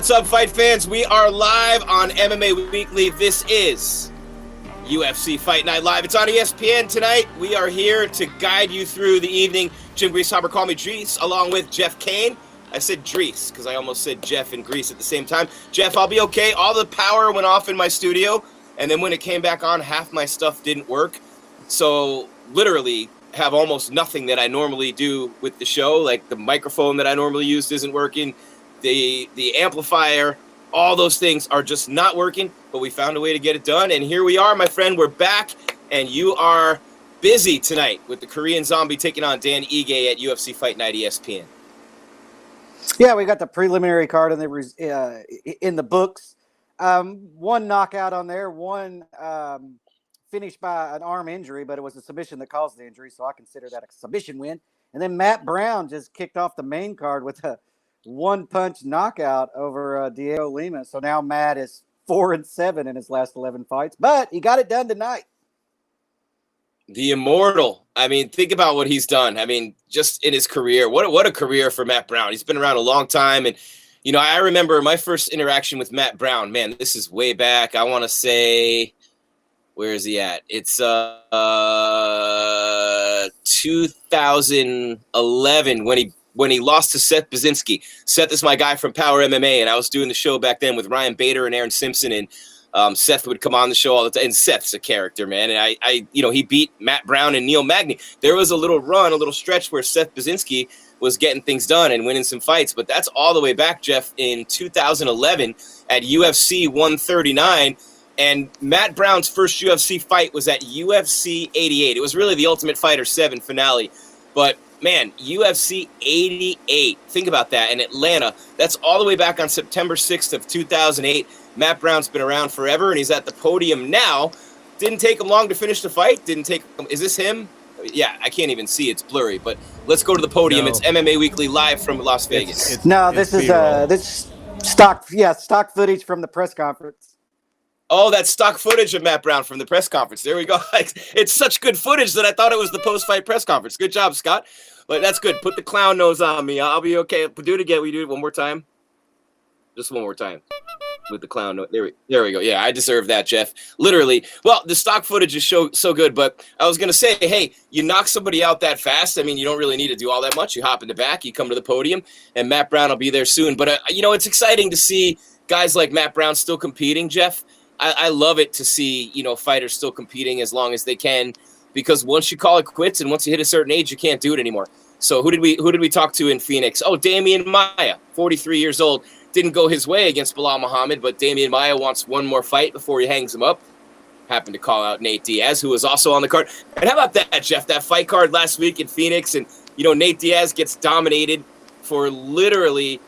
What's up, fight fans? We are live on MMA Weekly. This is UFC Fight Night Live. It's on ESPN tonight. We are here to guide you through the evening. Jim Grieshaber, call me Dries, along with Jeff Cain. I said Dries because I almost said Jeff and Grease at the same time. Jeff, I'll be okay. All the power went off in my studio, and then when it came back on, half my stuff didn't work. So literally have almost nothing that I normally do with the show. Like the microphone that I normally use isn't working. The amplifier, all those things are just not working, but we found a way to get it done. And here we are, my friend. We're back, and you are busy tonight with the Korean Zombie taking on Dan Ige at UFC Fight Night ESPN. Yeah, we got the preliminary card in the books. One knockout on there, one finished by an arm injury, but it was a submission that caused the injury, so I consider that a submission win. And then Matt Brown just kicked off the main card with a one-punch knockout over Diego Lima. So now Matt is 4-7 in his last 11 fights, but he got it done tonight. The Immortal. I mean, think about what he's done. I mean, just in his career. What a career for Matt Brown. He's been around a long time. And, you know, I remember my first interaction with Matt Brown. Man, this is way back. I want to say, where is he at? It's 2011 when he lost to Seth Baczynski. Seth is my guy from Power MMA, and I was doing the show back then with Ryan Bader and Aaron Simpson, and Seth would come on the show all the time. And Seth's a character, man. And he beat Matt Brown and Neil Magny. There was a little stretch where Seth Baczynski was getting things done and winning some fights, but that's all the way back, Jeff, in 2011 at UFC 139. And Matt Brown's first UFC fight was at UFC 88. It was really the Ultimate Fighter 7 finale, but man, UFC 88. Think about that. In Atlanta. That's all the way back on September 6th of 2008. Matt Brown's been around forever, and he's at the podium now. Didn't take him long to finish the fight. Is this him? Yeah, I can't even see. It's blurry. But let's go to the podium. No. It's MMA Weekly live from Las Vegas. This is stock footage from the press conference. Oh, that's stock footage of Matt Brown from the press conference. There we go. It's such good footage that I thought it was the post-fight press conference. Good job, Scott. But that's good. Put the clown nose on me. I'll be okay. Do it again. We do it one more time. Just one more time. With the clown nose. There we go. Yeah, I deserve that, Jeff. Literally. Well, the stock footage is so good, but I was going to say, hey, you knock somebody out that fast. I mean, you don't really need to do all that much. You hop in the back, you come to the podium, and Matt Brown will be there soon. But, it's exciting to see guys like Matt Brown still competing, Jeff. I love it to see, fighters still competing as long as they can, because once you call it quits and once you hit a certain age, you can't do it anymore. So who did we talk to in Phoenix? Oh, Damian Maia, 43 years old. Didn't go his way against Bilal Muhammad, but Damian Maia wants one more fight before he hangs him up. Happened to call out Nate Diaz, who was also on the card. And how about that, Jeff? That fight card last week in Phoenix, and, Nate Diaz gets dominated for literally,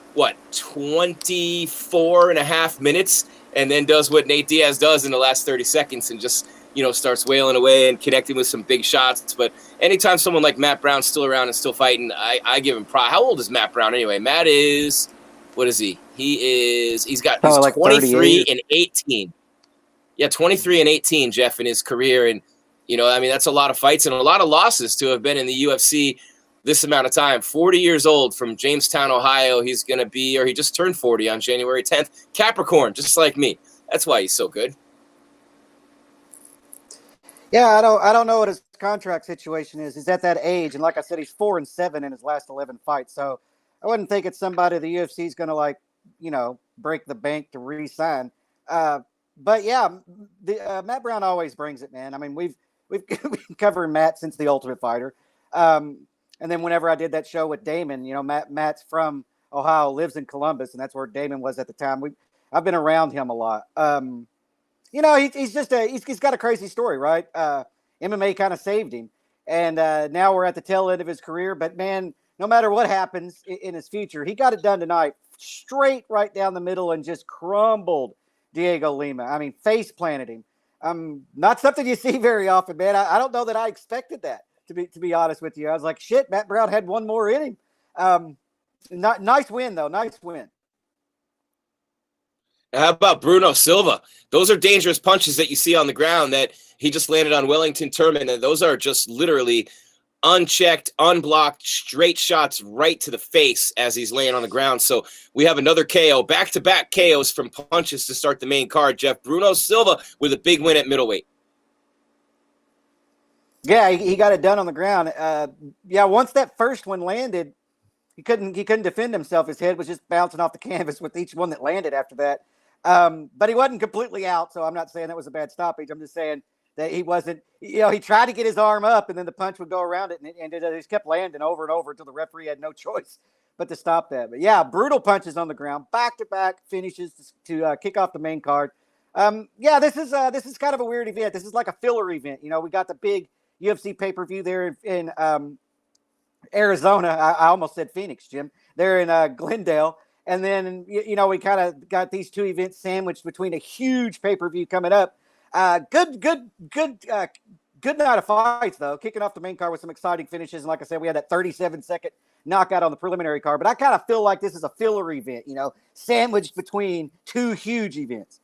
24 and a half minutes, and then does what Nate Diaz does in the last 30 seconds and just, starts wailing away and connecting with some big shots. But anytime someone like Matt Brown's still around and still fighting, I give him pride. How old is Matt Brown anyway? Matt is, what is he? He's 23 and 18. Yeah, 23 and 18, Jeff, in his career. And, that's a lot of fights and a lot of losses to have been in the UFC this amount of time. 40 years old, from Jamestown, Ohio. He's going to be, or he just turned 40 on January 10th. Capricorn, just like me. That's why he's so good. Yeah, I don't know what his contract situation is. He's at that age, and like I said, he's 4-7 in his last 11 fights. So I wouldn't think it's somebody the UFC is going to break the bank to re-sign. But yeah, Matt Brown always brings it, man. I mean, we've been covering Matt since The Ultimate Fighter. And then whenever I did that show with Damon, Matt's from Ohio, lives in Columbus, and that's where Damon was at the time. I've been around him a lot. He's got a crazy story, right? MMA kind of saved him, and now we're at the tail end of his career. But man, no matter what happens in his future, he got it done tonight, straight right down the middle, and just crumbled Diego Lima. I mean, face planted him. Not something you see very often, man. I don't know that I expected that. To be honest with you, I was like, shit, Matt Brown had one more in him. Nice win, though. Nice win. How about Bruno Silva? Those are dangerous punches that you see on the ground that he just landed on Wellington Turman, and those are just literally unchecked, unblocked, straight shots right to the face as he's laying on the ground. So we have another KO, back-to-back KOs from punches to start the main card. Jeff, Bruno Silva with a big win at middleweight. Yeah, he got it done on the ground. Once that first one landed, he couldn't defend himself. His head was just bouncing off the canvas with each one that landed after that. But he wasn't completely out, so I'm not saying that was a bad stoppage. I'm just saying that he wasn't, he tried to get his arm up, and then the punch would go around it, and it just kept landing over and over until the referee had no choice but to stop that. But yeah, brutal punches on the ground, back-to-back finishes to kick off the main card. This is kind of a weird event. This is like a filler event. We got the big UFC pay-per-view there in Arizona. I almost said Phoenix, Jim. They're in Glendale. And then, we kind of got these two events sandwiched between a huge pay-per-view coming up. Good night of fights, though. Kicking off the main card with some exciting finishes. And like I said, we had that 37-second knockout on the preliminary card. But I kind of feel like this is a filler event, sandwiched between two huge events.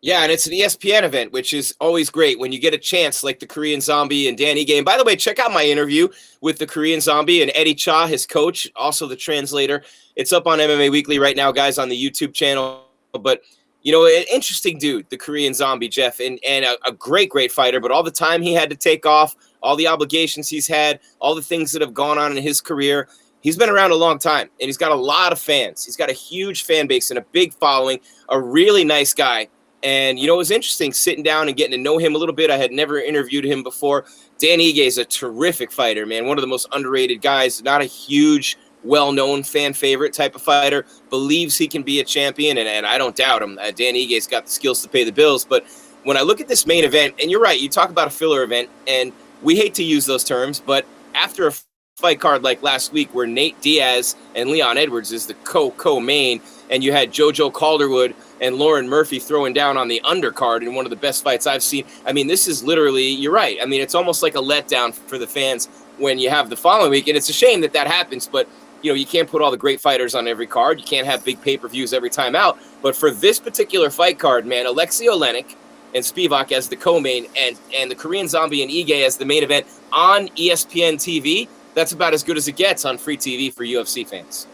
Yeah, and it's an ESPN event, which is always great when you get a chance like the Korean Zombie and Dan Ige. And by the way, check out my interview with the Korean Zombie and Eddie Cha, his coach, also the translator. It's up on MMA Weekly right now, guys, on the YouTube channel. But, an interesting dude, the Korean Zombie, Jeff, and a great, great fighter. But all the time he had to take off, all the obligations he's had, all the things that have gone on in his career. He's been around a long time, and he's got a lot of fans. He's got a huge fan base and a big following, a really nice guy. And, it was interesting sitting down and getting to know him a little bit. I had never interviewed him before. Dan Ige is a terrific fighter, man. One of the most underrated guys, not a huge, well-known fan favorite type of fighter, believes he can be a champion, and I don't doubt him. Dan Ige's got the skills to pay the bills. But when I look at this main event, and you're right, you talk about a filler event, and we hate to use those terms, but after a fight card like last week where Nate Diaz and Leon Edwards is the co-main, and you had JoJo Calderwood and Lauren Murphy throwing down on the undercard in one of the best fights I've seen. I mean, this is literally, you're right. I mean, it's almost like a letdown for the fans when you have the following week, and it's a shame that happens, but, you can't put all the great fighters on every card. You can't have big pay-per-views every time out. But for this particular fight card, man, Alexei Olynyk and Spivak as the co-main and the Korean Zombie and Ige as the main event on ESPN TV, that's about as good as it gets on free TV for UFC fans.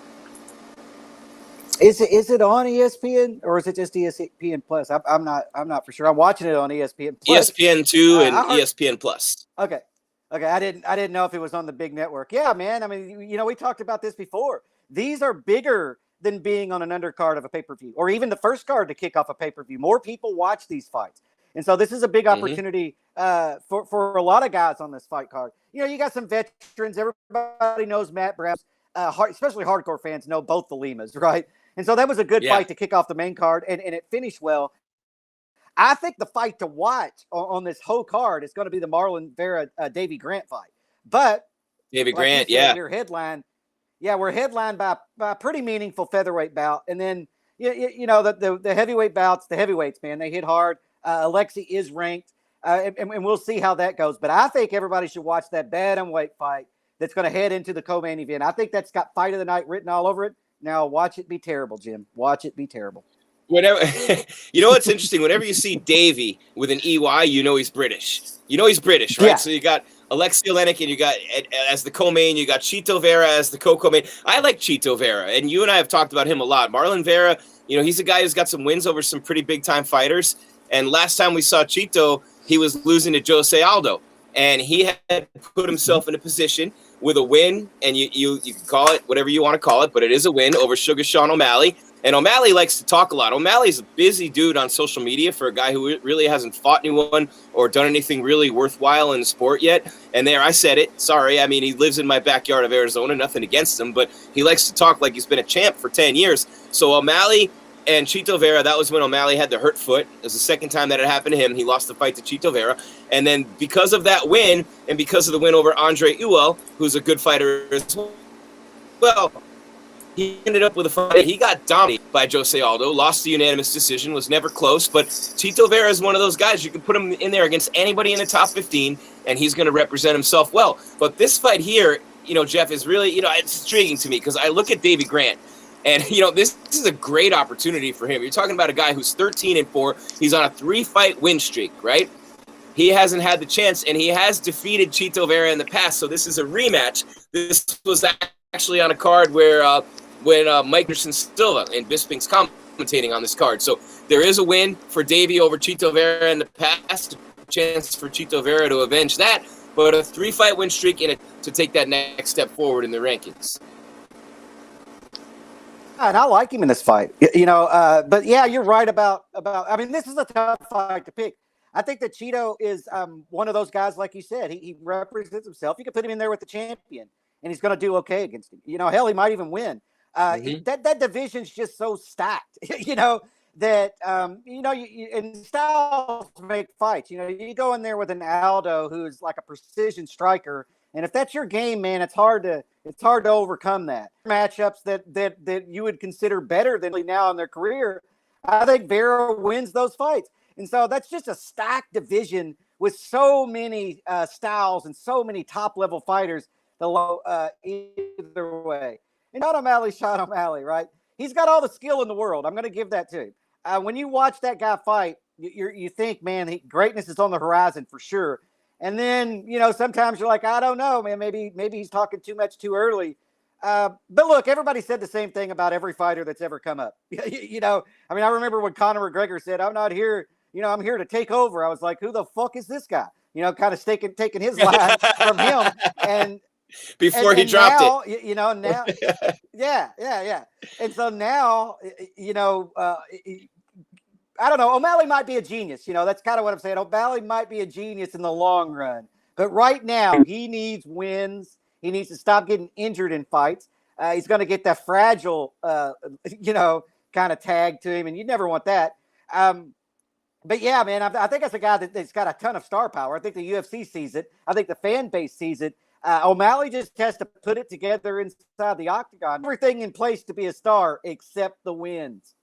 Is it on ESPN or is it just ESPN Plus? I'm not for sure. I'm watching it on ESPN Plus. ESPN2 and ESPN Plus. Okay. I didn't know if it was on the big network. Yeah, man. I mean, we talked about this before. These are bigger than being on an undercard of a pay-per-view or even the first card to kick off a pay-per-view. More people watch these fights. And so this is a big opportunity for a lot of guys on this fight card. You got some veterans. Everybody knows Matt Brown. Especially hardcore fans know both the Limas, right? And so that was a good fight to kick off the main card, and it finished well. I think the fight to watch on this whole card is going to be the Marlon Vera Davy Grant fight. But Davy Grant, we're headlined by a pretty meaningful featherweight bout, and then the heavyweight bouts, the heavyweights, man, they hit hard. Alexei is ranked, and we'll see how that goes. But I think everybody should watch that bantamweight fight that's going to head into the co-main event. I think that's got fight of the night written all over it. Now watch it be terrible, Jim. Watch it be terrible. Whenever what's interesting, whenever you see Davy with an EY, he's British. He's British, right? Yeah. So you got Alexei Olynyk, and you got as the co-main, you got Chito Vera as the co-main. I like Chito Vera, and you and I have talked about him a lot. Marlon Vera, he's a guy who's got some wins over some pretty big-time fighters. And last time we saw Chito, he was losing to Jose Aldo, and he had put himself in a position with a win, and you can call it whatever you want to call it, but it is a win over Sugar Sean O'Malley. And O'Malley likes to talk a lot. O'Malley's a busy dude on social media for a guy who really hasn't fought anyone or done anything really worthwhile in the sport yet. And there, I said it. Sorry. I mean, he lives in my backyard of Arizona. Nothing against him, but he likes to talk like he's been a champ for 10 years. So O'Malley and Chito Vera, that was when O'Malley had the hurt foot. It was the second time that it happened to him. He lost the fight to Chito Vera. And then because of that win and because of the win over Andre Ewell, who's a good fighter as well, he ended up with a fight. He got dominated by Jose Aldo, lost the unanimous decision, was never close. But Chito Vera is one of those guys. You can put him in there against anybody in the top 15, and he's going to represent himself well. But this fight here, Jeff, is really, it's intriguing to me because I look at Davy Grant. And, this is a great opportunity for him. You're talking about a guy who's 13-4. He's on a 3-fight win streak, right? he hasn't had the chance, and he has defeated Chito Vera in the past, so this is a rematch. This was actually on a card where when Mike Silva and Bisping's commentating on this card. So there is a win for Davey over Chito Vera in the past, a chance for Chito Vera to avenge that, but a 3-fight win streak in it to take that next step forward in the rankings. And I like him in this fight, but yeah, you're right about. I mean, this is a tough fight to pick. I think that Chito is one of those guys, like you said, he represents himself. You can put him in there with the champion, and he's going to do okay against him. Hell, he might even win. That division's just so stacked, that and styles make fights. You go in there with an Aldo who's like a precision striker, and if that's your game, man, it's hard to overcome that. Matchups that you would consider better than now in their career, I think Vera wins those fights. And so that's just a stacked division with so many styles and so many top-level fighters either way. And Sean O'Malley, right? He's got all the skill in the world. I'm going to give that to him. When you watch that guy fight, you think, man, greatness is on the horizon for sure. And then, sometimes you're like, I don't know, man, maybe he's talking too much too early. But look, everybody said the same thing about every fighter that's ever come up. I remember when Conor McGregor said, I'm not here. I'm here to take over. I was like, who the fuck is this guy? Kind of taking his line from him. And before he dropped it. Now, yeah. And so now, I don't know. O'Malley might be a genius. That's kind of what I'm saying. O'Malley might be a genius in the long run. But right now, he needs wins. He needs to stop getting injured in fights. He's going to get that fragile, kind of tag to him, and you never want that. But yeah, man, I think that's a guy that's got a ton of star power. I think the UFC sees it. I think the fan base sees it. O'Malley just has to put it together inside the octagon. Everything in place to be a star except the wins.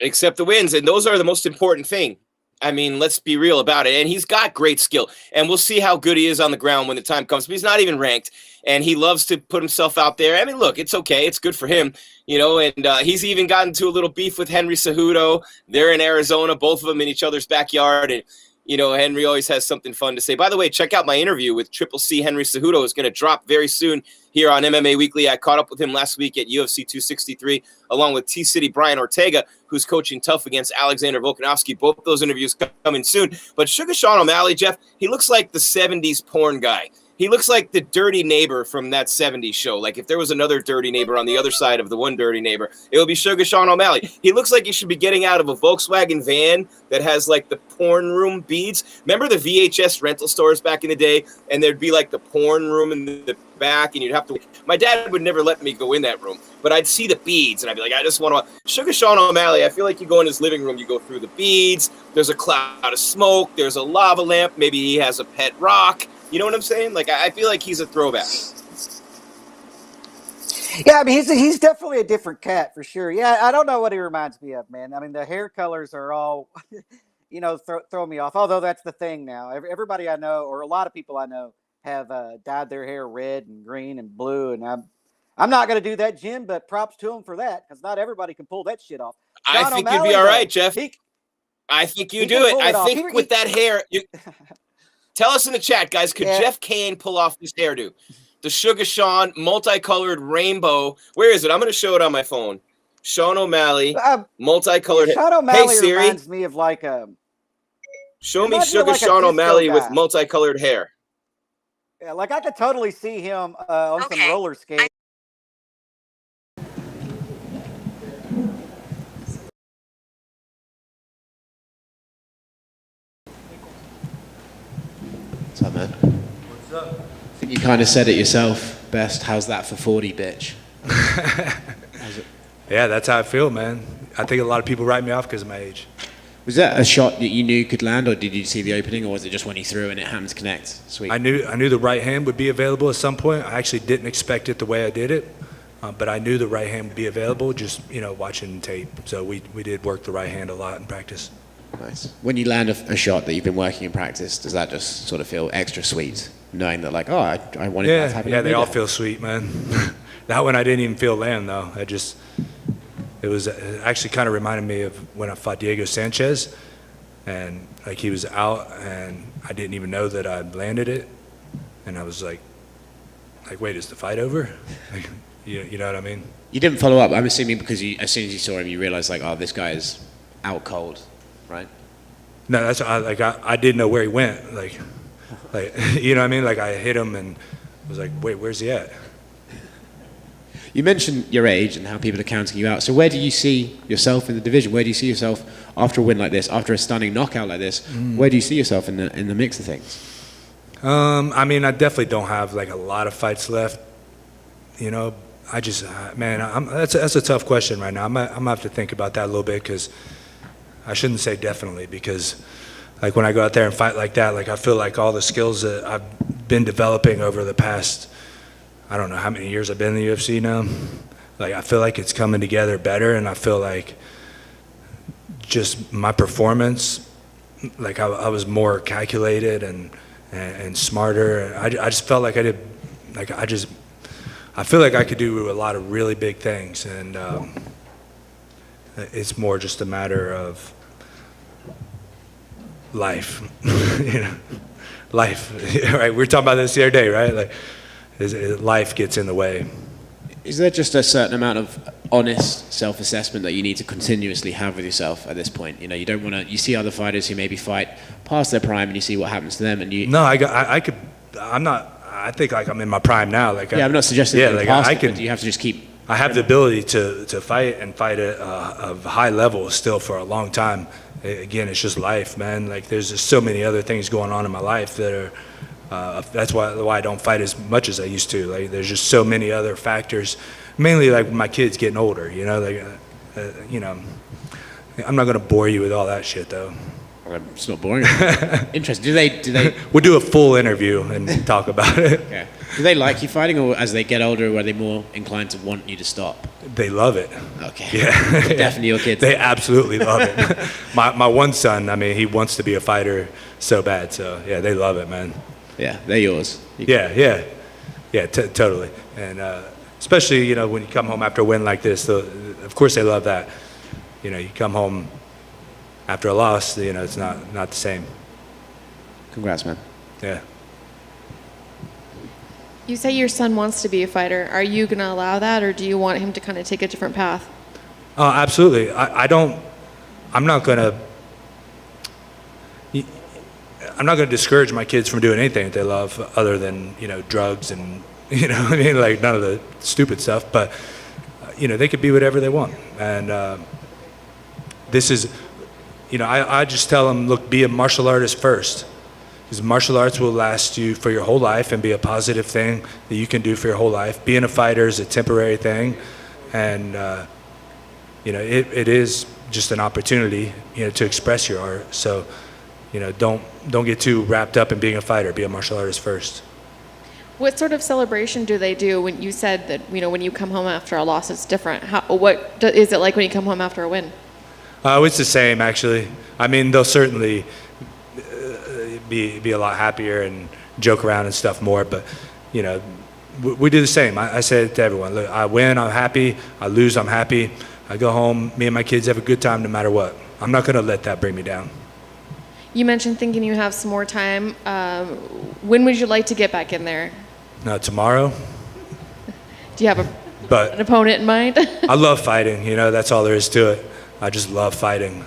Except the wins, and those are the most important thing. I mean, let's be real about it. And he's got great skill, and we'll see how good he is on the ground when the time comes. But he's not even ranked, and he loves to put himself out there. I mean, look, it's okay. It's good for him, and he's even gotten into a little beef with Henry Cejudo. They're in Arizona, both of them in each other's backyard, and Henry always has something fun to say. By the way, check out my interview with Triple C Henry Cejudo. It's going to drop very soon here on MMA Weekly. I caught up with him last week at UFC 263, along with T-City Brian Ortega, who's coaching tough against Alexander Volkanovski. Both those interviews coming soon. But Sugar Sean O'Malley, Jeff, he looks like the 70s porn guy. He looks like the dirty neighbor from that 70s show. Like if there was another dirty neighbor on the other side of the one dirty neighbor, it would be Sugar Sean O'Malley. He looks like he should be getting out of a Volkswagen van that has like the porn room beads. Remember the VHS rental stores back in the day? And there'd be like the porn room in the back, and you'd have to. My dad would never let me go in that room, but I'd see the beads, and I'd be like, I just want to. Sugar Sean O'Malley, I feel like you go in his living room, you go through the beads, there's a cloud of smoke, there's a lava lamp, maybe he has a pet rock. You know what I'm saying? Like, I feel like he's a throwback. Yeah, I mean, he's definitely a different cat for sure. Yeah, I don't know what he reminds me of, man. I mean, the hair colors are all, throw me off. Although that's the thing now. Everybody I know, or a lot of people I know, have dyed their hair red and green and blue. And I'm not going to do that, Jim, but props to him for that, because not everybody can pull that shit off. I think you'd be all right, Jeff. I think you do it. I think with that hair, tell us in the chat, guys, could Jeff Cain pull off this hairdo? The Sugar Sean multicolored rainbow. Where is it? I'm going to show it on my phone. Sean O'Malley, multicolored. Sean O'Malley hey, Siri, reminds me of like a. Show me Sugar Sean O'Malley with multicolored hair. Yeah, like I could totally see him on some roller skates. What's up, man? What's up? I think you kind of said it yourself best. How's that for 40, bitch? Yeah, that's how I feel, man. I think a lot of people write me off because of my age. Was that a shot that you knew could land, or did you see the opening, or was it just when he threw and it happened to connect? Sweet. I knew the right hand would be available at some point. I actually didn't expect it the way I did it, but I knew the right hand would be available just, watching tape. So we did work the right hand a lot in practice. Nice. When you land a shot that you've been working in practice, does that just sort of feel extra sweet, knowing that like, I wanted that to happen? Yeah, they all feel sweet, man. That one I didn't even feel land though. It actually kind of reminded me of when I fought Diego Sanchez, and like he was out, and I didn't even know that I'd landed it, and I was like, wait, is the fight over? Like, you know what I mean? You didn't follow up, I'm assuming, because as soon as you saw him, you realized, like, oh, this guy is out cold, right? No, I didn't know where he went. Like, you know what I mean? Like, I hit him and was like, wait, where's he at? You mentioned your age and how people are counting you out. So where do you see yourself in the division? Where do you see yourself after a win like this, after a stunning knockout like this? Where do you see yourself in the mix of things? I mean, I definitely don't have like a lot of fights left. You know, I just, man, that's a tough question right now. I'm gonna have to think about that a little bit, because I shouldn't say definitely, because like when I go out there and fight like that, like I feel like all the skills that I've been developing over the past, I don't know how many years I've been in the UFC now, like I feel like it's coming together better, and I feel like just my performance, like I was more calculated and smarter. I just felt like I did, like I feel like I could do a lot of really big things, and it's more just a matter of life, you know, life, right? We were talking about this the other day, right? Like, life gets in the way. Is there just a certain amount of honest self-assessment that you need to continuously have with yourself at this point? You know, you don't want to, you see other fighters who maybe fight past their prime and you see what happens to them, and you... No, I think like I'm in my prime now. Like, yeah, I'm not suggesting yeah, that like past I it, could, but you have to just keep... I have the ability to fight and fight at a high level still for a long time. Again, it's just life, man. Like, there's just so many other things going on in my life that are, that's why I don't fight as much as I used to. Like, there's just so many other factors, mainly like my kids getting older, you know, like, you know, I'm not gonna bore you with all that shit though. It's not boring. Interesting. Do they? We'll do a full interview and talk about it. Okay. Do they like you fighting, or as they get older, are they more inclined to want you to stop? They love it. Okay. Yeah. Definitely your kids. They absolutely love it. My one son, I mean, he wants to be a fighter so bad. So yeah, they love it, man. Yeah, they're yours. Yeah, totally. And especially, you know, when you come home after a win like this, of course they love that. You know, you come home after a loss, you know, it's not the same. Congrats, man. Yeah. You say your son wants to be a fighter. Are you going to allow that, or do you want him to kind of take a different path? Oh, absolutely. I'm not going to discourage my kids from doing anything that they love other than, you know, drugs and, you know, I mean, like none of the stupid stuff, but, you know, they could be whatever they want. And this is, you know, I just tell them, look, be a martial artist first. Because martial arts will last you for your whole life and be a positive thing that you can do for your whole life. Being a fighter is a temporary thing. And, you know, it is just an opportunity, you know, to express your art. So, you know, don't get too wrapped up in being a fighter. Be a martial artist first. What sort of celebration do they do when you said that, you know, when you come home after a loss, it's different? What is it like when you come home after a win? It's the same, actually. I mean, they'll certainly be a lot happier and joke around and stuff more, but, you know, we do the same. I say it to everyone. Look, I win, I'm happy. I lose, I'm happy. I go home, me and my kids have a good time no matter what. I'm not going to let that bring me down. You mentioned thinking you have some more time. When would you like to get back in there? Tomorrow. Do you have an opponent in mind? I love fighting, you know, that's all there is to it. I just love fighting.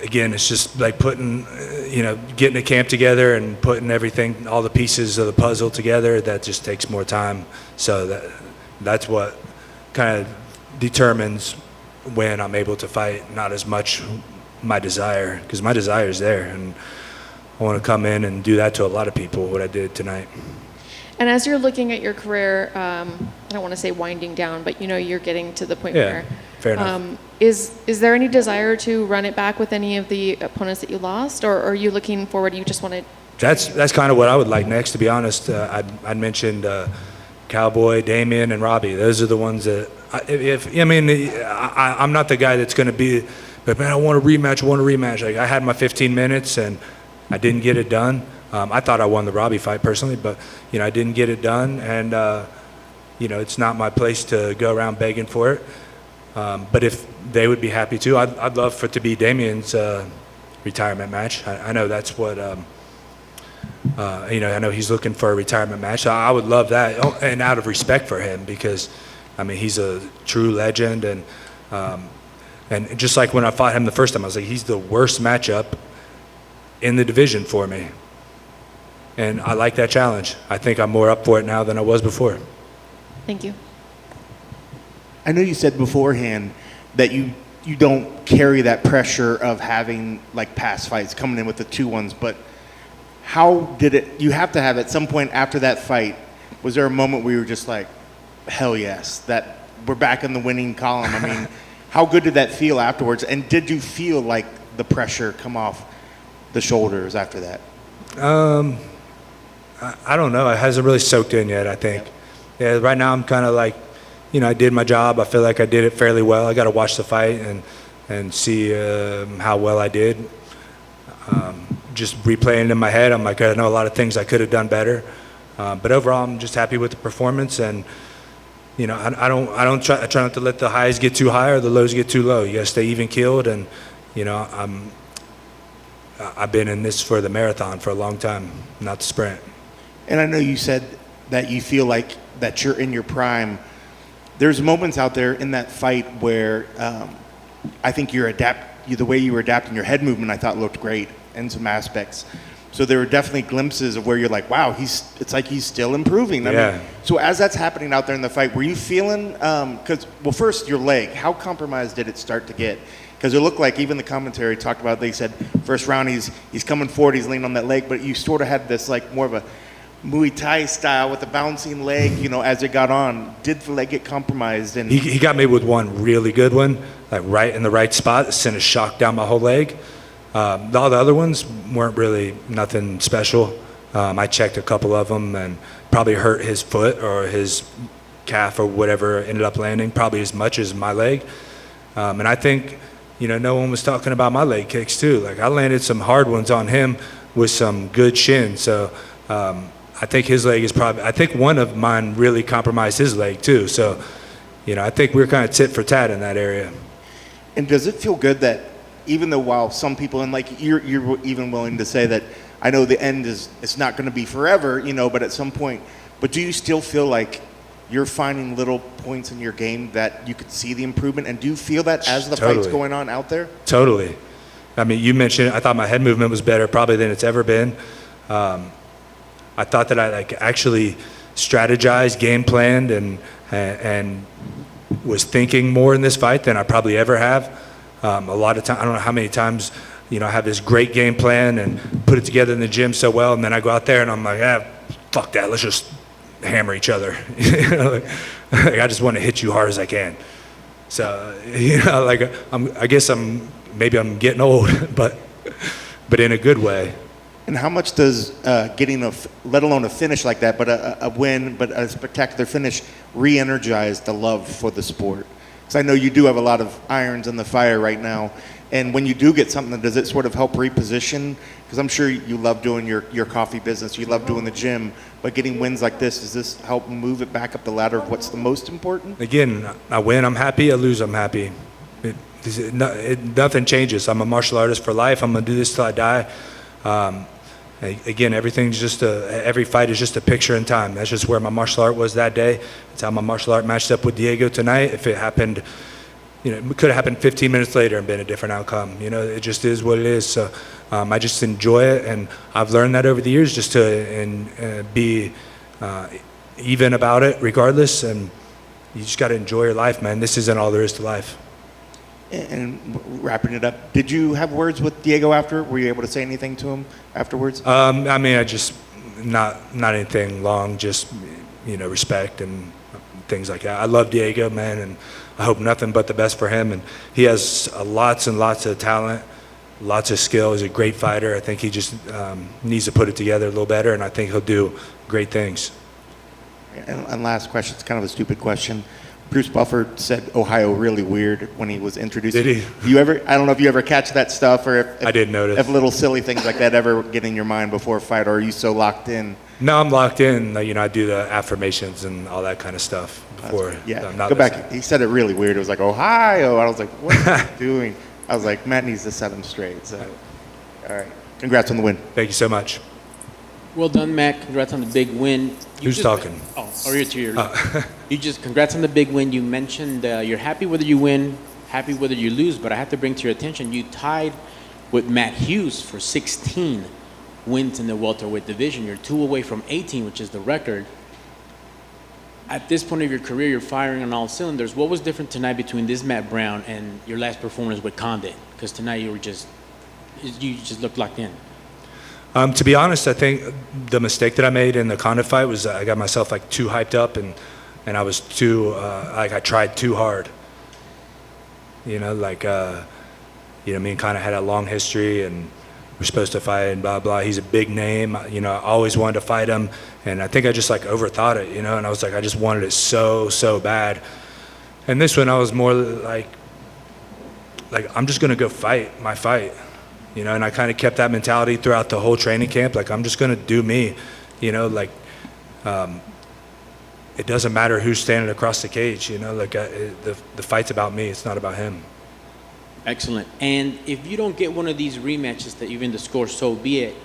Again, it's just like putting, you know, getting a camp together and putting everything, all the pieces of the puzzle together, that just takes more time. So that's what kind of determines when I'm able to fight, not as much my desire, because my desire is there, and I want to come in and do that to a lot of people, what I did tonight. And as you're looking at your career, I don't want to say winding down, but, you know, you're getting to the point where... Fair enough. Is there any desire to run it back with any of the opponents that you lost, or are you looking forward? You just want to... That's kind of what I would like next, to be honest. I'd mentioned Cowboy, Damien, and Robbie. Those are the ones that... I'm not the guy that's going to be... But, man, I want a rematch. Like, I had my 15 minutes, and I didn't get it done. I thought I won the Robbie fight personally, but, you know, I didn't get it done. And, you know, it's not my place to go around begging for it. But if they would be happy too. I'd love for it to be Damian's retirement match. I know that's what, I know he's looking for a retirement match. I would love that, and out of respect for him, because, I mean, he's a true legend, and just like when I fought him the first time, I was like, he's the worst matchup in the division for me. And I like that challenge. I think I'm more up for it now than I was before. Thank you. I know you said beforehand that you don't carry that pressure of having like past fights coming in with the 2-1s, but how did it, you have to have at some point after that fight, was there a moment where you were just like, hell yes, that we're back in the winning column? I mean, how good did that feel afterwards? And did you feel like the pressure come off the shoulders after that? I don't know. It hasn't really soaked in yet, I think. Yeah, right now I'm kind of like, I did my job. I feel like I did it fairly well. I got to watch the fight and see how well I did. Just replaying in my head, I'm like, I know a lot of things I could have done better. But overall, I'm just happy with the performance. And, I try not to let the highs get too high or the lows get too low. You got to stay even keeled. And, I've been in this for the marathon for a long time, not the sprint. And I know you said that you feel like that you're in your prime. There's moments out there in that fight where I think the way you were adapting your head movement, I thought looked great in some aspects. So there were definitely glimpses of where you're like, wow, it's like he's still improving. I mean, so as that's happening out there in the fight, were you feeling, first your leg, how compromised did it start to get? Because it looked like even the commentary talked about, they said first round he's coming forward, he's leaning on that leg, but you sort of had this like more of a Muay Thai style with a bouncing leg, as it got on. Did the leg get compromised? And he got me with one really good one, like right in the right spot. It sent a shock down my whole leg. All the other ones weren't really nothing special. I checked a couple of them and probably hurt his foot or his calf or whatever ended up landing, probably as much as my leg. And I think, no one was talking about my leg kicks too. Like I landed some hard ones on him with some good shin. So I think his leg is I think one of mine really compromised his leg too. So, I think we're kind of tit for tat in that area. And does it feel good that even though while some people, and like you're even willing to say that, I know the end it's not going to be forever, but at some point, but do you still feel like you're finding little points in your game that you could see the improvement? And do you feel that as the fight's going on out there? Totally. I mean, you mentioned, I thought my head movement was better probably than it's ever been. I thought that I actually strategized, game planned, and was thinking more in this fight than I probably ever have. A lot of times, I don't know how many times, I have this great game plan and put it together in the gym so well, and then I go out there and I'm like, fuck that, let's just hammer each other. I just want to hit you hard as I can. So, I guess maybe I'm getting old, but in a good way. And how much does getting let alone a finish like that, but a win, but a spectacular finish, re-energize the love for the sport? Because I know you do have a lot of irons in the fire right now. And when you do get something, does it sort of help reposition? Because I'm sure you love doing your coffee business, you love doing the gym, but getting wins like this, does this help move it back up the ladder of what's the most important? Again, I win, I'm happy. I lose, I'm happy. Nothing changes. I'm a martial artist for life. I'm going to do this till I die. Again, every fight is just a picture in time. That's just where my martial art was that day. It's how my martial art matched up with Diego tonight. If it happened, it could have happened 15 minutes later and been a different outcome. It just is what it is. So I just enjoy it, and I've learned that over the years just to be even about it regardless. And you just got to enjoy your life, man. This isn't all there is to life. And wrapping it up, did you have words with Diego after? Were you able to say anything to him afterwards? I just not anything long, just respect and things like that. I love Diego, man, and I hope nothing but the best for him. And he has lots and lots of talent, lots of skill. He's a great fighter. I think he just needs to put it together a little better, and I think he'll do great things. And last question, it's kind of a stupid question. Bruce Buffer said Ohio really weird when he was introduced. Did he? I don't know if you ever catch that stuff, or if I didn't notice. If little silly things like that ever get in your mind before a fight, or are you so locked in? No, I'm locked in. I do the affirmations and all that kind of stuff. before. Yeah, I'm not go listening. back. He said it really weird. It was like Ohio. I was like, what are you doing? I was like, Matt needs to set him straight. So, all right. Congrats on the win. Thank you so much. Well done, Matt. Congrats on the big win. Who's talking? Oh, you're to your congrats on the big win. You mentioned you're happy whether you win, happy whether you lose, but I have to bring to your attention you tied with Matt Hughes for 16 wins in the welterweight division. You're 2 away from 18, which is the record. At this point of your career, you're firing on all cylinders. What was different tonight between this Matt Brown and your last performance with Condit? Because tonight you just looked locked in. To be honest, I think the mistake that I made in the Condit fight was I got myself like too hyped up and I was too I tried too hard. Me and Condit had a long history and we're supposed to fight and blah blah. He's a big name. I always wanted to fight him, and I think I just like overthought it. And I was like, I just wanted it so bad. And this one, I was more like I'm just gonna go fight my fight. And I kind of kept that mentality throughout the whole training camp. Like, I'm just going to do me, it doesn't matter who's standing across the cage, the fight's about me. It's not about him. Excellent. And if you don't get one of these rematches that even the score, so be it.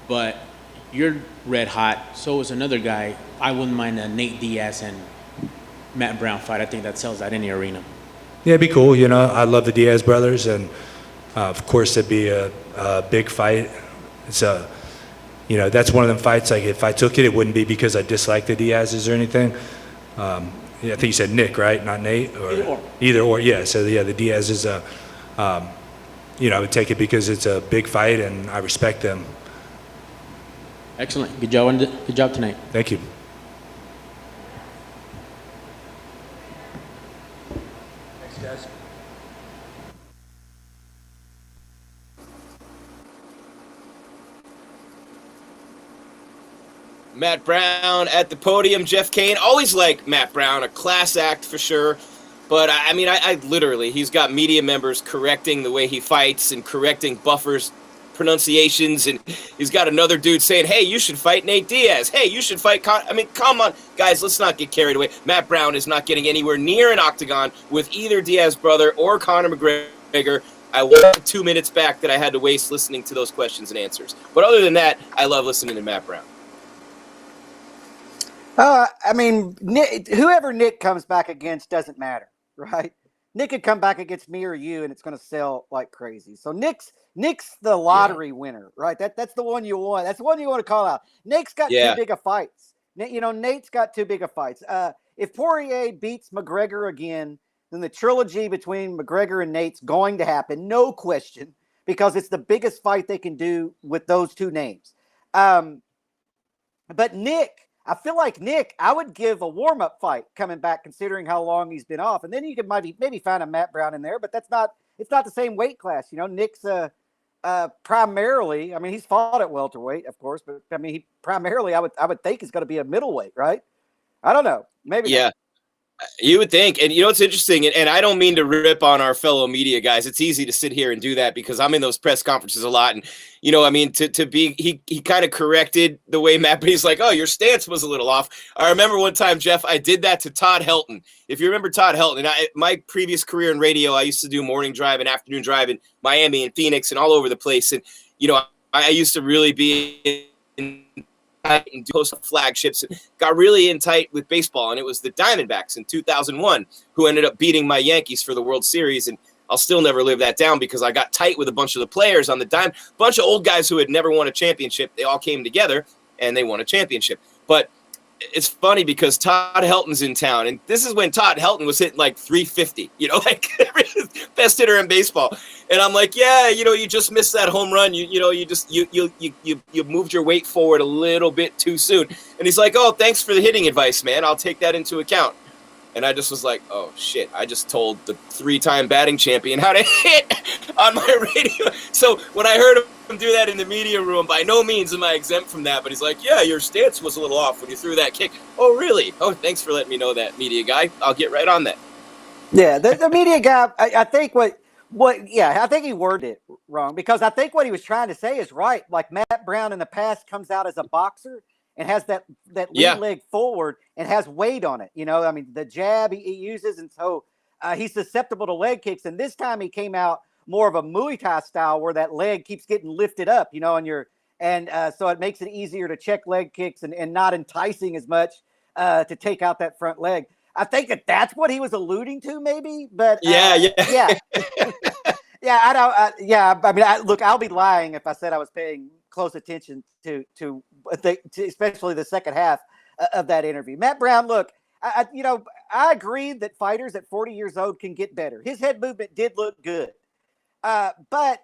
But you're red hot. So is another guy. I wouldn't mind a Nate Diaz and Matt Brown fight. I think that sells out any arena. Yeah, it'd be cool. I love the Diaz brothers, and of course, it'd be a big fight. It's that's one of them fights. Like, if I took it, it wouldn't be because I dislike the Diaz's or anything. I think you said Nick, right? Not Nate? Either or. Yeah. So the Diaz's, I would take it because it's a big fight and I respect them. Excellent. Good job tonight. Thank you. Thanks, guys. Matt Brown at the podium. Jeff Cain, always like Matt Brown, a class act for sure. But I literally, he's got media members correcting the way he fights and correcting Buffer's pronunciations. And he's got another dude saying, hey, you should fight Nate Diaz. Hey, you should fight come on. Guys, let's not get carried away. Matt Brown is not getting anywhere near an octagon with either Diaz brother or Conor McGregor. I wanted 2 minutes back that I had to waste listening to those questions and answers. But other than that, I love listening to Matt Brown. Whoever Nick comes back against doesn't matter, right? Nick could come back against me or you, and it's going to sell like crazy. So Nick's the lottery winner, right? That's the one you want. That's the one you want to call out. Nick's got too big of fights. Nate's got too big of fights. If Poirier beats McGregor again, then the trilogy between McGregor and Nate's going to happen, no question, because it's the biggest fight they can do with those two names. But Nick, I feel like Nick, I would give a warm-up fight coming back, considering how long he's been off, and then you could maybe find a Matt Brown in there. But it's not the same weight class. Nick's primarily. He's fought at welterweight, of course, but he primarily, I would think, is going to be a middleweight, right? I don't know, maybe. Yeah. Not. You would think. And it's interesting, and I don't mean to rip on our fellow media guys. It's easy to sit here and do that because I'm in those press conferences a lot. And, he kind of corrected the way Matt, but he's like, oh, your stance was a little off. I remember one time, Jeff, I did that to Todd Helton. If you remember Todd Helton, and my previous career in radio, I used to do morning drive and afternoon drive in Miami and Phoenix and all over the place. And, I used to really be in and do host flagships, and got really in tight with baseball, and it was the Diamondbacks in 2001 who ended up beating my Yankees for the World Series, and I'll still never live that down because I got tight with a bunch of the players on the bunch of old guys who had never won a championship. They all came together and they won a championship. But it's funny because Todd Helton's in town, and this is when Todd Helton was hitting like 350, best hitter in baseball. And I'm like, yeah, you just missed that home run. You moved your weight forward a little bit too soon. And he's like, oh, thanks for the hitting advice, man. I'll take that into account. And I just was like, oh, shit. I just told the 3-time batting champion how to hit on my radio. So when I heard him do that in the media room, by no means am I exempt from that. But he's like, yeah, your stance was a little off when you threw that kick. Oh, really? Oh, thanks for letting me know that, media guy. I'll get right on that. Yeah, the media guy, I think I think he worded it wrong because I think what he was trying to say is right. Like Matt Brown in the past comes out as a boxer and has that lead Yeah. leg forward and has weight on it. You know, I mean, the jab he uses, and so he's susceptible to leg kicks. And this time he came out more of a Muay Thai style where that leg keeps getting lifted up, you know, so it makes it easier to check leg kicks and not enticing as much to take out that front leg. I think that's what he was alluding to, maybe. But yeah. yeah. I mean, look, I'll be lying if I said I was paying close attention to especially the second half of that interview. Matt Brown, look, I agree that fighters at 40 years old can get better. His head movement did look good, but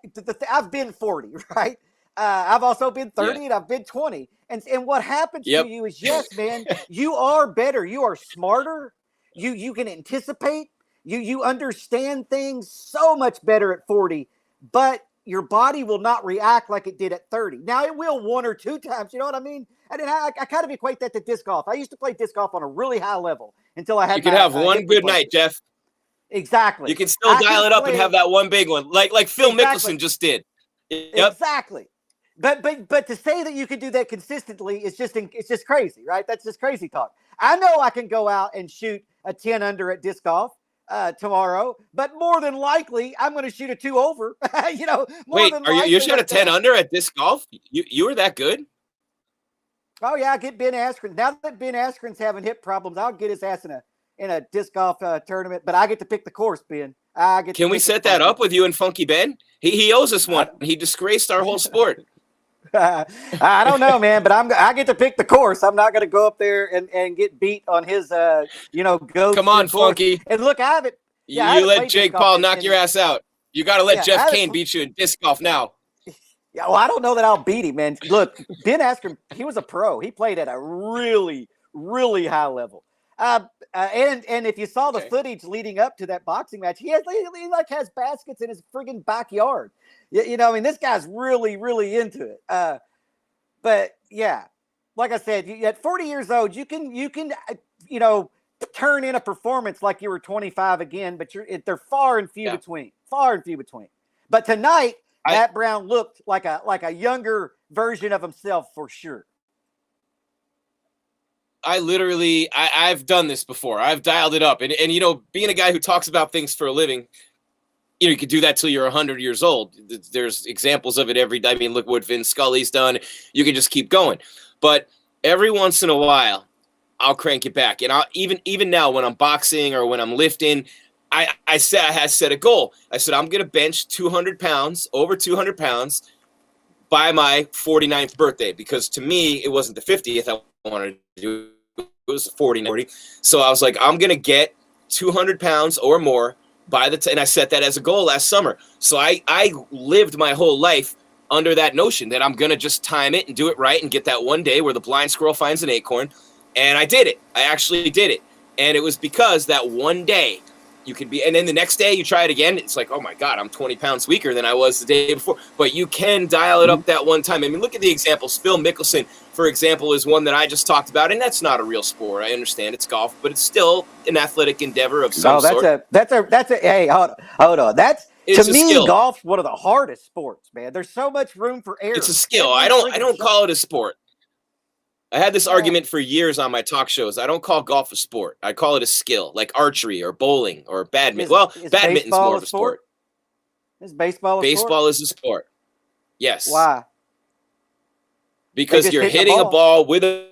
I've been 40, right? I've also been 30 and I've been 20. And what happens to you is, yes, man, you are better. You are smarter. You can anticipate. You understand things so much better at 40, but your body will not react like it did at 30. Now, it will one or two times. You know what I mean? And I kind of equate that to disc golf. I used to play disc golf on a really high level until I had. You can have one good night, Jeff. Exactly. You can still dial it up and have that one big one, like Phil Mickelson just did. Yep. Exactly. But to say that you can do that consistently is it's just crazy, right? That's just crazy talk. I know I can go out and shoot a 10 under at disc golf tomorrow, but more than likely I'm going to shoot a 2 over. Wait, you shot a 10 under at disc golf? You were that good? Oh yeah, I get Ben Askren. Now that Ben Askren's having hip problems, I'll get his ass in a disc golf tournament. But I get to pick the course, Ben. Can we set that up with you and Funky Ben? He owes us one. He disgraced our whole sport. I don't know, man, but I get to pick the course. I'm not going to go up there and get beat on his, go. Come on, Funky. And look, I haven't. Yeah, you let Jake Paul knock your ass out. You got to let Jeff Cain beat you in disc golf now. Yeah, well, I don't know that I'll beat him, man. Look, Ben Askren, he was a pro. He played at a really, really high level. And if you saw the footage leading up to that boxing match, he has baskets in his friggin' backyard. I mean, this guy's really, really into it. But yeah, like I said, at 40 years old, you can turn in a performance like you were 25 again, but they're far and few between. Far and few between. But tonight, Matt Brown looked like a younger version of himself for sure. I've done this before. I've dialed it up. And being a guy who talks about things for a living, you could do that till you're 100 years old. There's examples of it every day. I mean, look what Vin Scully's done. You can just keep going. But every once in a while, I'll crank it back. And I'll even now when I'm boxing or when I'm lifting, I had set a goal. I said, I'm going to bench 200 pounds, over 200 pounds by my 49th birthday. Because to me, it wasn't the 50th I wanted to do. It was 40. So I was like, I'm going to get 200 pounds or more by and I set that as a goal last summer. So I lived my whole life under that notion that I'm going to just time it and do it right and get that one day where the blind squirrel finds an acorn. And I did it. I actually did it. And it was because that one day you could be, and then the next day you try it again. It's like, oh my God, I'm 20 pounds weaker than I was the day before. But you can dial it up that one time. I mean, look at the examples. Phil Mickelson, for example, is one that I just talked about, and that's not a real sport. I understand it's golf, but it's still an athletic endeavor of some sort. That's a. Hey, hold on. To me, skill. Golf's one of the hardest sports, man. There's so much room for error. It's a skill. I don't call it a sport. I had this argument for years on my talk shows. I don't call golf a sport. I call it a skill, like archery or bowling or badminton. Badminton's more of a sport. Is baseball a sport? Baseball is a sport. Yes. Why? Because you're hitting a ball with a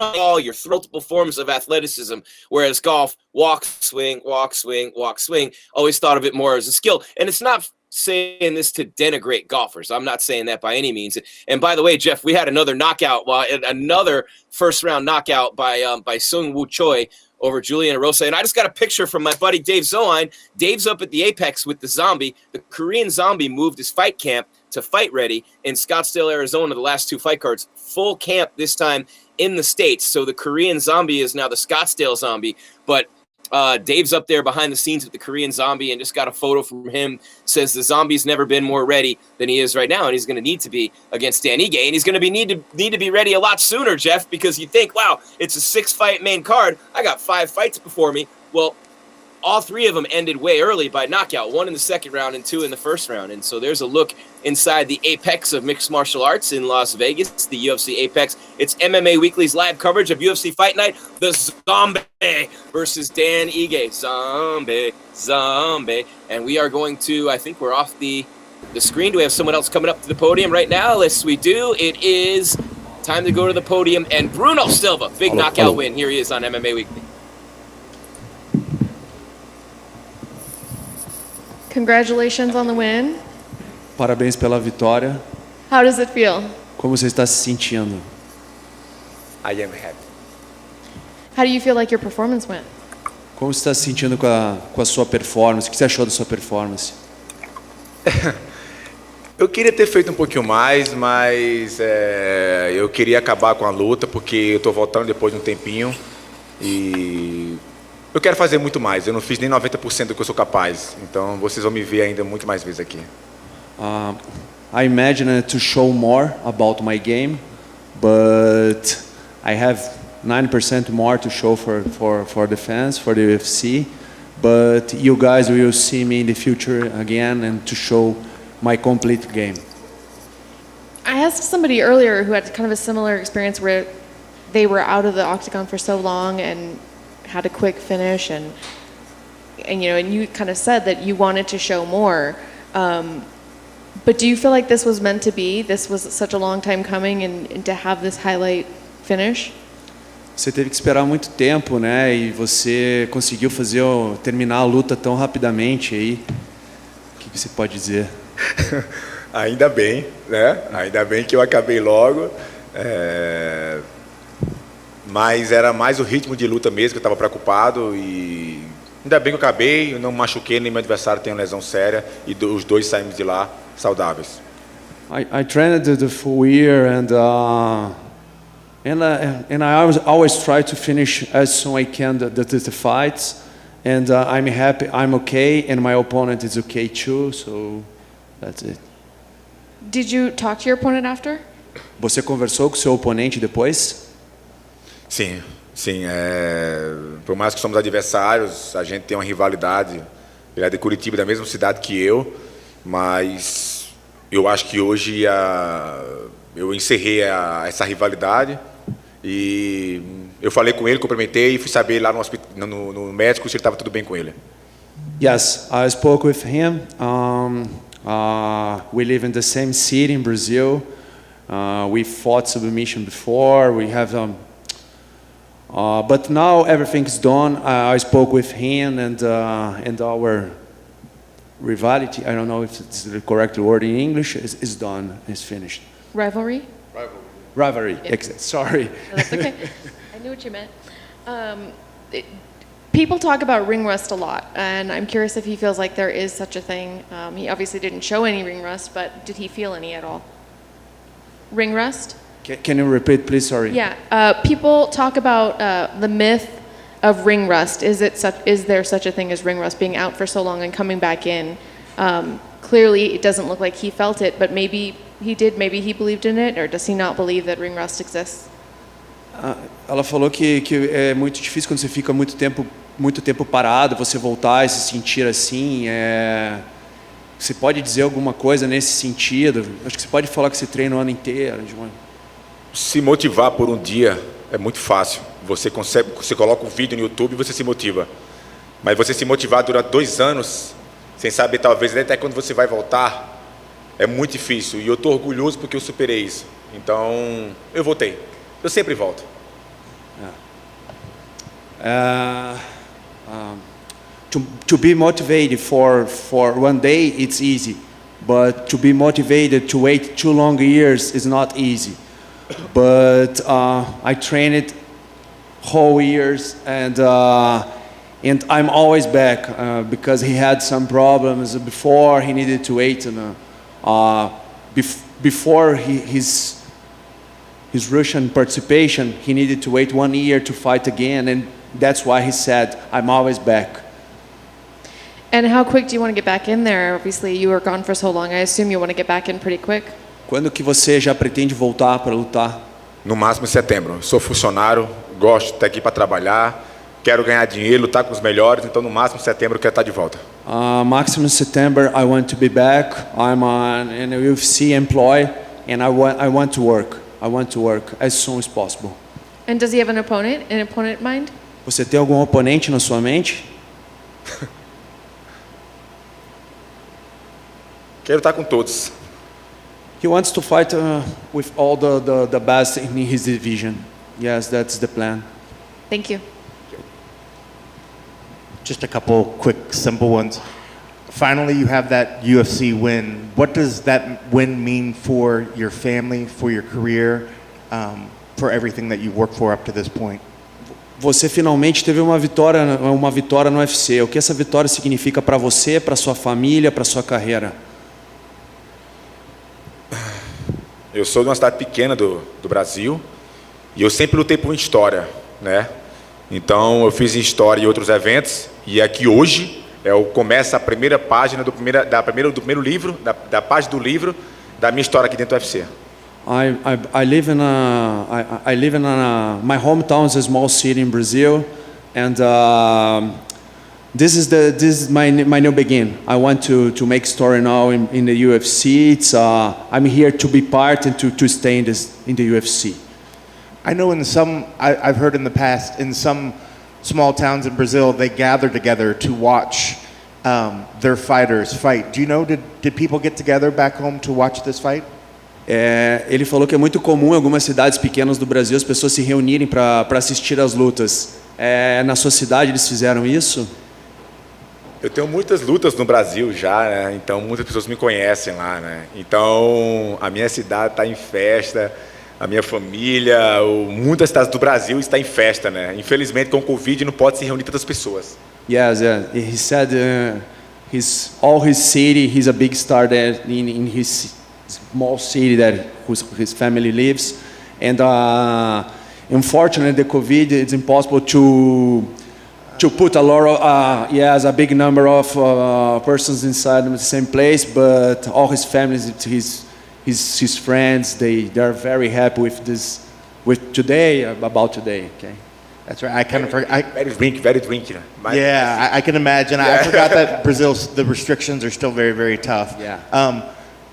ball, you're multiple forms of athleticism, whereas golf, walk, swing, walk, swing, walk, swing, always thought of it more as a skill. And it's not saying this to denigrate golfers. I'm not saying that by any means. And by the way, Jeff, we had another first round knockout by Sung Woo Choi over Julian Rosa. And I just got a picture from my buddy Dave Zoine. Dave's up at the Apex with the Zombie. The Korean Zombie moved his fight camp to Fight Ready in Scottsdale, Arizona, the last two fight cards. Full camp this time in the States. So the Korean Zombie is now the Scottsdale Zombie. But Dave's up there behind the scenes with the Korean Zombie and just got a photo from him. Says the Zombie's never been more ready than he is right now, and he's going to need to be against Dan Ige, and he's going to need to be ready a lot sooner, Jeff, because you think, wow, it's a 6-fight main card. I got 5 fights before me. Well, all three of them ended way early by knockout, one in the second round and two in the first round. And so there's a look inside the apex of mixed martial arts in Las Vegas, the UFC Apex. It's MMA Weekly's live coverage of UFC Fight Night, the Zombie versus Dan Ige. Zombie. And we are going to, I think we're off the screen. Do we have someone else coming up to the podium right now? Yes, we do. It is time to go to the podium. And Bruno Silva, big knockout win. Here he is on MMA Weekly. Congratulations on the win. Parabéns pela vitória. How does it feel? Como você está se sentindo? I am happy. How do you feel like your performance went? Como você está se sentindo com a sua performance? O que você achou da sua performance? Eu queria ter feito um pouquinho mais, mas eu queria acabar com a luta, porque eu estou voltando depois de um tempinho e eu quero fazer muito mais. Eu não fiz nem 90% do que eu sou capaz, então vocês vão me ver ainda muito mais vezes aqui. I imagine to show more about my game, but I have 9% more to show for the fans, for the UFC. But you guys will see me in the future again and to show my complete game. I asked somebody earlier who had kind of a similar experience where they were out of the octagon for so long and had a quick finish, and you kind of said that you wanted to show more. But do you feel like this was meant to be? This was such a long time coming, and to have this highlight finish? Você teve que esperar muito tempo, né? E você conseguiu terminar a luta tão rapidamente aí. O que você pode dizer? Ainda bem, né? Ainda bem que eu acabei logo. Mas era mais o ritmo de luta mesmo que eu estava preocupado, e ainda bem que eu acabei, eu não machuquei, nem meu adversário tem uma lesão séria, e os dois saímos de lá saudáveis. I trained the full year and I always try to finish as soon as I can the fights, and I'm happy, I'm okay, and my opponent is okay too, so that's it. Did you talk to your opponent after? Você conversou com seu oponente depois? Sim. Por mais que somos adversários, a gente tem uma rivalidade. Ele é de Curitiba, da mesma cidade que eu, mas eu acho que hoje eu encerrei essa rivalidade, e eu falei com ele, cumprimentei e fui saber lá no médico se ele estava tudo bem com ele. Yes, I spoke with him. We live in the same city in Brazil. We fought submission before. We have but now everything's done. I spoke with him, and our rivalry, I don't know if it's the correct word in English, is done, is finished. Rivalry? Rivalry, Yeah. sorry. No, that's okay. I knew what you meant. People talk about ring rust a lot, and I'm curious if he feels like there is such a thing. He obviously didn't show any ring rust, but did he feel any at all? Ring rust? Can you repeat, please? Sorry. Yeah. People talk about the myth of ring rust. Is there such a thing as ring rust, being out for so long and coming back in? Clearly, it doesn't look like he felt it, but maybe he did. Maybe he believed in it, or does he not believe that ring rust exists? Ela falou que é muito difícil quando você fica muito tempo parado, você voltar e se sentir assim. Você pode dizer alguma coisa nesse sentido? Acho que você pode falar que você treina o ano inteiro. Se motivar por um dia é muito fácil. Você coloca um vídeo no YouTube e você se motiva. Mas você se motivar durante 2 anos, sem saber talvez até quando você vai voltar, é muito difícil. E eu estou orgulhoso porque eu superei isso. Então, eu voltei. Eu sempre volto. To be motivated for one day, it's easy. But to be motivated to wait 2 long years is not easy. But I trained whole years, and I'm always back because he had some problems before. He needed to wait, and before his Russian participation, he needed to wait 1 year to fight again, and that's why he said, "I'm always back." And how quick do you want to get back in there? Obviously, you were gone for so long. I assume you want to get back in pretty quick. Quando que você já pretende voltar para lutar? No máximo em setembro. Sou funcionário, gosto de estar aqui para trabalhar, quero ganhar dinheiro, lutar com os melhores, então no máximo em setembro eu quero estar de volta. Maximum September, I want to be back. I'm an UFC employee, and I want to work. I want to work as soon as possible. And does he have an opponent in mind? Você tem algum oponente na sua mente? Quero estar com todos. He wants to fight with all the best in his division. Yes, that's the plan. Thank you. Just a couple quick, simple ones. Finally, you have that UFC win. What does that win mean for your family, for your career, for everything that you've worked for up to this point? Você finalmente teve uma vitória no UFC. O que essa vitória significa para você, para sua família, para sua carreira? Eu sou de uma cidade pequena do Brasil e eu sempre lutei por uma história, né? Então eu fiz história em outros eventos e aqui hoje começa a primeira página do primeiro livro, da página do livro da minha história aqui dentro do UFC. I live in my hometown is a small city in Brazil, and this is my new begin. I want to make story now in the UFC. I'm here to be part and to stay in the UFC. I know I've heard in the past, in some small towns in Brazil, they gather together to watch their fighters fight. Do you know, did people get together back home to watch this fight? Ele falou que é muito comum em algumas cidades pequenas do Brasil as pessoas se reunirem para assistir às lutas. Na sua cidade eles fizeram isso? Eu tenho muitas lutas no Brasil já, né? Então muitas pessoas me conhecem lá, né? Então a minha cidade está em festa, a minha família, muitas cidades do Brasil está em festa, né? Infelizmente com o Covid não pode se reunir tantas pessoas. Yes, yeah. He said all his city, he's a big star there in his small city that his family lives, and unfortunately the COVID it's impossible to put a lot of a big number of persons inside the same place, but all his families, his friends, they are very happy with today. Okay. That's right. I kind of forgot. Very drinky. Yeah, I can imagine. Yeah. I forgot that the restrictions are still very, very tough. Yeah.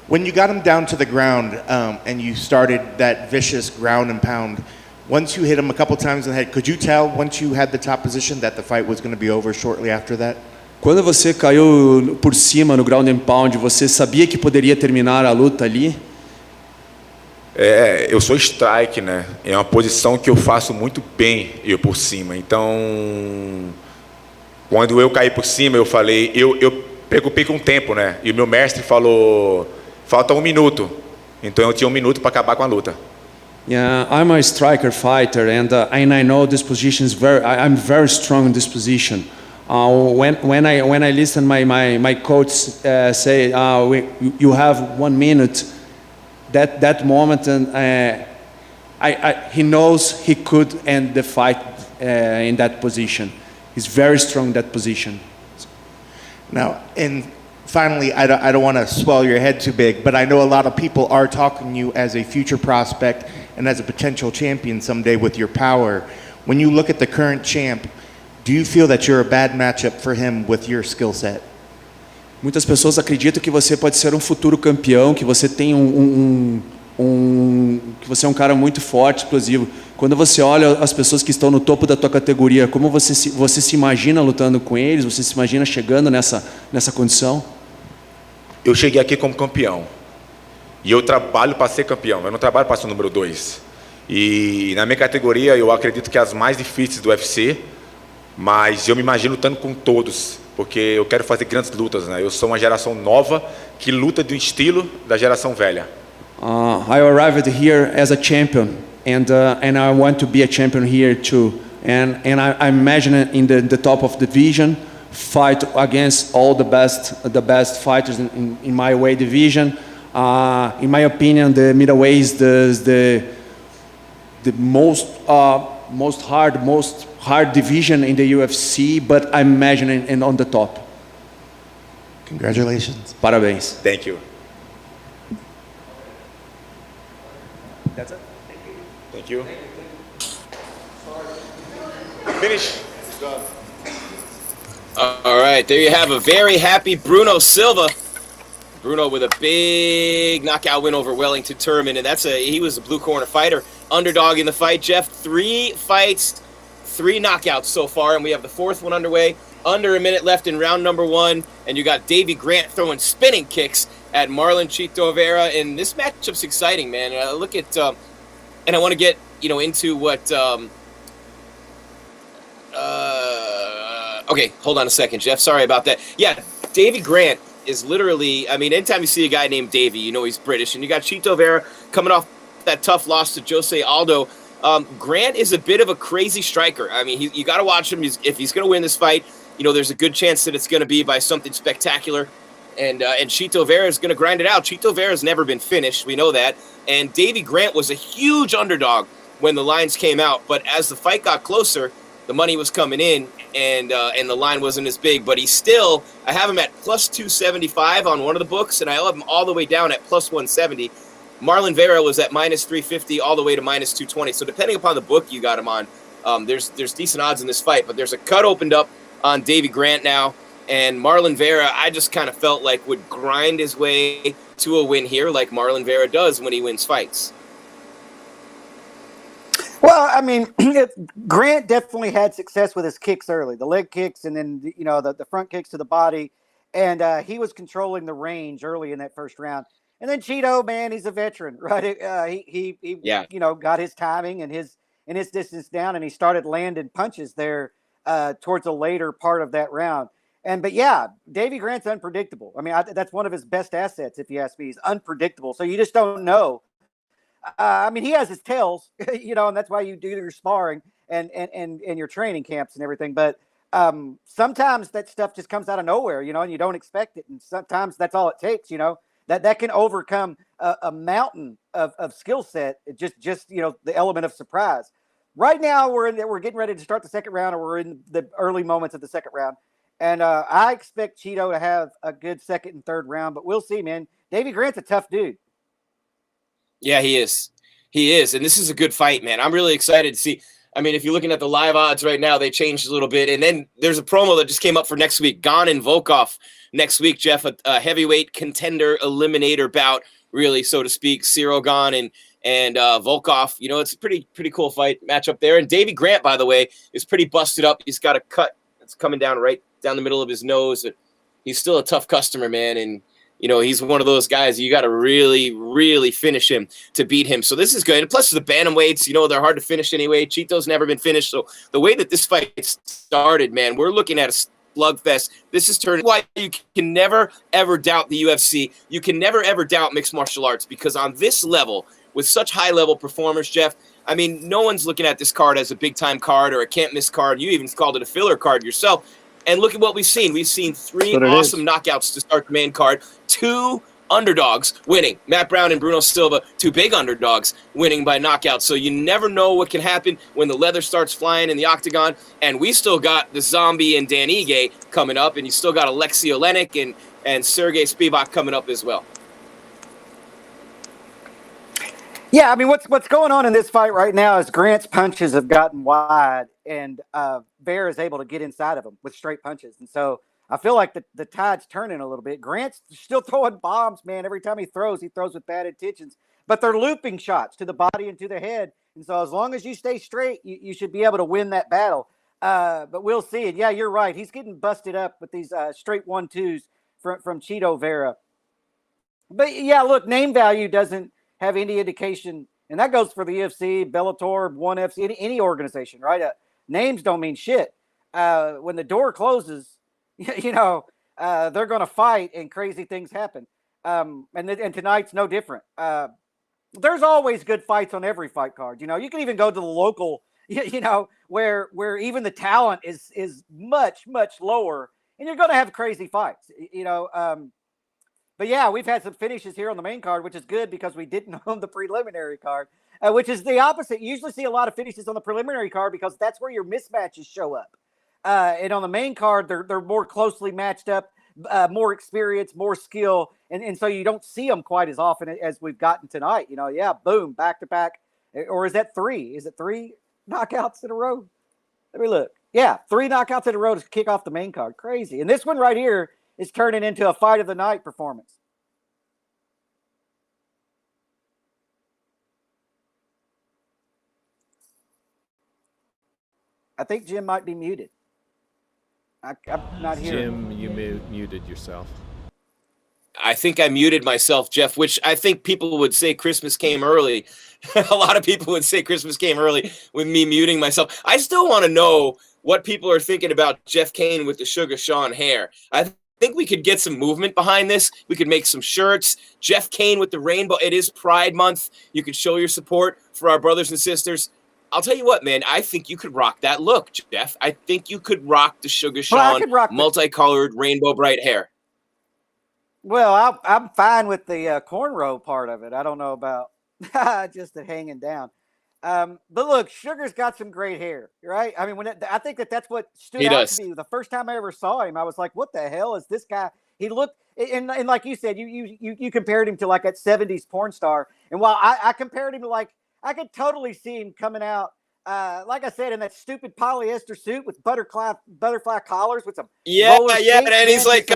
When you got him down to the ground and you started that vicious ground and pound, once you hit him a couple times in the head, could you tell once you had the top position that the fight was going to be over shortly after that? Quando você caiu por cima no ground and pound, você sabia que poderia terminar a luta ali? Eu sou strike, né? É uma posição que eu faço muito bem, eu por cima. Então, quando eu caí por cima, eu falei, eu preocupei com o tempo, né? E o meu mestre falou, falta 1 minuto. Então eu tinha 1 minuto para acabar com a luta. Yeah, I'm a striker fighter, and I know this position is I'm very strong in this position. When I listen, my coach say, you have 1 minute. That moment, and he knows he could end the fight in that position. He's very strong in that position. Now, and finally, I don't want to swell your head too big, but I know a lot of people are talking you as a future prospect and as a potential champion someday with your power. When you look at the current champ, do you feel that you're a bad matchup for him with your skill set? Muitas pessoas acreditam que você pode ser um futuro campeão, que você tem que você é um cara muito forte, explosivo. Quando você olha as pessoas que estão no topo da tua categoria, como você se imagina lutando com eles? Você se imagina chegando nessa condição? Eu cheguei aqui como campeão. E eu trabalho para ser campeão, eu não trabalho para ser o número 2. E na minha categoria, eu acredito que é as mais difíceis do UFC, mas eu me imagino lutando com todos, porque eu quero fazer grandes lutas, né? Eu sou uma geração nova que luta do estilo da geração velha. I arrived here as a champion, and I want to be a champion here too. And I imagine in the top of the division, fight against all the best fighters in my weight division. In my opinion, the middleweight is the most hard division in the UFC, but I'm imagining on the top. Congratulations. Parabéns. Thank you. That's it. Thank you. Finish. All right, there you have a very happy Bruno Silva. Bruno with a big knockout win over Wellington Turman, and he was a blue corner fighter, underdog in the fight. Jeff, 3 fights, 3 knockouts so far, and we have the 4th one underway. Under a minute left in round number 1, and you got Davey Grant throwing spinning kicks at Marlon Chito Vera, and this matchup's exciting, man. Look at, and I want to get into what. Okay, hold on a second, Jeff. Sorry about that. Yeah, Davey Grant is literally, I mean, anytime you see a guy named Davey, you know he's British. And you got Chito Vera coming off that tough loss to Jose Aldo. Grant is a bit of a crazy striker. I mean, you got to watch him. If he's going to win this fight, there's a good chance that it's going to be by something spectacular. And Chito Vera is going to grind it out. Chito Vera's never been finished. We know that. And Davey Grant was a huge underdog when the lines came out. But as the fight got closer, the money was coming in, and the line wasn't as big. But I have him at plus 275 on one of the books, and I have him all the way down at plus 170. Marlon Vera was at minus 350 all the way to minus 220. So depending upon the book you got him on, there's decent odds in this fight. But there's a cut opened up on Davey Grant now, and Marlon Vera, I just kind of felt like would grind his way to a win here, like Marlon Vera does when he wins fights. Well, I mean, Grant definitely had success with his kicks early, the leg kicks, and then the front kicks to the body, and he was controlling the range early in that first round. And then Chito, man, he's a veteran, right? He got his timing and his distance down, and he started landing punches there towards the later part of that round. But yeah, Davey Grant's unpredictable. I mean, that's one of his best assets, if you ask me. He's unpredictable, so you just don't know. I mean, he has his tells, and that's why you do your sparring and your training camps and everything. But sometimes that stuff just comes out of nowhere, and you don't expect it. And sometimes that's all it takes, that can overcome a mountain of skill set. Just the element of surprise. Right now, we're getting ready to start the second round, or we're in the early moments of the second round. And I expect Chito to have a good second and third round, but we'll see, man. Davey Grant's a tough dude. Yeah, he is. He is. And this is a good fight, man. I'm really excited to see. I mean, if you're looking at the live odds right now, they changed a little bit. And then there's a promo that just came up for next week. Gane and Volkov next week, Jeff, a heavyweight contender eliminator bout, really, so to speak. Ciro Gane and Volkov. It's a pretty cool fight matchup there. And Davey Grant, by the way, is pretty busted up. He's got a cut that's coming down right down the middle of his nose. He's still a tough customer, man. And he's one of those guys you got to really, really finish him to beat him. So this is good. And plus the bantamweights, they're hard to finish anyway. Chito's never been finished. So the way that this fight started, man, we're looking at a slugfest. This is turning why you can never, ever doubt the UFC. You can never, ever doubt mixed martial arts, because on this level, with such high-level performers, Jeff, I mean, no one's looking at this card as a big-time card or a can't-miss card. You even called it a filler card yourself. And look at what we've seen. We've seen 3 awesome knockouts to start the main card. 2 underdogs winning. Matt Brown and Bruno Silva, 2 big underdogs winning by knockout. So you never know what can happen when the leather starts flying in the octagon. And we still got the Zombie and Dan Ige coming up. And you still got Alexei Olynyk and Sergey Spivak coming up as well. Yeah, I mean, what's going on in this fight right now is Grant's punches have gotten wide, and Vera is able to get inside of him with straight punches. And so I feel like the tide's turning a little bit. Grant's still throwing bombs, man. Every time he throws with bad intentions. But they're looping shots to the body and to the head. And so as long as you stay straight, you should be able to win that battle. But we'll see. And yeah, you're right. He's getting busted up with these straight 1-2s from Chito Vera. But yeah, look, name value doesn't have any indication, and that goes for the UFC, Bellator, ONE FC, any organization, right? Names don't mean shit. When the door closes, they're going to fight and crazy things happen. And tonight's no different. There's always good fights on every fight card. You can even go to the local, where even the talent is much, much lower, and you're going to have crazy fights, But yeah, we've had some finishes here on the main card, which is good because we didn't own the preliminary card, which is the opposite. You usually see a lot of finishes on the preliminary card because that's where your mismatches show up. And on the main card, they're more closely matched up, more experience, more skill, and so you don't see them quite as often as we've gotten tonight. Yeah, boom, back to back, or is that 3? Is it 3 knockouts in a row? Let me look. Yeah, 3 knockouts in a row to kick off the main card. Crazy. And this one right here is turning into a fight of the night performance. I think Jim might be muted. I'm not hearing. Jim, you muted yourself. I think I muted myself, Jeff, which I think people would say Christmas came early. A lot of people would say Christmas came early with me muting myself. I still want to know what people are thinking about Jeff Cain with the Sugar Sean hair. I think we could get some movement behind this. We could make some shirts. Jeff Cain with the rainbow. It is Pride Month. You could show your support for our brothers and sisters. I'll tell you what, man. I think you could rock that look, Jeff. I think you could rock the Sugar Sean multicolored rainbow bright hair. Well, I'm fine with the cornrow part of it. I don't know about just the hanging down. But look, Sugar's got some great hair, right? I mean, I think that's what stood out to me. The first time I ever saw him, I was like, what the hell is this guy? He looked, and like you said, you compared him to like that 70s porn star. And while I compared him to like, I could totally see him coming out, like I said, in that stupid polyester suit with butterfly collars with some roller skates, and he's like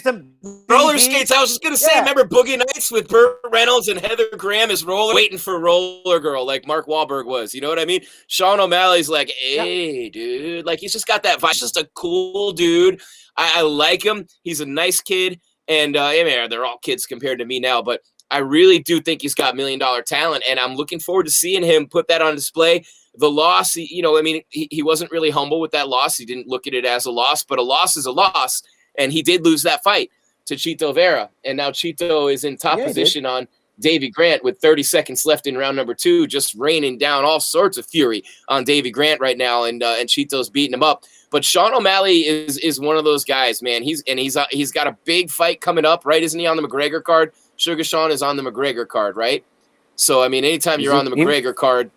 some roller skates. I was just gonna say, remember Boogie Nights with Burt Reynolds and Heather Graham is waiting for Roller Girl, like Mark Wahlberg was. You know what I mean? Sean O'Malley's like, hey, dude, like he's just got that vibe. He's just a cool dude. I like him. He's a nice kid, and I mean, they're all kids compared to me now, but I really do think he's got $1 million talent, and I'm looking forward to seeing him put that on display. The loss, he wasn't really humble with that loss. He didn't look at it as a loss, but a loss is a loss, and he did lose that fight to Chito Vera, and now Chito is in top position on Davy Grant with 30 seconds left in round number 2, just raining down all sorts of fury on Davy Grant right now, and Chito's beating him up. But Sean O'Malley is one of those guys, man. He's got a big fight coming up, right? Isn't he on the McGregor card? Sugar Sean is on the McGregor card, right? So I mean, anytime you're on the McGregor card,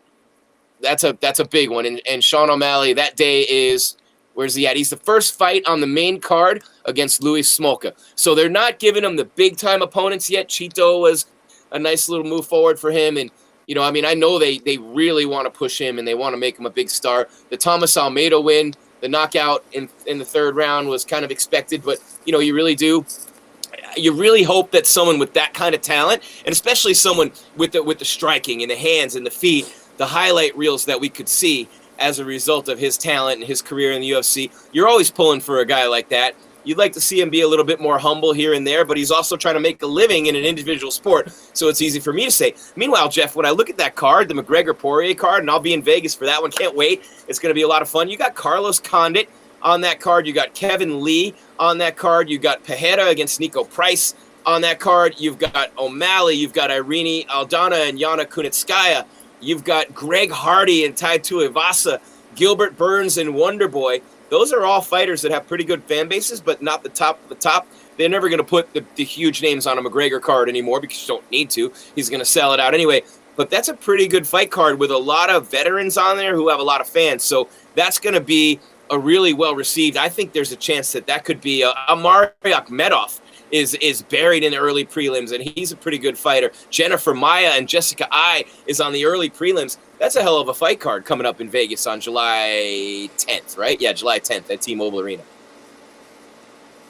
that's a big one. And Sean O'Malley, that day is, where's he at? He's the first fight on the main card against Louis Smolka. So they're not giving him the big time opponents yet. Chito was a nice little move forward for him, and I mean, I know they really want to push him and they want to make him a big star. The Thomas Almeida win, the knockout in the 3rd round was kind of expected, but you really hope that someone with that kind of talent, and especially someone with the striking and the hands and the feet, the highlight reels that we could see as a result of his talent and his career in the UFC, you're always pulling for a guy like that. You'd like to see him be a little bit more humble here and there, but he's also trying to make a living in an individual sport, so it's easy for me to say. Meanwhile, Jeff, when I look at that card, the McGregor Poirier card, and I'll be in Vegas for that one, can't wait. It's going to be a lot of fun. You got Carlos Condit on that card. You got Kevin Lee on that card. You got Pereira against Nico Price on that card. You've got O'Malley. You've got Irene Aldana and Yana Kunitskaya. You've got Greg Hardy and Tai Tuivasa, Gilbert Burns and Wonderboy. Those are all fighters that have pretty good fan bases, but not the top of the top. They're never going to put the huge names on a McGregor card anymore because you don't need to. He's going to sell it out anyway. But that's a pretty good fight card with a lot of veterans on there who have a lot of fans. So that's going to be a really well received. I think there's a chance that could be Amari Akhmedov is buried in the early prelims, and he's a pretty good fighter. Jennifer Maia and Jessica Ai is on the early prelims. That's a hell of a fight card coming up in Vegas on July 10th, right? Yeah, July 10th at T-Mobile Arena.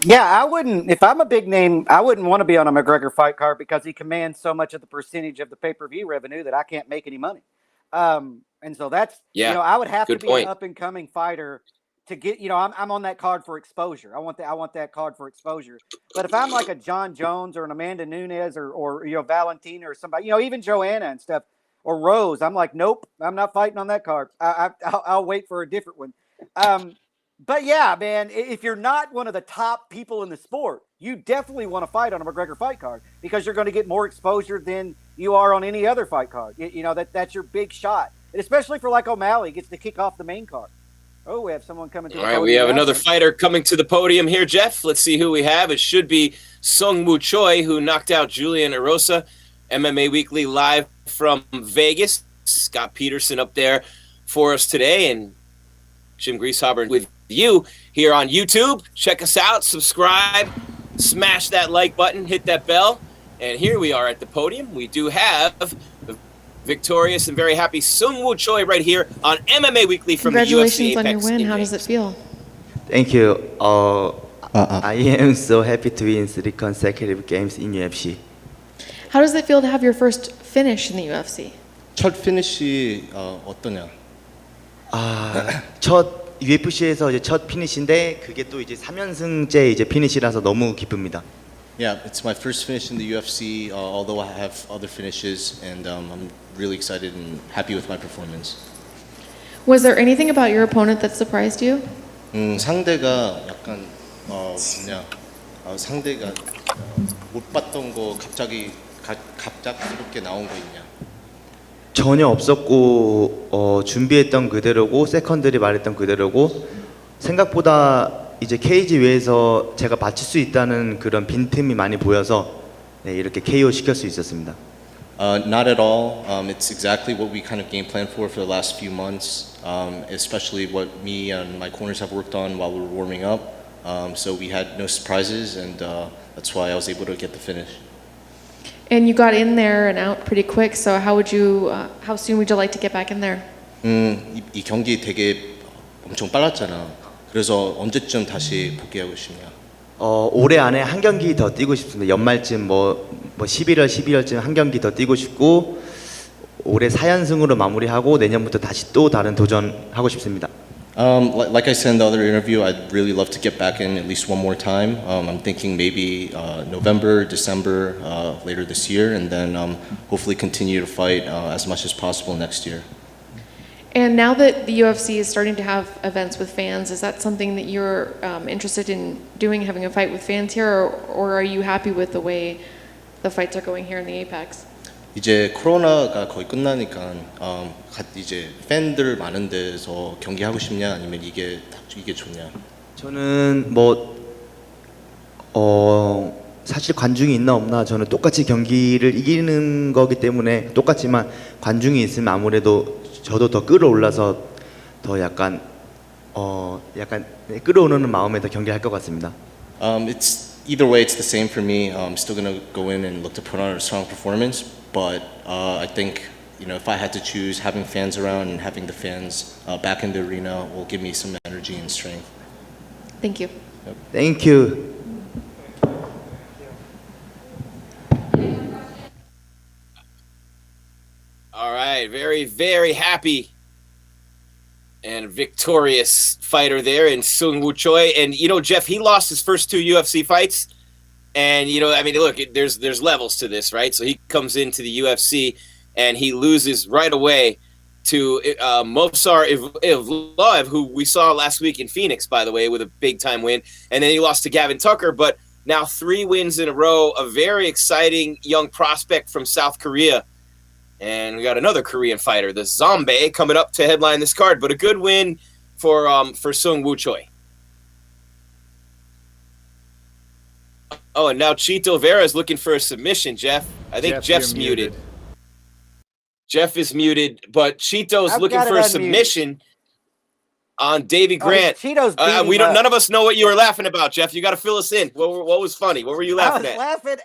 Yeah, I wouldn't, if I'm a big name, I wouldn't want to be on a McGregor fight card because he commands so much of the percentage of the pay-per-view revenue that I can't make any money. And so that's, I would have to be an up-and-coming fighter to get, I'm on that card for exposure. I want that card for exposure. But if I'm like a John Jones or an Amanda Nunes or Valentina or somebody, even Joanna and stuff, or Rose, I'm like, nope, I'm not fighting on that card. I'll wait for a different one. But yeah, man, if you're not one of the top people in the sport, you definitely want to fight on a McGregor fight card because you're going to get more exposure than you are on any other fight card. That's your big shot. And especially for like O'Malley, gets to kick off the main card. Oh, we have someone coming to the podium. All right, we have another fighter coming to the podium here, Jeff. Let's see who we have. It should be Sung-Woo Choi, who knocked out Julian Erosa. MMA Weekly live from Vegas. Scott Peterson up there for us today, and Jim Grieshaber with you here on YouTube. Check us out, subscribe, smash that like button, hit that bell, and here we are at the podium. We do have victorious and very happy Seung-Woo Choi right here on MMA Weekly from the UFC Congratulations on your Apex win. in How does it Vegas. feel? Thank you. I am so happy to win 3 consecutive games in UFC. How does it feel to have your first finish in the UFC? 첫 피니시 어떠냐? 첫 UFC에서 이제 첫 피니시인데 그게 또 이제 3연승제 이제 피니시라서 너무 기쁩니다. Yeah, it's my first finish in the UFC. Although I have other finishes, and I'm really excited and happy with my performance. Was there anything about your opponent that surprised you? 상대가 약간 상대가 못 봤던 거 갑작스럽게 나온 거 있냐? 전혀 없었고 준비했던 그대로고 세컨들이 말했던 그대로고 생각보다 이제 케이지 외에서 제가 맞출 수 있다는 그런 빈틈이 많이 보여서 네, 이렇게 KO 시킬 수 있었습니다. Not at all. It's exactly what we kind of game planned for the last few months, especially what me and my corners have worked on while we were warming up. So we had no surprises, and that's why I was able to get the finish. And you got in there and out pretty quick. So how soon would you like to get back in there? 이 경기 되게 엄청 빨랐잖아. 그래서 언제쯤 다시 복귀하고 싶냐? 올해 안에 한 경기 더 뛰고 싶습니다. 연말쯤 뭐 11월, 12월쯤 한 경기 더 뛰고 싶고 올해 4연승으로 마무리하고 내년부터 다시 또 다른 도전하고 싶습니다. Like I said in the other interview, I'd really love to get back in at least one more time. I'm thinking maybe November, December, later this year, and then hopefully continue to fight as much as possible next year. And now that the UFC is starting to have events with fans, is that something that you're interested in doing, having a fight with fans here, or are you happy with the way the fights are going here in the Apex? 이제 코로나가 거의 끝나니까 이제 팬들 많은 데서 경기하고 싶냐 아니면 이게 좋냐? 저는 사실 관중이 있나 없나 저는 똑같이 경기를 이기는 거기 때문에 똑같지만 관중이 있으면 아무래도 저도 더 끌어올라서 더 약간 끌어오르는 마음에 더 경기할 것 같습니다. It's either way, it's the same for me. I'm still gonna go in and look to put on a strong performance, but I think if I had to choose, having fans around and having the fans back in the arena will give me some energy and strength. Thank you. Yep. Thank you. All right, very, very happy and victorious fighter there in Seung-Woo Choi. And, Jeff, he lost his first 2 UFC fights. And, look, there's levels to this, right? So he comes into the UFC and he loses right away to Movsar Evloev, who we saw last week in Phoenix, by the way, with a big-time win. And then he lost to Gavin Tucker. But now 3 wins in a row, a very exciting young prospect from South Korea. And we got another Korean fighter, the Zombie, coming up to headline this card. But a good win for Seung-Woo Choi. Oh, and now Chito Vera is looking for a submission, Jeff. I think Jeff's muted. Jeff is muted, but Chito's looking for a submission on Davey Grant. Cheeto's none of us know what you were laughing about, Jeff. You got to fill us in. What was funny? What were you laughing at? I was laughing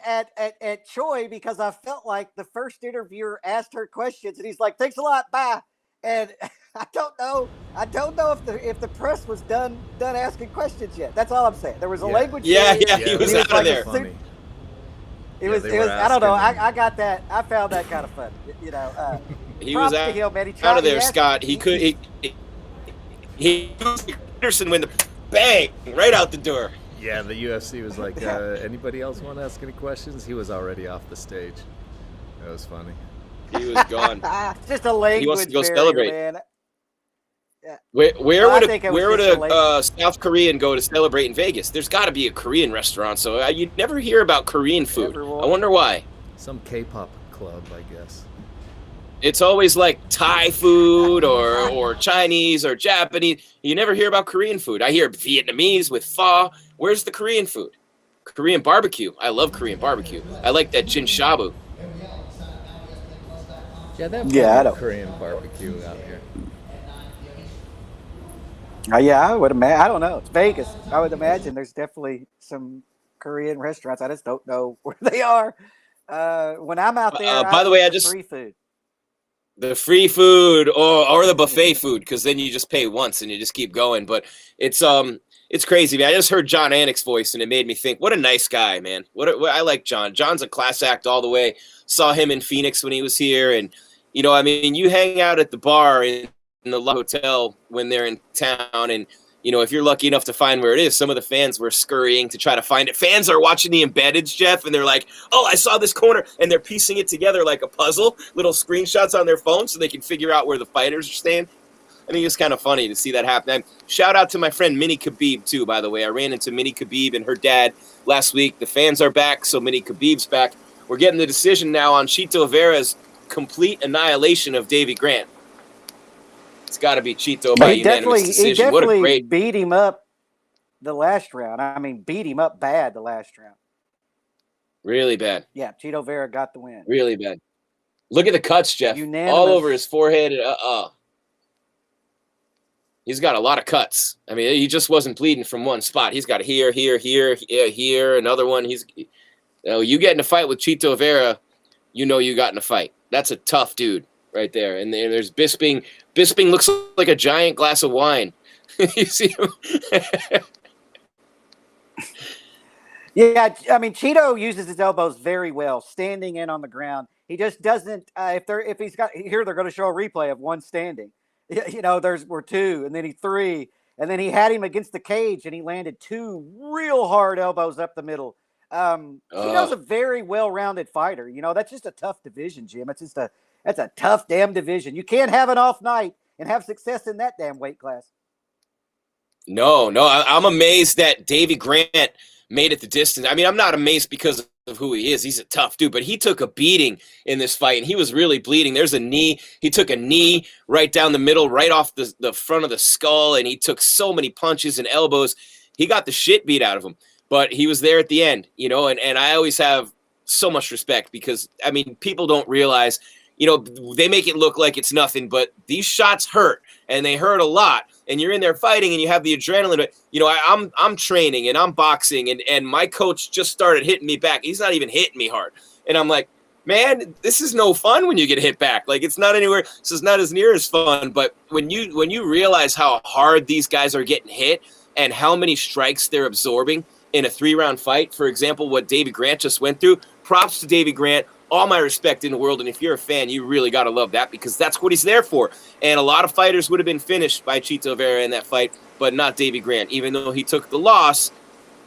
at Choi because I felt like the first interviewer asked her questions, and he's like, "Thanks a lot, bye." And I don't know if the press was done asking questions yet. That's all I'm saying. There was a language. Yeah, he was out of there. It was. I don't know. I got that. I found that kind of fun. He was out of there, Scott. He Anderson went the bang right out the door. Yeah, the UFC was like, anybody else want to ask any questions? He was already off the stage. That was funny. He was gone. Just a language. He wants to go barrier, celebrate. Man. Yeah. Where would a South Korean go to celebrate in Vegas? There's got to be a Korean restaurant. So you never hear about Korean food. I wonder why. Some K-pop club, I guess. It's always like Thai food or Chinese or Japanese. You never hear about Korean food. I hear Vietnamese with pho. Where's the Korean food? Korean barbecue. I love Korean barbecue. I like that chin shabu. Yeah, they have Korean barbecue out here. Yeah, I would imagine. I don't know. It's Vegas. I would imagine there's definitely some Korean restaurants. I just don't know where they are. When I'm out there, by the way, free food. The free food or the buffet food, because then you just pay once and you just keep going. But it's crazy, man. I just heard John Anik's voice and it made me think, what a nice guy, man. I like John. John's a class act all the way. Saw him in Phoenix when he was here, and I mean, you hang out at the bar in the hotel when they're in town, and if you're lucky enough to find where it is, some of the fans were scurrying to try to find it. Fans are watching the embeddeds, Jeff, and they're like, oh, I saw this corner, and they're piecing it together like a puzzle, little screenshots on their phone so they can figure out where the fighters are staying. I think it's kind of funny to see that happen. And shout out to my friend Minnie Khabib, too, by the way. I ran into Minnie Khabib and her dad last week. The fans are back, so Minnie Khabib's back. We're getting the decision now on Chito Vera's complete annihilation of Davy Grant. It's got to be Chito by unanimous decision. He definitely What a great... beat him up the last round. I mean, beat him up bad the last round. Really bad. Yeah, Chito Vera got the win. Really bad. Look at the cuts, Jeff. Unanimous. All over his forehead. He's got a lot of cuts. I mean, he just wasn't bleeding from one spot. He's got here, another one. You get in a fight with Chito Vera, you got in a fight. That's a tough dude right there. And then there's Bisping. Bisping looks like a giant glass of wine. You see him? Yeah, I mean, Chito uses his elbows very well, standing in on the ground. He just doesn't. If he's got here, they're going to show a replay of one standing. Were two, and then he three, and then he had him against the cage, and he landed two real hard elbows up the middle. Chito's a very well-rounded fighter. That's just a tough division, Jim. That's a tough damn division. You can't have an off night and have success in that damn weight class. No, I'm amazed that Davy Grant made it the distance. I mean, I'm not amazed because of who he is. He's a tough dude, but he took a beating in this fight, and he was really bleeding. There's a knee. He took a knee right down the middle, right off the front of the skull, and he took so many punches and elbows. He got the shit beat out of him, but he was there at the end, and I always have so much respect because, I mean, people don't realize, they make it look like it's nothing, but these shots hurt, and they hurt a lot. And you're in there fighting, and you have the adrenaline. I'm training, and I'm boxing, and my coach just started hitting me back. He's not even hitting me hard. And I'm like, man, this is no fun when you get hit back. Like, it's not anywhere. This is not as near as fun. But when you realize how hard these guys are getting hit and how many strikes they're absorbing in a 3-round fight, for example, what Davy Grant just went through, props to Davy Grant. All my respect in the world, and if you're a fan, you really got to love that because that's what he's there for. And a lot of fighters would have been finished by Chito Vera in that fight, but not Davy Grant. Even though he took the loss,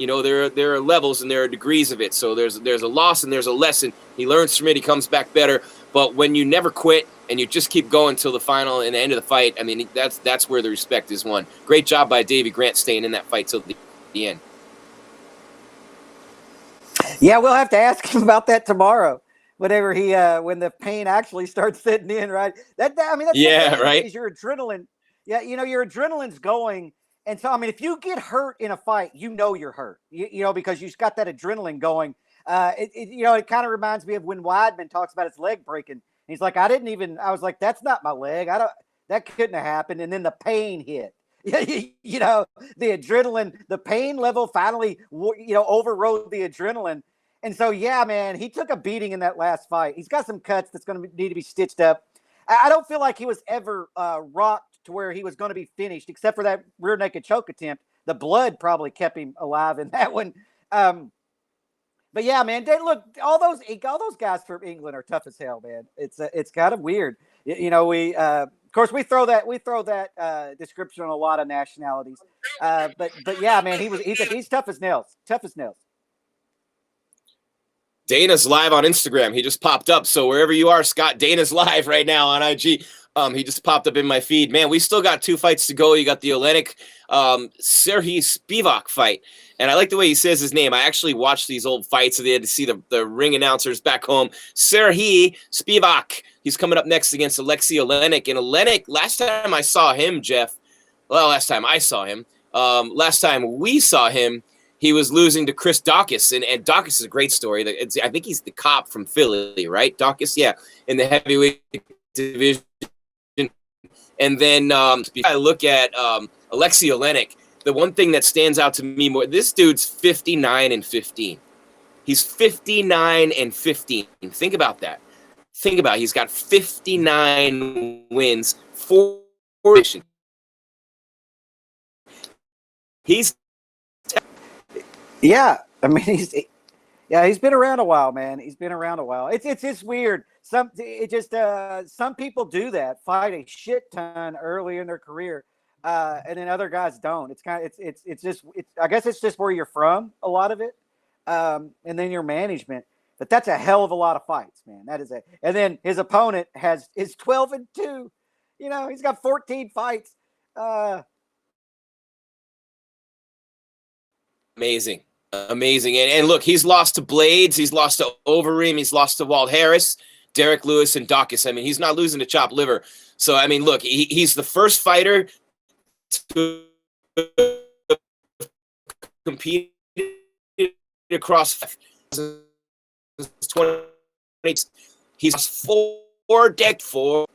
there are levels and there are degrees of it. So there's a loss and there's a lesson. He learns from it. He comes back better. But when you never quit and you just keep going till the final and the end of the fight, I mean, that's where the respect is won. Great job by Davy Grant staying in that fight till the end. Yeah, we'll have to ask him about that tomorrow. Whenever when the pain actually starts setting in, right? That's right. Is your adrenaline? Yeah, your adrenaline's going, and so I mean, if you get hurt in a fight, you're hurt. Because you've got that adrenaline going. It kind of reminds me of when Weidman talks about his leg breaking. He's like, I was like, that's not my leg. That couldn't have happened. And then the pain hit. The adrenaline, the pain level finally, overrode the adrenaline. And so, yeah, man, he took a beating in that last fight. He's got some cuts that's going to need to be stitched up. I don't feel like he was ever rocked to where he was going to be finished, except for that rear naked choke attempt. The blood probably kept him alive in that one. But yeah, man, all those guys from England are tough as hell, man. It's kind of weird. Of course we throw that description on a lot of nationalities. But yeah, man, he's tough as nails. Tough as nails. Dana's live on Instagram. He just popped up. So wherever you are, Scott, Dana's live right now on IG. He just popped up in my feed. Man, we still got 2 fights to go. You got the Olynyk, Serhiy Spivak fight. And I like the way he says his name. I actually watched these old fights, so they had to see the ring announcers back home. Serhiy Spivak. He's coming up next against Alexei Olynyk. And Olynyk, last time we saw him, he was losing to Chris Daukaus, and Daukaus is a great story. I think he's the cop from Philly, right? Daukaus, yeah, in the heavyweight division. And then I look at Alexei Olynyk. The one thing that stands out to me more, this dude's 59-15. He's 59-15. Think about that. Think about it. He's got 59 wins, 4 decisions. He's Yeah, I mean he's been around a while, man. He's been around a while. It's just weird. Some people do that, fight a shit ton early in their career, and then other guys don't. It's kind of I guess it's just where you're from, a lot of it, and then your management. But that's a hell of a lot of fights, man. That is it. And then his opponent is 12-2. You know, he's got 14 fights. Amazing. And look, he's lost to Blades. He's lost to Overeem. He's lost to Walt Harris, Derek Lewis, and Dawkins. I mean, he's not losing to Chop Liver. So, I mean, look, he's the first fighter to compete across 20. He's lost 4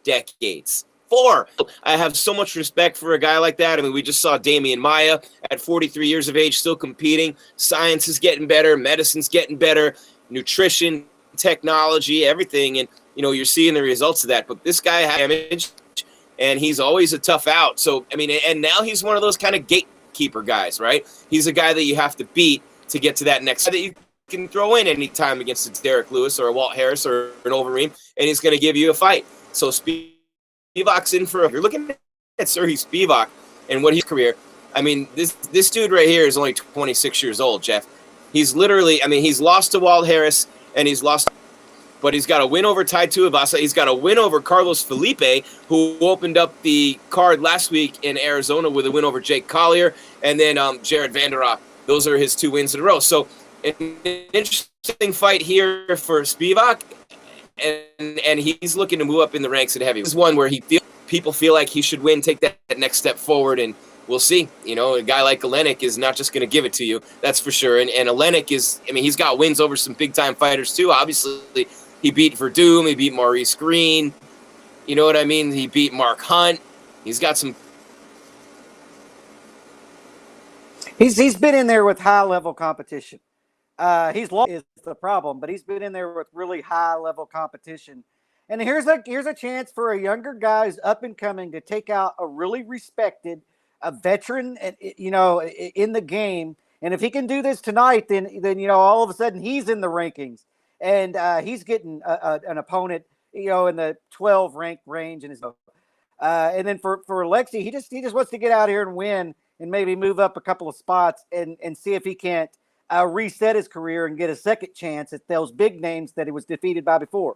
decades. 4. I have so much respect for a guy like that. I mean, we just saw Damian Maia at 43 years of age still competing. Science is getting better. Medicine's getting better. Nutrition, technology, everything. And, you know, you're seeing the results of that. But this guy had damage, and he's always a tough out. So, I mean, and now he's one of those kind of gatekeeper guys, right? He's a guy that you have to beat to get to that next that you can throw in any time against a Derek Lewis or a Walt Harris or an Overeem, and he's going to give you a fight. So, Spivak's in for. If you're looking at Sergey Spivak and what his career, I mean, this dude right here is only 26 years old, Jeff. He's literally, I mean, he's lost to Walt Harris and he's lost, but he's got a win over Tai Tuivasa. He's got a win over Carlos Felipe, who opened up the card last week in Arizona with a win over Jake Collier, and then Jared Vanderock. Those are his 2 wins in a row. So an interesting fight here for Spivak. And he's looking to move up in the ranks at heavy. This is one where people feel like he should win, take that next step forward, and we'll see. You know, a guy like Olynyk is not just going to give it to you, that's for sure. And Olynyk is, I mean, he's got wins over some big-time fighters too. Obviously, he beat Verdum, he beat Maurice Green. You know what I mean? He beat Mark Hunt. He's got some. He's been in there with high-level competition. He's lost is the problem, but he's been in there with really high-level competition. And here's a chance for a younger guy who's up and coming to take out a really respected, a veteran, you know, in the game. And if he can do this tonight, then you know, all of a sudden he's in the rankings, and he's getting an opponent, you know, in the 12 rank range. And then for Alexei, he just wants to get out here and win, and maybe move up a couple of spots and see if he can't reset his career and get a second chance at those big names that he was defeated by before.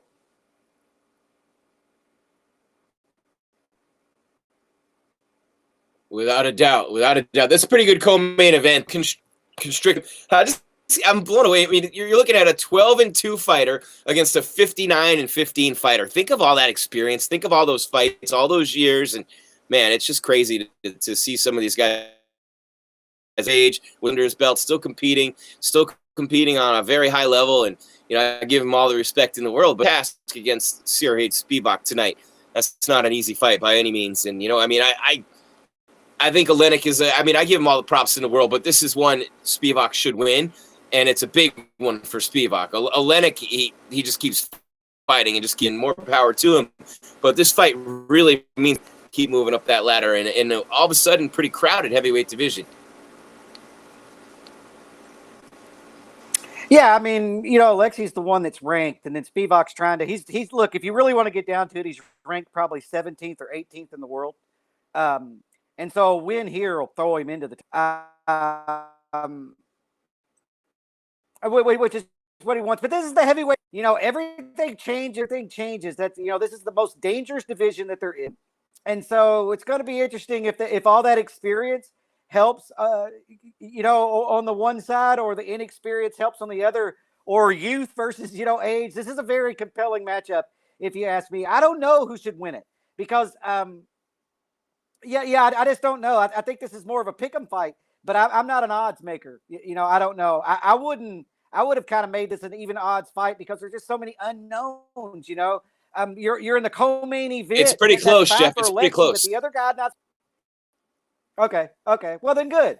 Without a doubt. That's a pretty good co-main event. Constricted. I'm blown away. I mean, you're looking at a 12-2 fighter against a 59-15 fighter. Think of all that experience. Think of all those fights, all those years, and man, it's just crazy to see some of these guys age, under his belt, still competing on a very high level. And you know, I give him all the respect in the world. But task against Sergey Spivak tonight, that's not an easy fight by any means. And you know, I mean, I think Olynyk is I mean, I give him all the props in the world, but this is one Spivak should win, and it's a big one for Spivak. Olynyk, he just keeps fighting and just getting more power to him. But this fight really means keep moving up that ladder, and all of a sudden, pretty crowded heavyweight division. Yeah, I mean, you know, Alexei's the one that's ranked, and then Spivak's trying to. He's look. If you really want to get down to it, he's ranked probably 17th or 18th in the world, and so a win here will throw him into the. Which is what he wants. But this is the heavyweight. You know, everything changes. That's, you know, this is the most dangerous division that they're in, and so it's going to be interesting if all that experience helps, you know, on the one side, or the inexperience helps on the other, or youth versus, you know, age. This is a very compelling matchup, if you ask me. I don't know who should win it because, I just don't know. I think this is more of a pick'em fight, but I'm not an odds maker. You know, I don't know. I would have kind of made this an even odds fight because there's just so many unknowns. You know, you're in the co-main event. It's pretty close, Jeff. It's pretty close. But the other guy not. Okay. Well, then good.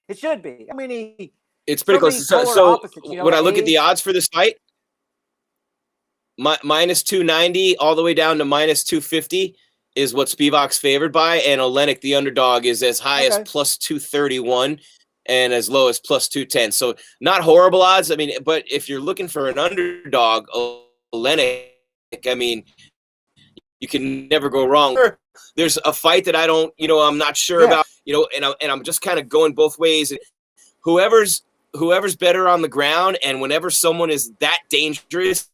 It should be. I mean, it's pretty close. So you know, when I look at the odds for this fight, minus 290 all the way down to minus 250 is what Spivak's favored by, and Olynyk, the underdog, is as high as plus 231 and as low as plus 210. So not horrible odds. I mean, but if you're looking for an underdog, Olynyk, I mean, you can never go wrong. There's a fight that I don't, I'm not sure about, and I'm just kind of going both ways. Whoever's better on the ground, and whenever someone is that dangerous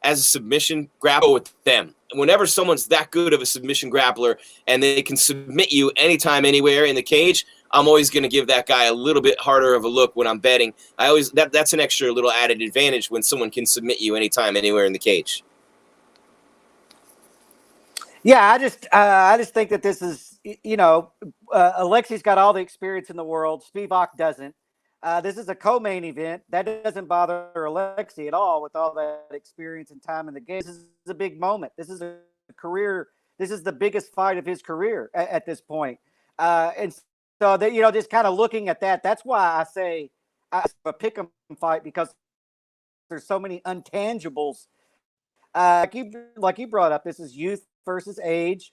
as a submission grappler, with them. Whenever someone's that good of a submission grappler and they can submit you anytime, anywhere in the cage, I'm always going to give that guy a little bit harder of a look when I'm betting. That's an extra little added advantage when someone can submit you anytime, anywhere in the cage. Yeah, I just think that this is, Alexi's got all the experience in the world. Spivak doesn't. This is a co-main event. That doesn't bother Alexi at all with all that experience and time in the game. This is a big moment. This is a career. This is the biggest fight of his career at this point. And so that, just kind of looking at that, that's why I say a pick 'em fight, because there's so many intangibles. Like you brought up, this is youth versus age,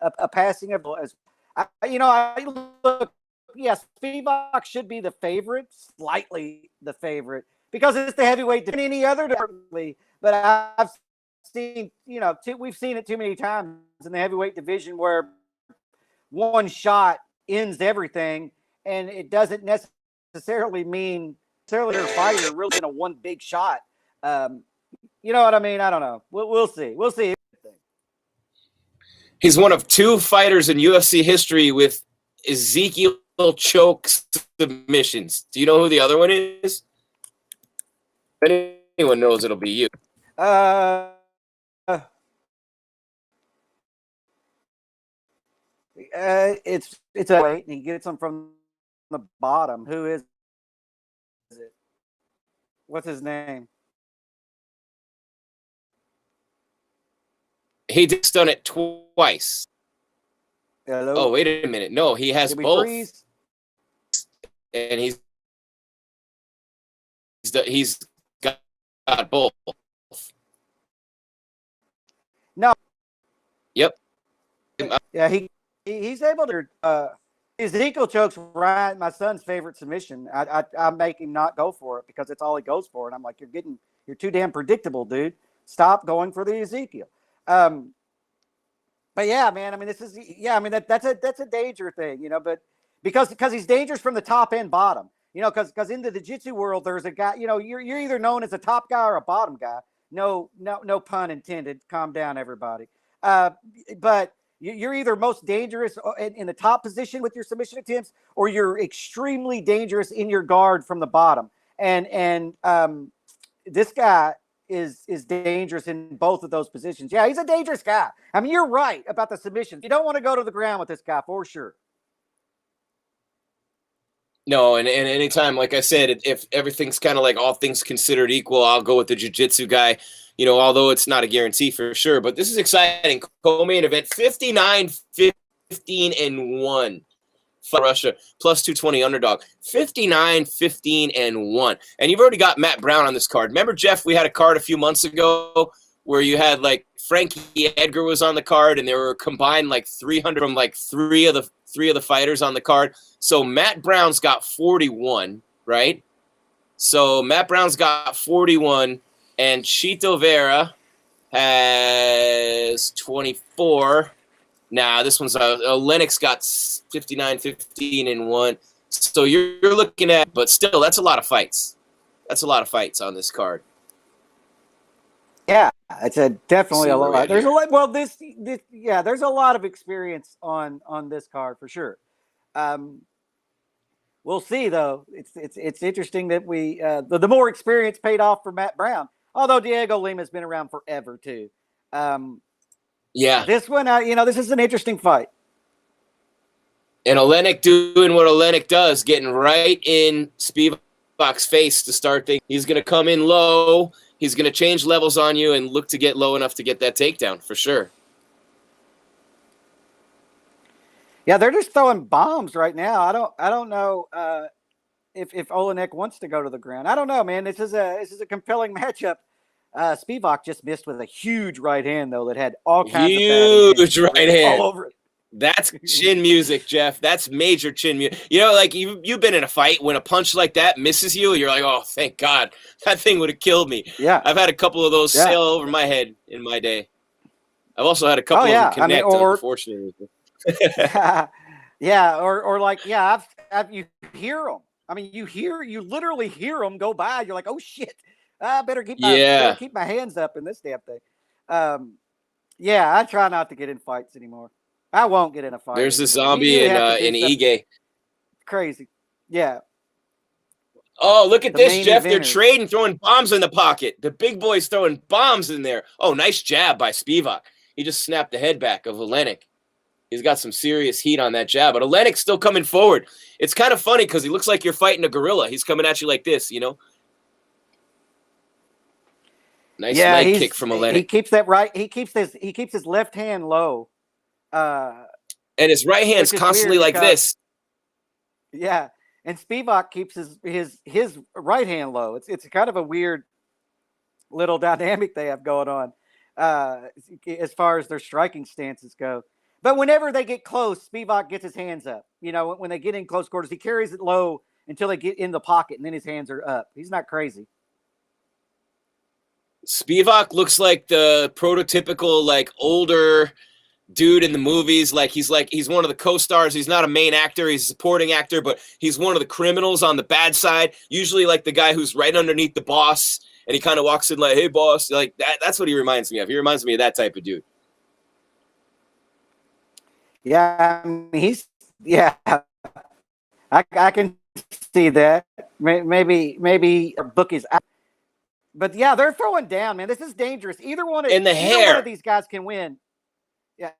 a passing of, I look. Yes, Spivak should be the favorite, slightly the favorite, because it's the heavyweight than any other differently. But I've seen, we've seen it too many times in the heavyweight division where one shot ends everything, and it doesn't necessarily mean their fighter really in a one big shot. You know what I mean? I don't know. We'll see. We'll see. He's one of two fighters in UFC history with Ezekiel choke submissions. Do you know who the other one is? If anyone knows, it'll be you. It's a weight, and he gets them from the bottom. Who is it? What's his name? He just done it twice. Hello? Oh, wait a minute. No, he has both. Freeze? And he's got both. No. Yep. Yeah, he's able to. Ezekiel chokes Ryan, my son's favorite submission. I make him not go for it because it's all he goes for, and I'm like, you're too damn predictable, dude. Stop going for the Ezekiel. But yeah, man, I mean, that's a danger thing, but because he's dangerous from the top and bottom, because in the jiu-jitsu world, there's a guy, you're either known as a top guy or a bottom guy. No pun intended. Calm down, everybody. But you're either most dangerous in the top position with your submission attempts, or you're extremely dangerous in your guard from the bottom. And this guy is dangerous in both of those positions. Yeah, he's a dangerous guy. I mean, you're right about the submissions. You don't want to go to the ground with this guy for sure. No, and anytime, like I said, if everything's kind of like all things considered equal, I'll go with the jiu-jitsu guy, although it's not a guarantee for sure. But this is exciting. Co-main event, 59-15-1. Russia, plus 220 underdog, 59-15-1. And you've already got Matt Brown on this card. Remember, Jeff, we had a card a few months ago where you had like Frankie Edgar was on the card, and there were combined like 300 from like three of the fighters on the card. So Matt Brown's got 41, right? So Matt Brown's got 41, and Chito Vera has 24. Nah, this one's Olynyk's got 59-15-1. So you're looking at, but still, that's a lot of fights. That's a lot of fights on this card. Yeah, it's definitely a lot. There's a lot. Well, there's a lot of experience on this card for sure. We'll see though. It's interesting that we the more experience paid off for Matt Brown. Although Diego Lima's been around forever too. Yeah. This one, this is an interesting fight. And Olynyk doing what Olynyk does, getting right in Spivak's face to start things. He's going to come in low. He's going to change levels on you and look to get low enough to get that takedown for sure. Yeah, they're just throwing bombs right now. I don't know if Olynyk wants to go to the ground. I don't know, man. This is a compelling matchup. Spivak just missed with a huge right hand, though, that had all kinds huge of right hand all over it. That's chin music, Jeff. That's major chin music. You know, like you've been in a fight when a punch like that misses you, you're like, oh, thank God, that thing would have killed me. Yeah, I've had a couple of those sail over my head in my day. I've also had a couple of them connect, unfortunately. Yeah, or like, yeah, you hear them. I mean, you literally hear them go by. You're like, oh shit, I better keep my hands up in this damn thing. Yeah, I try not to get in fights anymore. I won't get in a fight. There's the zombie in Ige. Crazy. Yeah. Oh, look at this, Jeff. They're trading, throwing bombs in the pocket. The big boy's throwing bombs in there. Oh, nice jab by Spivak. He just snapped the head back of Olynyk. He's got some serious heat on that jab, but Olynyk's still coming forward. It's kind of funny because he looks like you're fighting a gorilla. He's coming at you like this, you know? Nice leg kick from Olynyk. He keeps that right. He keeps his left hand low. And his right hand's constantly like this. Yeah. And Spivak keeps his right hand low. It's kind of a weird little dynamic they have going on as far as their striking stances go. But whenever they get close, Spivak gets his hands up. You know, when they get in close quarters, he carries it low until they get in the pocket, and then his hands are up. He's not crazy. Spivak looks like the prototypical, like, older dude in the movies. Like he's one of the co-stars. He's not a main actor. He's a supporting actor, but he's one of the criminals on the bad side. Usually like the guy who's right underneath the boss, and he kind of walks in like, hey, boss. Like that's what he reminds me of. He reminds me of that type of dude. Yeah, I mean, I can see that. Maybe our book is out. But yeah, they're throwing down, man. This is dangerous. Either one of these guys can win. Yeah,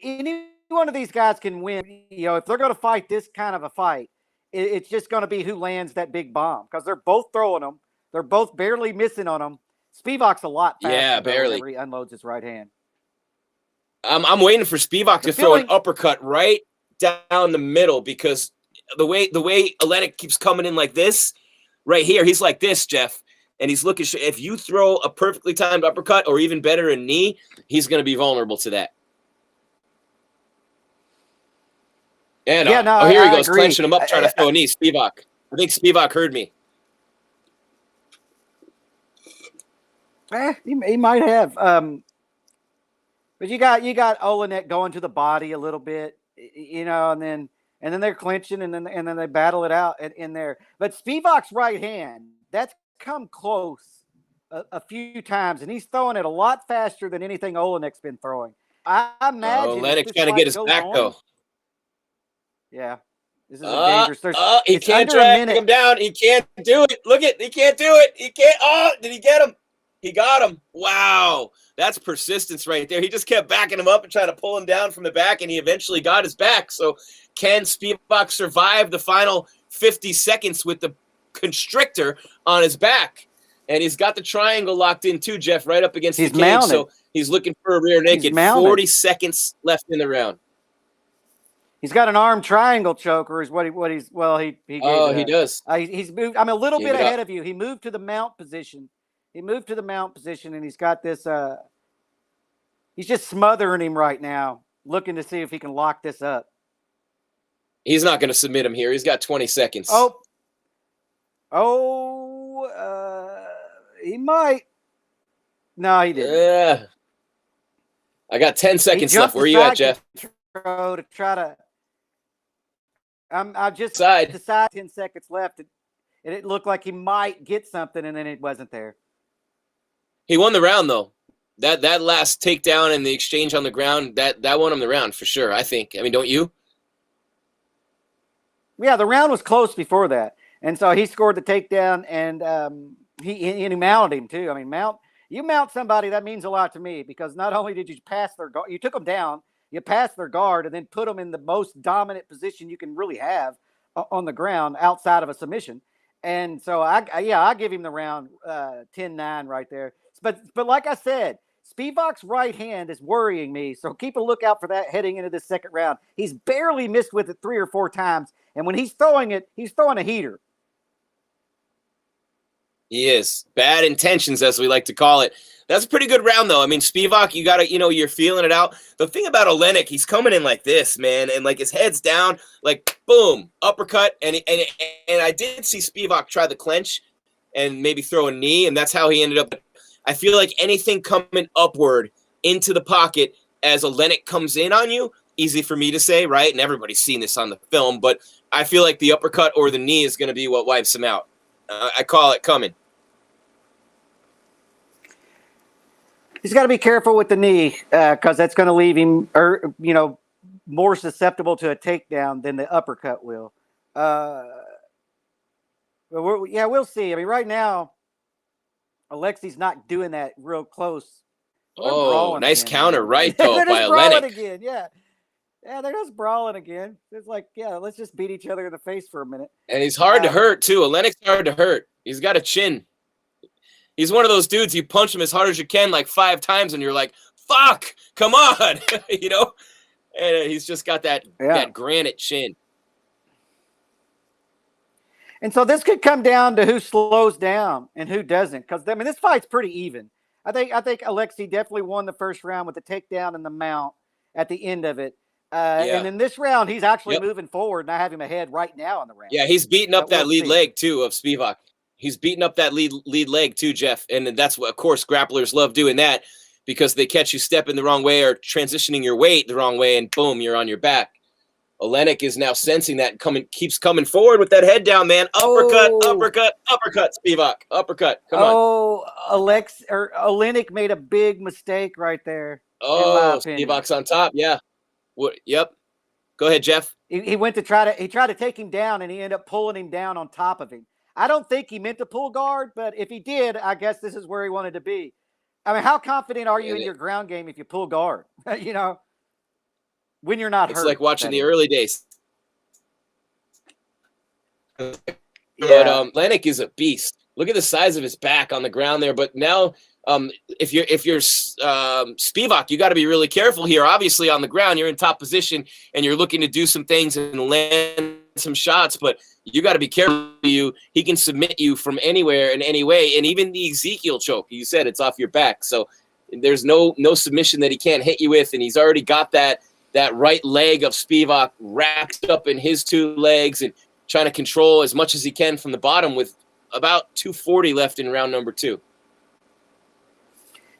any one of these guys can win. You know, if they're going to fight this kind of a fight, it's just going to be who lands that big bomb because they're both throwing them. They're both barely missing on them. Spivak's a lot faster. Yeah, barely. Whenever he unloads his right hand. I'm waiting for Spivak to throw an uppercut right down the middle because the way Olynyk keeps coming in like this, right here, he's like this, Jeff, and he's looking. If you throw a perfectly timed uppercut or even better a knee, he's going to be vulnerable to that. And here he goes, clenching him up, trying to throw a knee. Spivak. I think Spivak heard me. He might have. But you got Olynyk going to the body a little bit, you know, and then they're clinching, and then they battle it out in there. But Spivak's right hand, that's come close a few times, and he's throwing it a lot faster than anything Olynyk's been throwing. I imagine Olynyk's trying to get his back though. Yeah, this is dangerous. He can't drag him down. He can't do it. Look at, he can't do it. He can't. Oh, did he get him? He got him. Wow, that's persistence right there. He just kept backing him up and trying to pull him down from the back, and he eventually got his back. So can Spivak survive the final 50 seconds with the constrictor on his back? And he's got the triangle locked in too, Jeff, right up against the cage. Mounted. So he's looking for a rear naked. 40 seconds left in the round. He's got an arm triangle choker. Is what he's he does. He's moved. I'm a little bit ahead of you. He moved to the mount position. And he's got this. He's just smothering him right now, looking to see if he can lock this up. He's not going to submit him here. He's got 20 seconds. He might. No, he didn't. Yeah. I got 10 seconds left. Where are you at, Jeff? To try to. I just decided 10 seconds left, and it looked like he might get something, and then it wasn't there. He won the round, though. That last takedown and the exchange on the ground, that won him the round for sure, I think. I mean, don't you? Yeah, the round was close before that. And so he scored the takedown, and he mounted him, too. I mean, you mount somebody, that means a lot to me, because not only did you pass their guard, you took them down, you passed their guard, and then put them in the most dominant position you can really have on the ground outside of a submission. And so, I give him the round 10-9 right there. But like I said, Spivak's right hand is worrying me. So keep a lookout for that heading into this second round. He's barely missed with it 3 or 4 times. And when he's throwing it, he's throwing a heater. He is. Bad intentions, as we like to call it. That's a pretty good round, though. I mean, Spivak, you got to, you're feeling it out. The thing about Olynyk, he's coming in like this, man, and like his head's down, like boom, uppercut, and I did see Spivak try the clench and maybe throw a knee, and that's how he ended up. I feel like anything coming upward into the pocket as Olynyk comes in on you, easy for me to say, right? And everybody's seen this on the film, but I feel like the uppercut or the knee is going to be what wipes him out. I call it coming. He's got to be careful with the knee because that's going to leave him, more susceptible to a takedown than the uppercut will. We'll see. I mean, right now, Alexi's not doing that real close. Oh, nice again, counter, right, though, they're by just brawling Olynyk. again, yeah. Yeah, they're just brawling again. It's like, yeah, let's just beat each other in the face for a minute. And he's hard to hurt, too. Olynyk's hard to hurt. He's got a chin. He's one of those dudes, you punch him as hard as you can like 5 times, and you're like, fuck, come on, And he's just got that granite chin. And so this could come down to who slows down and who doesn't. Because, I mean, this fight's pretty even. I think Alexi definitely won the first round with the takedown and the mount at the end of it. And in this round, he's actually moving forward, and I have him ahead right now in the round. Yeah, he's beating up that lead leg, too, of Spivak. He's beating up that lead leg, too, Jeff. And that's what, of course, grapplers love doing that because they catch you stepping the wrong way or transitioning your weight the wrong way, and boom, you're on your back. Olynyk is now sensing that and keeps coming forward with that head down, man. Uppercut, Spivak. Uppercut. Come on. Olynyk made a big mistake right there. Oh, Spivak's on top. Yeah. Yep. Go ahead, Jeff. He went to try to take him down, and he ended up pulling him down on top of him. I don't think he meant to pull guard, but if he did, I guess this is where he wanted to be. I mean, how confident are you in your ground game if you pull guard? When you're not hurt. It's like watching the early days. But Olynyk is a beast. Look at the size of his back on the ground there. But now, if you're Spivak, you got to be really careful here. Obviously, on the ground, you're in top position and you're looking to do some things and land some shots. But you got to be careful. He can submit you from anywhere in any way, and even the Ezekiel choke. You said it's off your back, so there's no submission that he can't hit you with, and he's already got that right leg of Spivak wrapped up in his 2 legs and trying to control as much as he can from the bottom with about 240 left in round number 2.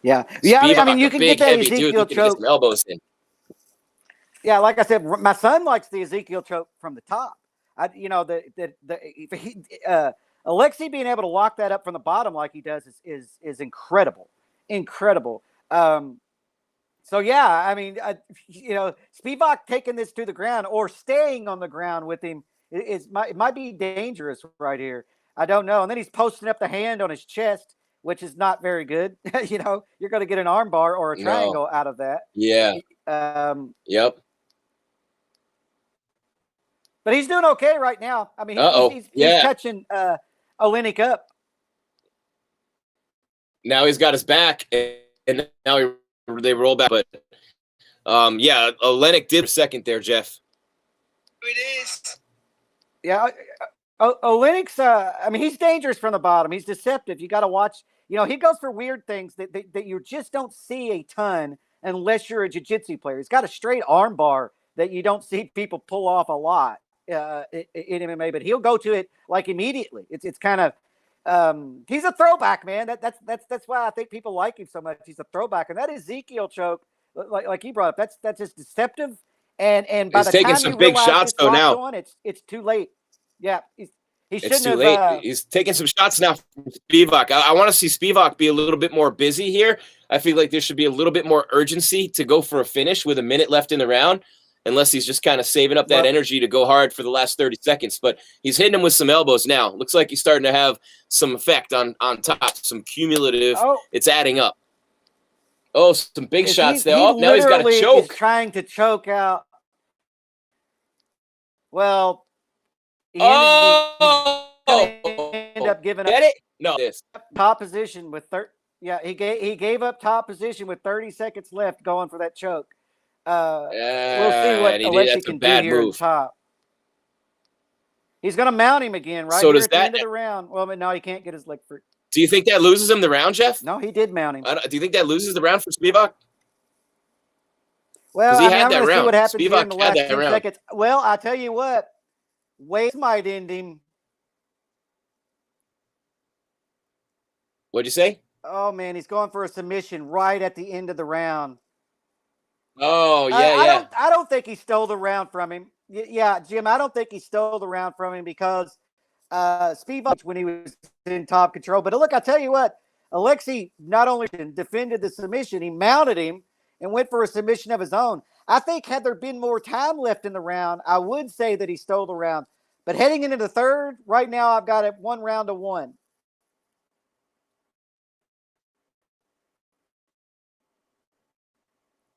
Yeah. Spivak, I mean, you can big, get that heavy Ezekiel dude, get choke. some elbows in. Yeah, like I said, my son likes the Ezekiel choke from the top. Alexi being able to lock that up from the bottom like he does is incredible. So yeah, I mean, Spivak taking this to the ground or staying on the ground with him it might be dangerous right here. I don't know. And then he's posting up the hand on his chest, which is not very good. You're going to get an arm bar or a triangle out of that. Yeah. Yep. But he's doing okay right now. I mean, he's catching Olynyk up. Now he's got his back, and now they roll back. But, Olynyk did a second there, Jeff. It is. Yeah, Olynyk's, he's dangerous from the bottom. He's deceptive. You got to watch. He goes for weird things that you just don't see a ton unless you're a jiu-jitsu player. He's got a straight arm bar that you don't see people pull off a lot in MMA, but he'll go to it like immediately. It's kind of he's a throwback, man. That's why I think people like him so much. He's a throwback, and that Ezekiel choke, like he brought up, that's just deceptive. And by he's the taking time some you big realize shots though now. On, it's too late. Yeah, he shouldn't it's too have. late. He's taking some shots now from Spivak. I want to see Spivak be a little bit more busy here. I feel like there should be a little bit more urgency to go for a finish with a minute left in the round, unless he's just kind of saving up that energy to go hard for the last 30 seconds. But he's hitting him with some elbows now. Looks like he's starting to have some effect on top, some cumulative. It's adding up. Oh, some big shots there. Now he's got a choke. He's trying to choke out. Well, he ended up giving up. Get it? No, this top position with he gave up top position with 30 seconds left, going for that choke. We'll see what Alexi can do here in top. He's going to mount him again, right? So here does at the that end of the round. Well, no, he can't get his leg free. Do you think that loses him the round, Jeff? No, he did mount him. Do you think that loses the round for Spivak? Well, he I mean, had I'm that going to see round. what happens here in Spivak the had last that 10 round. seconds. Well, I tell you what, Wade might end him. What'd you say? Oh, man, he's going for a submission right at the end of the round. Oh, yeah. I don't think he stole the round from him. Yeah, Jim, I don't think he stole the round from him because Spivak when he was in top control. But look, I tell you what, Alexei not only defended the submission, he mounted him and went for a submission of his own. I think had there been more time left in the round, I would say that he stole the round. But heading into the third, right now I've got it 1-1.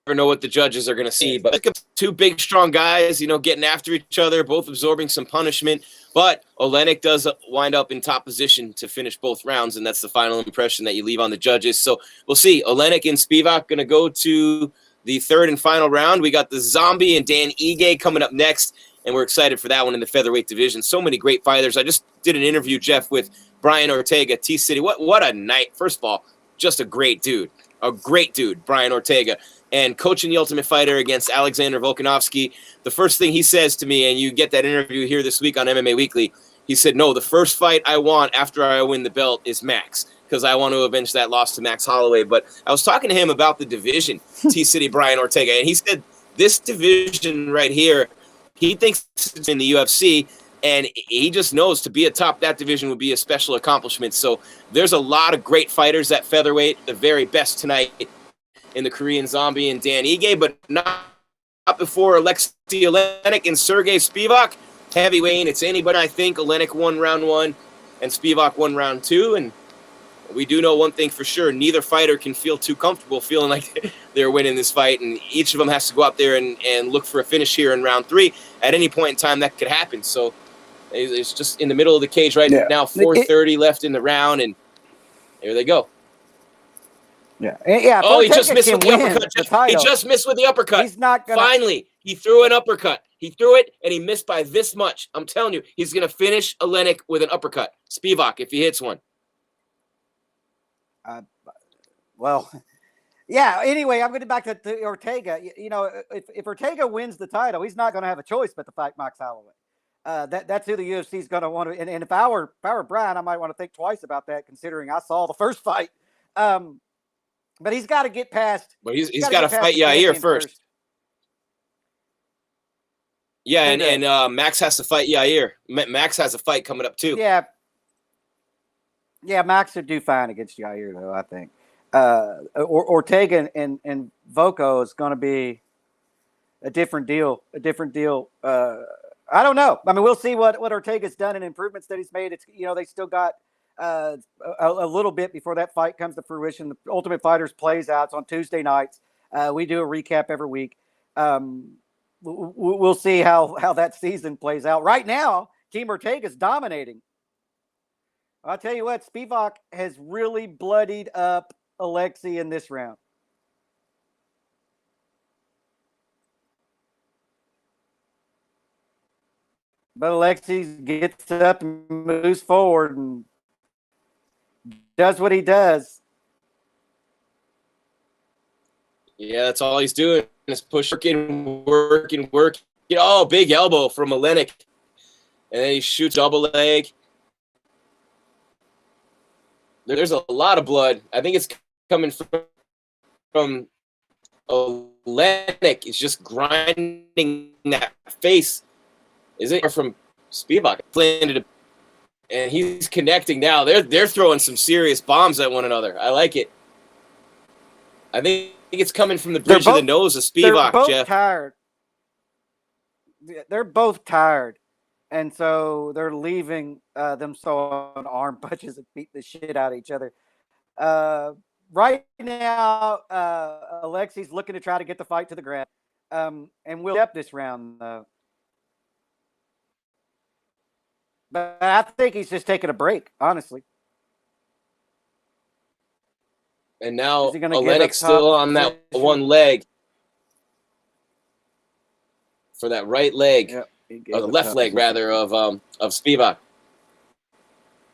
Never know what the judges are going to see, but two big, strong guys, getting after each other, both absorbing some punishment. But Olynyk does wind up in top position to finish both rounds, and that's the final impression that you leave on the judges. So we'll see. Olynyk and Spivak going to go to the third and final round. We got the Zombie and Dan Ige coming up next, and we're excited for that one in the featherweight division. So many great fighters. I just did an interview, Jeff, with Brian Ortega, T-City. What a night. First of all, just a great dude. A great dude, Brian Ortega. And coaching the Ultimate Fighter against Alexander Volkanovski, the first thing he says to me, and you get that interview here this week on MMA Weekly, he said, no, the first fight I want after I win the belt is Max, because I want to avenge that loss to Max Holloway. But I was talking to him about the division, T-City Brian Ortega, and he said this division right here, he thinks it's in the UFC, and he just knows to be atop that division would be a special accomplishment. So there's a lot of great fighters at featherweight, the very best tonight in the Korean Zombie and Dan Ige, but not before Alexei Olynyk and Sergey Spivak. Heavyweight, it's anybody. I think Olynyk won round 1 and Spivak won round 2. And we do know one thing for sure. Neither fighter can feel too comfortable feeling like they're winning this fight. And each of them has to go out there and look for a finish here in round 3. At any point in time, that could happen. So it's just in the middle of the cage right now, 4:30 left in the round. And there they go. Yeah. Oh, he just missed with the uppercut. He The just missed with the uppercut. He's not gonna. Finally, he threw an uppercut. He threw it, and he missed by this much. I'm telling you, he's going to finish Olynyk with an uppercut. Spivak, if he hits one. Well, yeah. Anyway, I'm getting back to Ortega. If Ortega wins the title, he's not going to have a choice but to fight Max Holloway. That's who the UFC is going to want to. And if I were Brian, I might want to think twice about that, considering I saw the first fight. But he's got to get past. But he's got to fight Yair first. Yeah, and Max has to fight Yair. Max has a fight coming up too. Yeah, Max would do fine against Yair, though, I think. Ortega and Voko is going to be a different deal. I don't know. I mean, we'll see what Ortega's done and improvements that he's made. It's they still got a little bit before that fight comes to fruition. The Ultimate Fighters plays out. It's on Tuesday nights. We do a recap every week. We'll see how that season plays out. Right now, Team Ortega's dominating. I'll tell you what, Spivak has really bloodied up Alexei in this round. But Alexei gets up and moves forward and does what he does. Yeah, that's all he's doing is working. Oh, big elbow from Olynyk. And then he shoots double leg. There's a lot of blood. I think it's coming from Olynyk. It's just grinding that face. Is it from Spivak? And he's connecting now. They're throwing some serious bombs at one another. I like it. I think it's coming from the bridge of the nose of Spivak, They're both Jeff. tired. They're both tired. And so they're leaving them on arm punches and beat the shit out of each other. Right now, Alexei's looking to try to get the fight to the ground. And we'll step this round, though. But I think he's just taking a break, honestly. And now Is he gonna give up Olynyk's still top on that position? one leg. For that right leg. Yep, he gave Or the up left top leg, position. rather, of Spivak.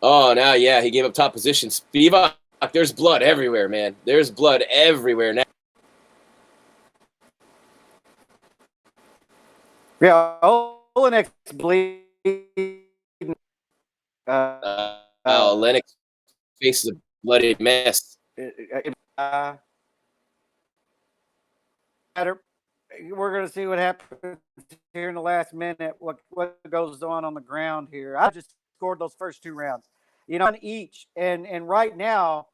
Oh, now, yeah, he gave up top position. Spivak, there's blood everywhere, man. There's blood everywhere now. Yeah, Olynyk's bleeding. Lennox faces a bloody mess. We're going to see what happens here in the last minute, what goes on the ground here. I just scored those first 2 rounds, on each. And right now,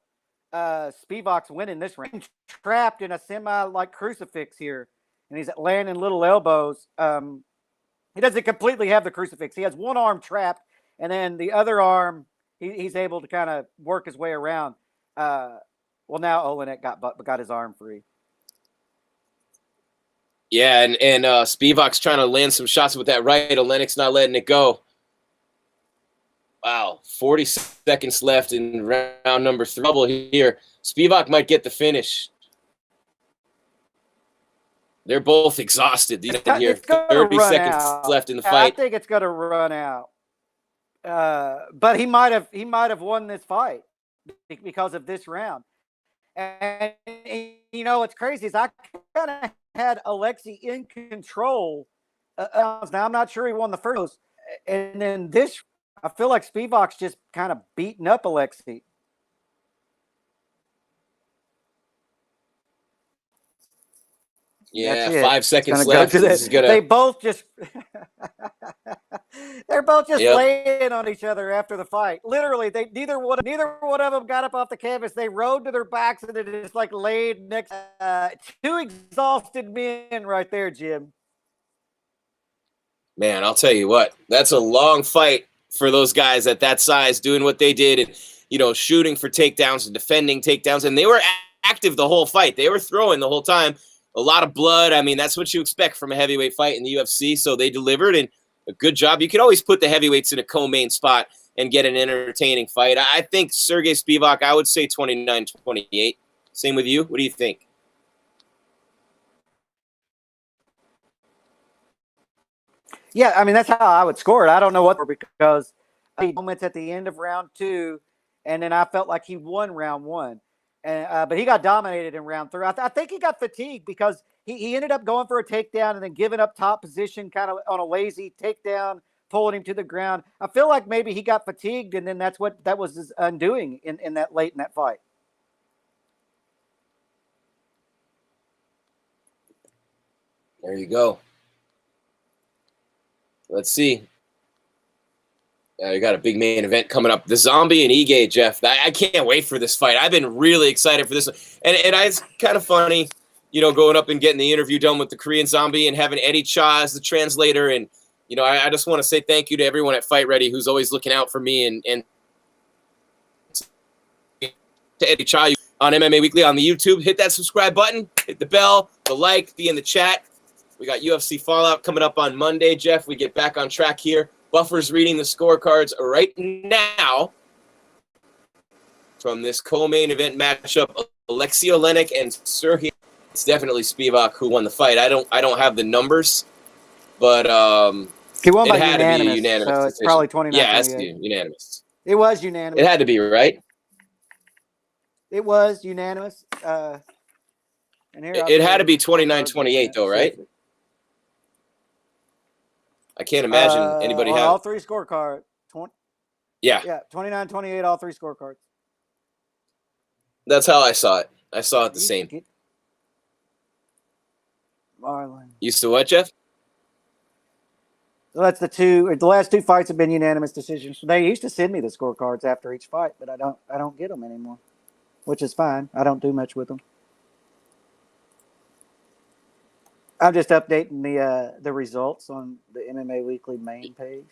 Spivak's winning this round. Trapped in a semi-like crucifix here, and he's landing little elbows. He doesn't completely have the crucifix. He has one arm trapped, and then the other arm, he's able to kind of work his way around. Well, now Olynyk got his arm free. Yeah, and Spivak's trying to land some shots with that right. Olynyk's not letting it go. Wow, 40 seconds left in round number 3. Trouble here. Spivak might get the finish. They're both exhausted. These here, 30 seconds left in the fight. I think it's going to run out. But he might have won this fight because of this round. And what's crazy is I kind of had Alexei in control. Now I'm not sure he won the first, and then this, I feel like Spivak's just kind of beating up Alexei. Yeah, 5 seconds left. They both just they're both just laying on each other after the fight. Literally, neither one of them got up off the canvas. They rode to their backs and they just like laid next. 2 exhausted men right there, Jim. Man, I'll tell you what, that's a long fight for those guys at that size doing what they did and shooting for takedowns and defending takedowns, and they were active the whole fight. They were throwing the whole time. A lot of blood. I mean, that's what you expect from a heavyweight fight in the UFC. So they delivered, and a good job. You can always put the heavyweights in a co-main spot and get an entertaining fight. I think Sergey Spivak, I would say 29-28. Same with you. What do you think? Yeah, I mean, that's how I would score it. I don't know what, because moments at the end of round 2, and then I felt like he won round 1. But he got dominated in round 3. I think he got fatigued because he ended up going for a takedown and then giving up top position kind of on a lazy takedown, pulling him to the ground. I feel like maybe he got fatigued, and then that was his undoing in that late in that fight. There you go. Let's see. You got a big main event coming up. The Zombie and Ige, Jeff. I can't wait for this fight. I've been really excited for this one. And it's kind of funny, going up and getting the interview done with the Korean Zombie and having Eddie Cha as the translator. And, I just want to say thank you to everyone at Fight Ready who's always looking out for me and to Eddie Cha on MMA Weekly on the YouTube. Hit that subscribe button, hit the bell, the like, be in the chat. We got UFC Fallout coming up on Monday, Jeff. We get back on track here. Buffer's reading the scorecards right now from this co-main event matchup. Alexei Olynyk and Sergey. It's definitely Spivak who won the fight. I don't have the numbers, but he won by had to be unanimous. So it's probably 29. Yeah, it's unanimous. It was unanimous. It had to be, right? It was unanimous. And here it had to be 29-28 though, right? I can't imagine anybody have all 3 scorecards. Yeah, 29-28, all 3 scorecards. That's how I saw it. I saw it the same. Marlon. You still what, Jeff? So that's the last 2 fights have been unanimous decisions. They used to send me the scorecards after each fight, but I don't get them anymore, which is fine. I don't do much with them. I'm just updating the results on the MMA Weekly main page.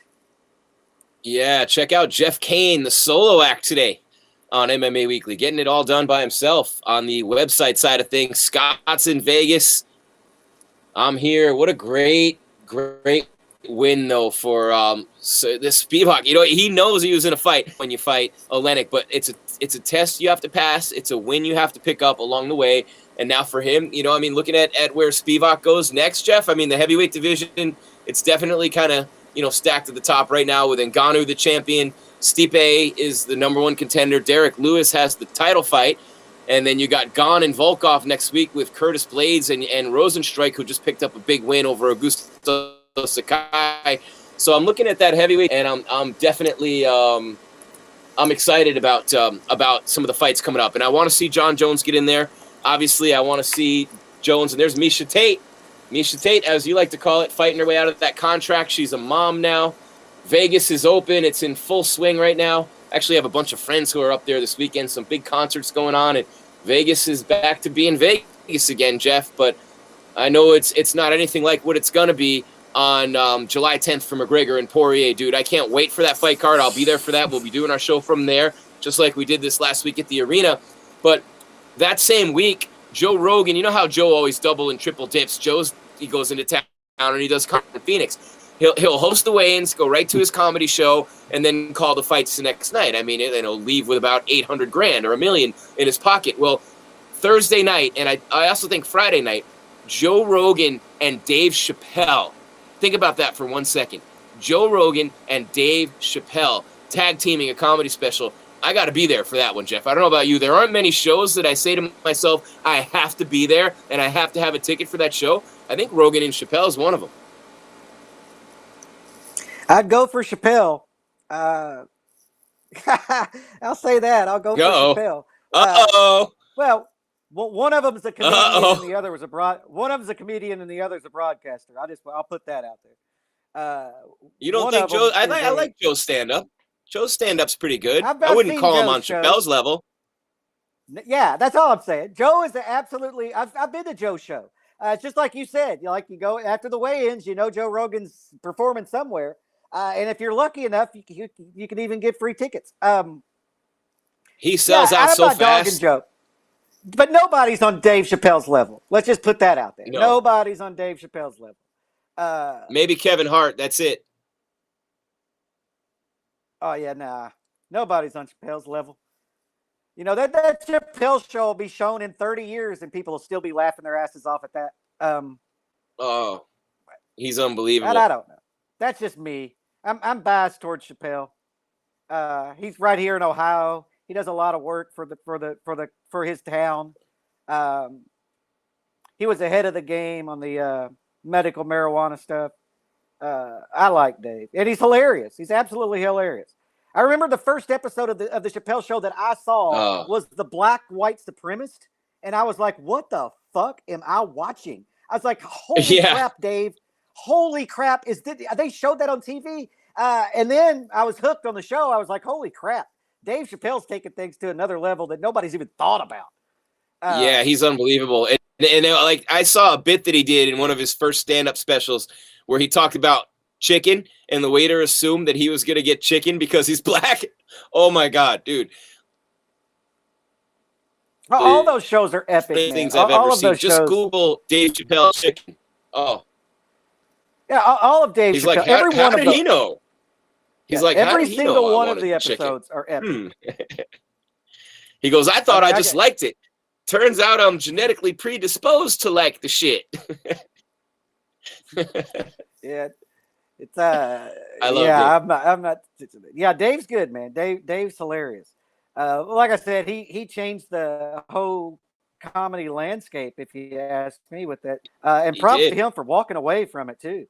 Yeah, check out Jeff Cain, the solo act today on MMA Weekly, getting it all done by himself on the website side of things. Scott's in Vegas. I'm here. What a great win though for this Spivak. He knows he was in a fight when you fight Olynyk, but it's a test you have to pass. It's a win you have to pick up along the way. And now for him, looking at where Spivak goes next, Jeff, the heavyweight division, it's definitely kind of, stacked at the top right now with Ngannou, the champion, Stipe is the number 1 contender. Derek Lewis has the title fight. And then you got Gane and Volkov next week with Curtis Blades and Rosenstrike, who just picked up a big win over Augusto Sakai. So I'm looking at that heavyweight, and I'm definitely I'm excited about some of the fights coming up. And I want to see John Jones get in there. Obviously, I want to see Jones, and there's Miesha Tate. Miesha Tate, as you like to call it, fighting her way out of that contract. She's a mom now. Vegas is open. It's in full swing right now. Actually, I have a bunch of friends who are up there this weekend. Some big concerts going on, and Vegas is back to being Vegas again, Jeff. But I know it's not anything like what it's going to be on July 10th for McGregor and Poirier, dude. I can't wait for that fight card. I'll be there for that. We'll be doing our show from there, just like we did this last week at the arena. But that same week, Joe Rogan, you know how Joe always double and triple dips. He goes into town and he does comedy in Phoenix. He'll host the weigh-ins, go right to his comedy show, and then call the fights the next night. I mean, and he'll leave with about $800,000 or $1 million in his pocket. Well, Thursday night, and I also think Friday night, Joe Rogan and Dave Chappelle. Think about that for 1 second. Joe Rogan and Dave Chappelle tag teaming a comedy special. I got to be there for that one, Jeff. I don't know about you. There aren't many shows that I say to myself, I have to be there and I have to have a ticket for that show. I think Rogan and Chappelle is one of them. I'd go for Chappelle. I'll say that. I'll go for Chappelle. Well, one of them is a comedian and the other was one of them's a comedian and the other's a broadcaster. I'll put that out there. You don't think Joe? I like Joe's stand-up. Joe's stand-up's pretty good. I wouldn't call him on Chappelle's level. Yeah, that's all I'm saying. Joe is absolutely. I've been to Joe's show. It's just like you said. You go after the weigh-ins. Joe Rogan's performing somewhere. And if you're lucky enough, you can even get free tickets. He sells out so fast. Joe, but nobody's on Dave Chappelle's level. Let's just put that out there. No. Nobody's on Dave Chappelle's level. Maybe Kevin Hart. That's it. Oh yeah, nah. Nobody's on Chappelle's level. That Chappelle show will be shown in 30 years, and people will still be laughing their asses off at that. Oh, he's unbelievable. I don't know. That's just me. I'm biased towards Chappelle. He's right here in Ohio. He does a lot of work for his town. He was ahead of the game on the medical marijuana stuff. I like Dave, and he's hilarious. He's absolutely hilarious. I remember the first episode of the Chappelle show that I saw was the black white supremacist, and I was like, "What the fuck am I watching?" I was like, "Holy crap, Dave! Holy crap! They showed that on TV?" And then I was hooked on the show. I was like, "Holy crap! Dave Chappelle's taking things to another level that nobody's even thought about." Yeah, he's unbelievable. And I saw a bit that he did in one of his first stand-up specials where he talked about chicken, and the waiter assumed that he was going to get chicken because he's black. Oh my God, dude. All those shows are epic, man. Things I've ever seen. Just Google Dave Chappelle chicken. Oh. Yeah, all of Dave He's Chappelle. like, how did he know? He's like, every single one of the episodes are epic. He goes, I thought I just liked it. Turns out I'm genetically predisposed to like the shit. Yeah, it's I love Dave. I'm not. Yeah, Dave's good, man. Dave's hilarious. Like I said, he changed the whole comedy landscape, if you ask me, with that. And props to him for walking away from it too.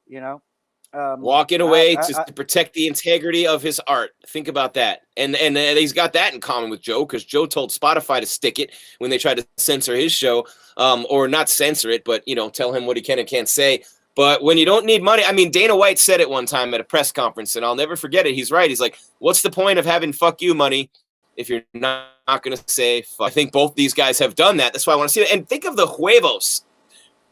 Walking away to protect the integrity of his art. Think about that. And he's got that in common with Joe, because Joe told Spotify to stick it when they tried to censor his show, or not censor it, but tell him what he can and can't say. But when you don't need money, I mean, Dana White said it one time at a press conference, and I'll never forget it. He's right. He's like, what's the point of having fuck you money if you're not going to say fuck? I think both these guys have done that. That's why I want to see it. And think of the huevos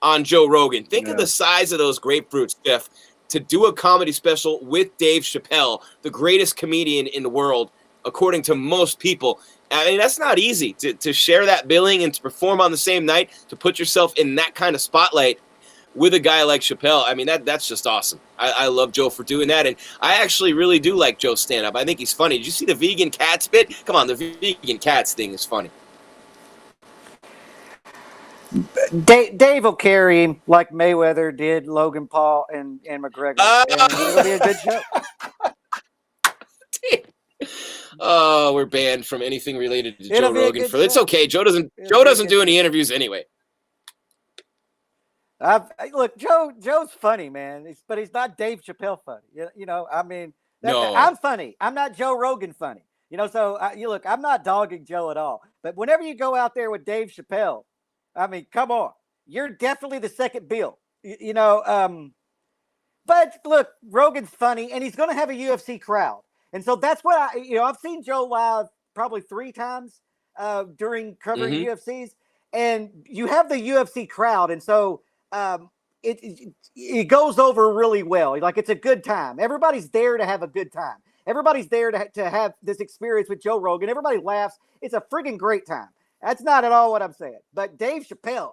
on Joe Rogan. Think of the size of those grapefruits, Jeff, to do a comedy special with Dave Chappelle, the greatest comedian in the world, according to most people. I mean, that's not easy to share that billing and to perform on the same night, to put yourself in that kind of spotlight with a guy like Chappelle. I mean, that's just awesome. I love Joe for doing that, and I actually really do like Joe's stand-up. I think he's funny. Did you see the vegan cats bit? Come on, the vegan cats thing is funny. Dave will carry him like Mayweather did Logan Paul and McGregor. And it'll be a good show. Oh, we're banned from anything related to It'll Joe be a Rogan. good For it's show. okay. Joe It'll be a doesn't good do any show. interviews anyway. Look, Joe's funny, man. But he's not Dave Chappelle funny. I mean, No. I'm funny. I'm not Joe Rogan funny. So you look, I'm not dogging Joe at all. But whenever you go out there with Dave Chappelle, I mean, come on, you're definitely the second Bill. But look, Rogan's funny, and he's going to have a UFC crowd, and so that's what I've seen Joe live probably 3 times during covering UFCs, and you have the UFC crowd, and so it goes over really well. Like, it's a good time. Everybody's there to have a good time. Everybody's there to have this experience with Joe Rogan. Everybody laughs. It's a friggin' great time. That's not at all what I'm saying. But Dave Chappelle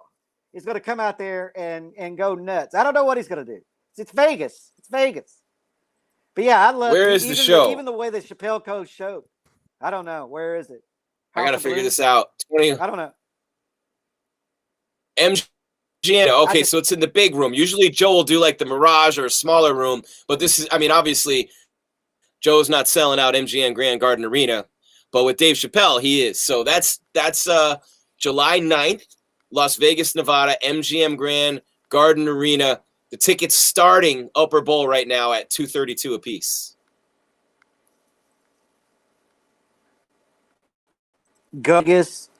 is going to come out there and go nuts. I don't know what he's going to do. It's Vegas. It's Vegas. But yeah, I love. Where is the show? Even the way the Chappelle Coast showed. I don't know. Where is it? I got to figure this out. I don't know. MGM. Okay, so it's in the big room. Usually Joe will do like the Mirage or a smaller room, but this is, I mean, obviously Joe's not selling out MGM Grand Garden Arena, but with Dave Chappelle, he is. So that's July 9th, Las Vegas, Nevada, MGM Grand Garden Arena. The tickets starting upper bowl right now at $232 a piece. Vegas,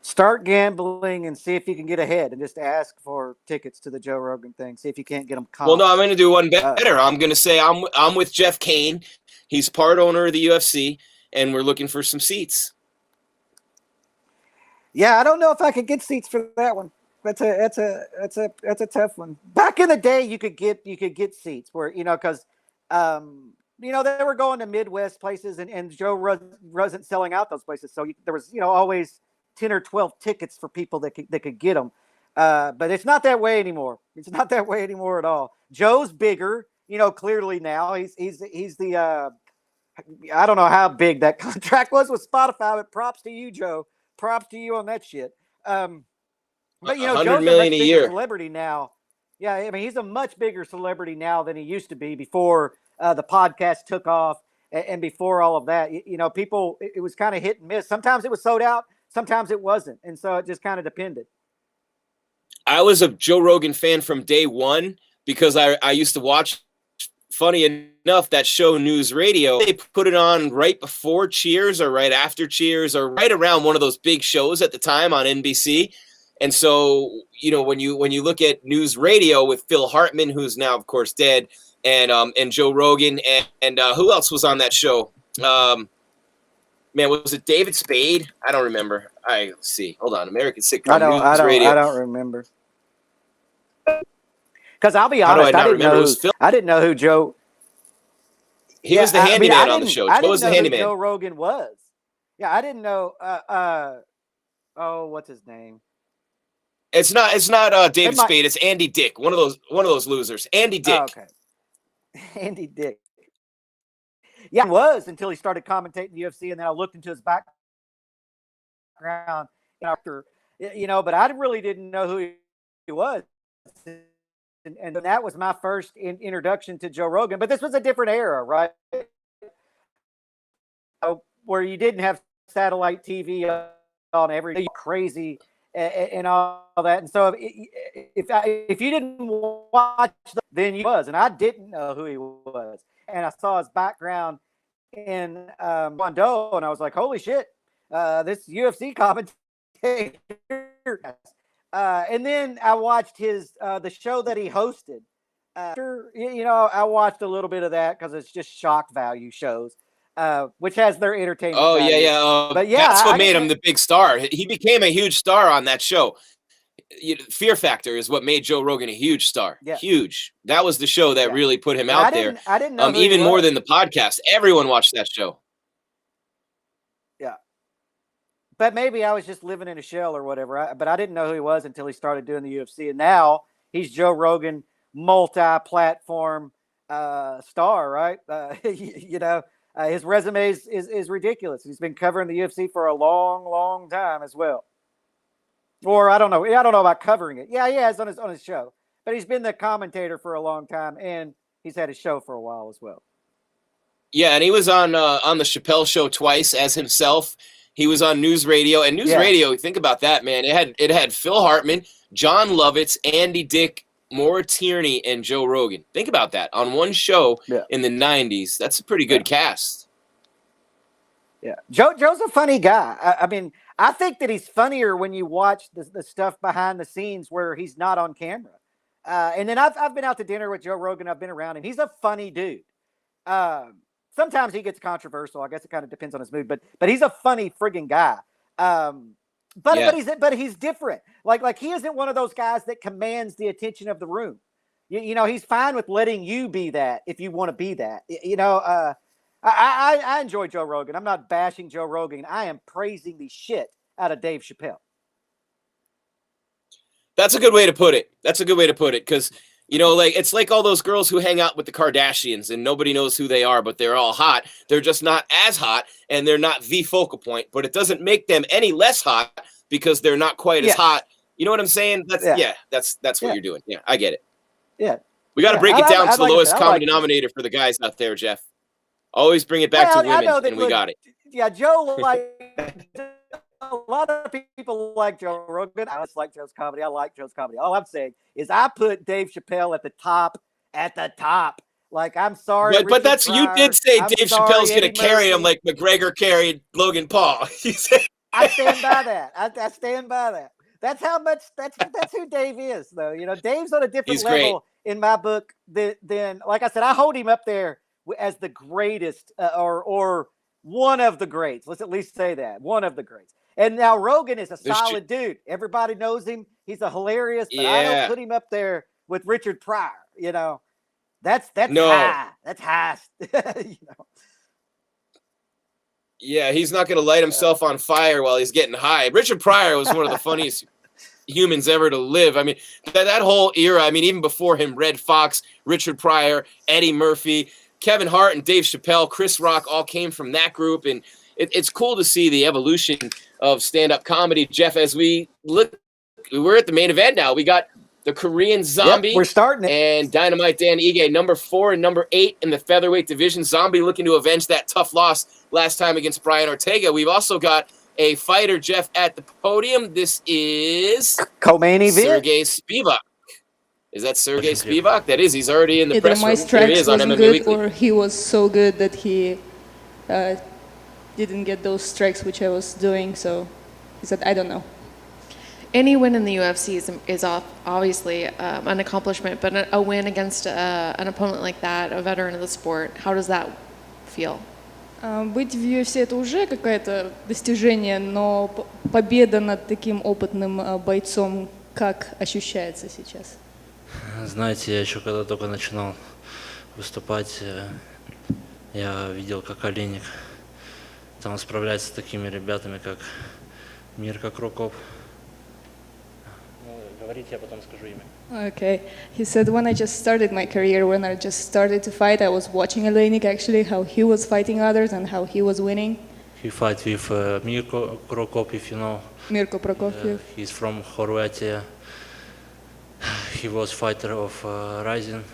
start gambling and see if you can get ahead, and just ask for tickets to the Joe Rogan thing. See if you can't get them. Well, no, I'm going to do one better. I'm going to say I'm with Jeff Cain. He's part owner of the UFC, and we're looking for some seats. Yeah, I don't know if I could get seats for that one. That's a tough one. Back in the day, you could get seats where because they were going to Midwest places, and Joe wasn't selling out those places, so there was always 10 or 12 tickets for people that could get them. But it's not that way anymore. It's not that way anymore at all. Joe's bigger, clearly now. He's the I don't know how big that contract was with Spotify, but props to you, Joe. Props to you on that shit. But Joe's a much bigger celebrity now. Yeah, I mean, he's a much bigger celebrity now than he used to be before the podcast took off and before all of that. People, it was kind of hit and miss. Sometimes it was sold out, sometimes it wasn't, and so it just kind of depended. I was a Joe Rogan fan from day one because I used to watch, funny enough, that show News Radio. They put it on right before Cheers or right after Cheers or right around one of those big shows at the time on NBC. And so, when you look at News Radio with Phil Hartman, who's now, of course, dead, and Joe Rogan, and who else was on that show? Man, was it David Spade? I don't remember. Let's see. Hold on. American Sitcom News Radio. I don't remember. Because I'll be honest, I didn't know who Joe. He was the handyman on the show. What was the handyman? Joe Rogan was. Yeah, I didn't know. What's his name? It's not David Spade. It's Andy Dick. One of those losers. Andy Dick. Oh, okay. Andy Dick. Yeah, he was until he started commentating the UFC, and then I looked into his background after, but I really didn't know who he was. And that was my first introduction to Joe Rogan. But this was a different era, right? Where you didn't have satellite TV on every crazy and all that. And so if you didn't watch, then you was, and I didn't know who he was. And I saw his background in Mondo, and I was like, holy shit, this UFC commentator. And then I watched the show that he hosted. I watched a little bit of that because it's just shock value shows, which has their entertainment. Oh, value. yeah. But yeah, that's what made him the big star. He became a huge star on that show. Fear Factor is what made Joe Rogan a huge star. Yeah. Huge. That was the show that really put him out there. I didn't know even more than the podcast. Everyone watched that show. Yeah. But maybe I was just living in a shell or whatever. But I didn't know who he was until he started doing the UFC. And now he's Joe Rogan, multi-platform star, right? His resume is ridiculous. He's been covering the UFC for a long, long time as well. Or I don't know about covering it. Yeah, he has on his show. But he's been the commentator for a long time, and he's had his show for a while as well. Yeah, and he was on the Chappelle show twice as himself. He was on News Radio, and News Radio, think about that, man. It had Phil Hartman, John Lovitz, Andy Dick, Maura Tierney, and Joe Rogan. Think about that on one show in the 90s. That's a pretty good cast. Yeah, Joe's a funny guy. I mean, I think that he's funnier when you watch the stuff behind the scenes where he's not on camera. And then I've been out to dinner with Joe Rogan. I've been around him. He's a funny dude. Sometimes he gets controversial. I guess it kind of depends on his mood, but he's a funny friggin' guy. But he's different. Like he isn't one of those guys that commands the attention of the room. You know, he's fine with letting you be that if you want to be that. You know, I enjoy Joe Rogan. I'm not bashing Joe Rogan. I am praising the shit out of Dave Chappelle. That's a good way to put it. Because, you know, like it's like all those girls who hang out with the Kardashians and nobody knows who they are, but they're all hot. They're just not as hot, and they're not the focal point, but it doesn't make them any less hot because they're not quite as hot. You know what I'm saying? That's what you're doing. Yeah, I get it. Yeah. We got to break it down to the lowest common denominator for the guys out there, Jeff. Always bring it back to women, and we got it. Yeah, Joe, a lot of people like Joe Rogan. I just like Joe's comedy. I like Joe's comedy. All I'm saying is I put Dave Chappelle at the top. Like, I'm sorry. But that's Pryor. You did say Dave Chappelle's going to carry him like McGregor carried Logan Paul. I stand by that. I stand by that. That's how much. That's who Dave is, though. You know, Dave's on a different level in my book than like I said. I hold him up there as the greatest, or one of the greats. Let's at least say that one of the greats. And now Rogan is a solid dude. Everybody knows him. He's a hilarious. But I don't put him up there with Richard Pryor. You know, that's high. That's high. You know. Yeah, he's not going to light himself on fire while he's getting high. Richard Pryor was one of the funniest humans ever to live. I mean, that whole era, I mean, even before him, Red Fox, Richard Pryor, Eddie Murphy, Kevin Hart, and Dave Chappelle, Chris Rock all came from that group. And it's cool to see the evolution of stand-up comedy. Jeff, as we're at the main event now. We got the Korean Zombie. We're starting it. And Dynamite Dan Ige, number 4 and number 8 in the featherweight division. Zombie looking to avenge that tough loss last time against Brian Ortega. We've also got a fighter, Jeff, at the podium. This is co-main event. Sergey Spivak. Is that Sergey Spivak? That is. He's already in the press room. My strikes on wasn't MMA good, Weekly. or he was so good that he didn't get those strikes which I was doing. So he said, I don't know. Any win in the UFC is obviously an accomplishment, but a win against an opponent like that, a veteran of the sport, how does that feel? Быть в UFC это уже какое-то достижение, но победа над таким опытным бойцом как ощущается сейчас? Знаете, я еще когда только начинал выступать, я видел, как Olynyk там справляется с такими ребятами, как Mirko Krokop. Говорите, я потом скажу имя. Okay, he said when I just started my career, when I just started to fight, I was watching Olynyk actually, how he was fighting others and how he was winning. He fight with Mirko Krokop, if you know. Mirko Prokofiev. He's from Хорватия. He was fighter of Rising,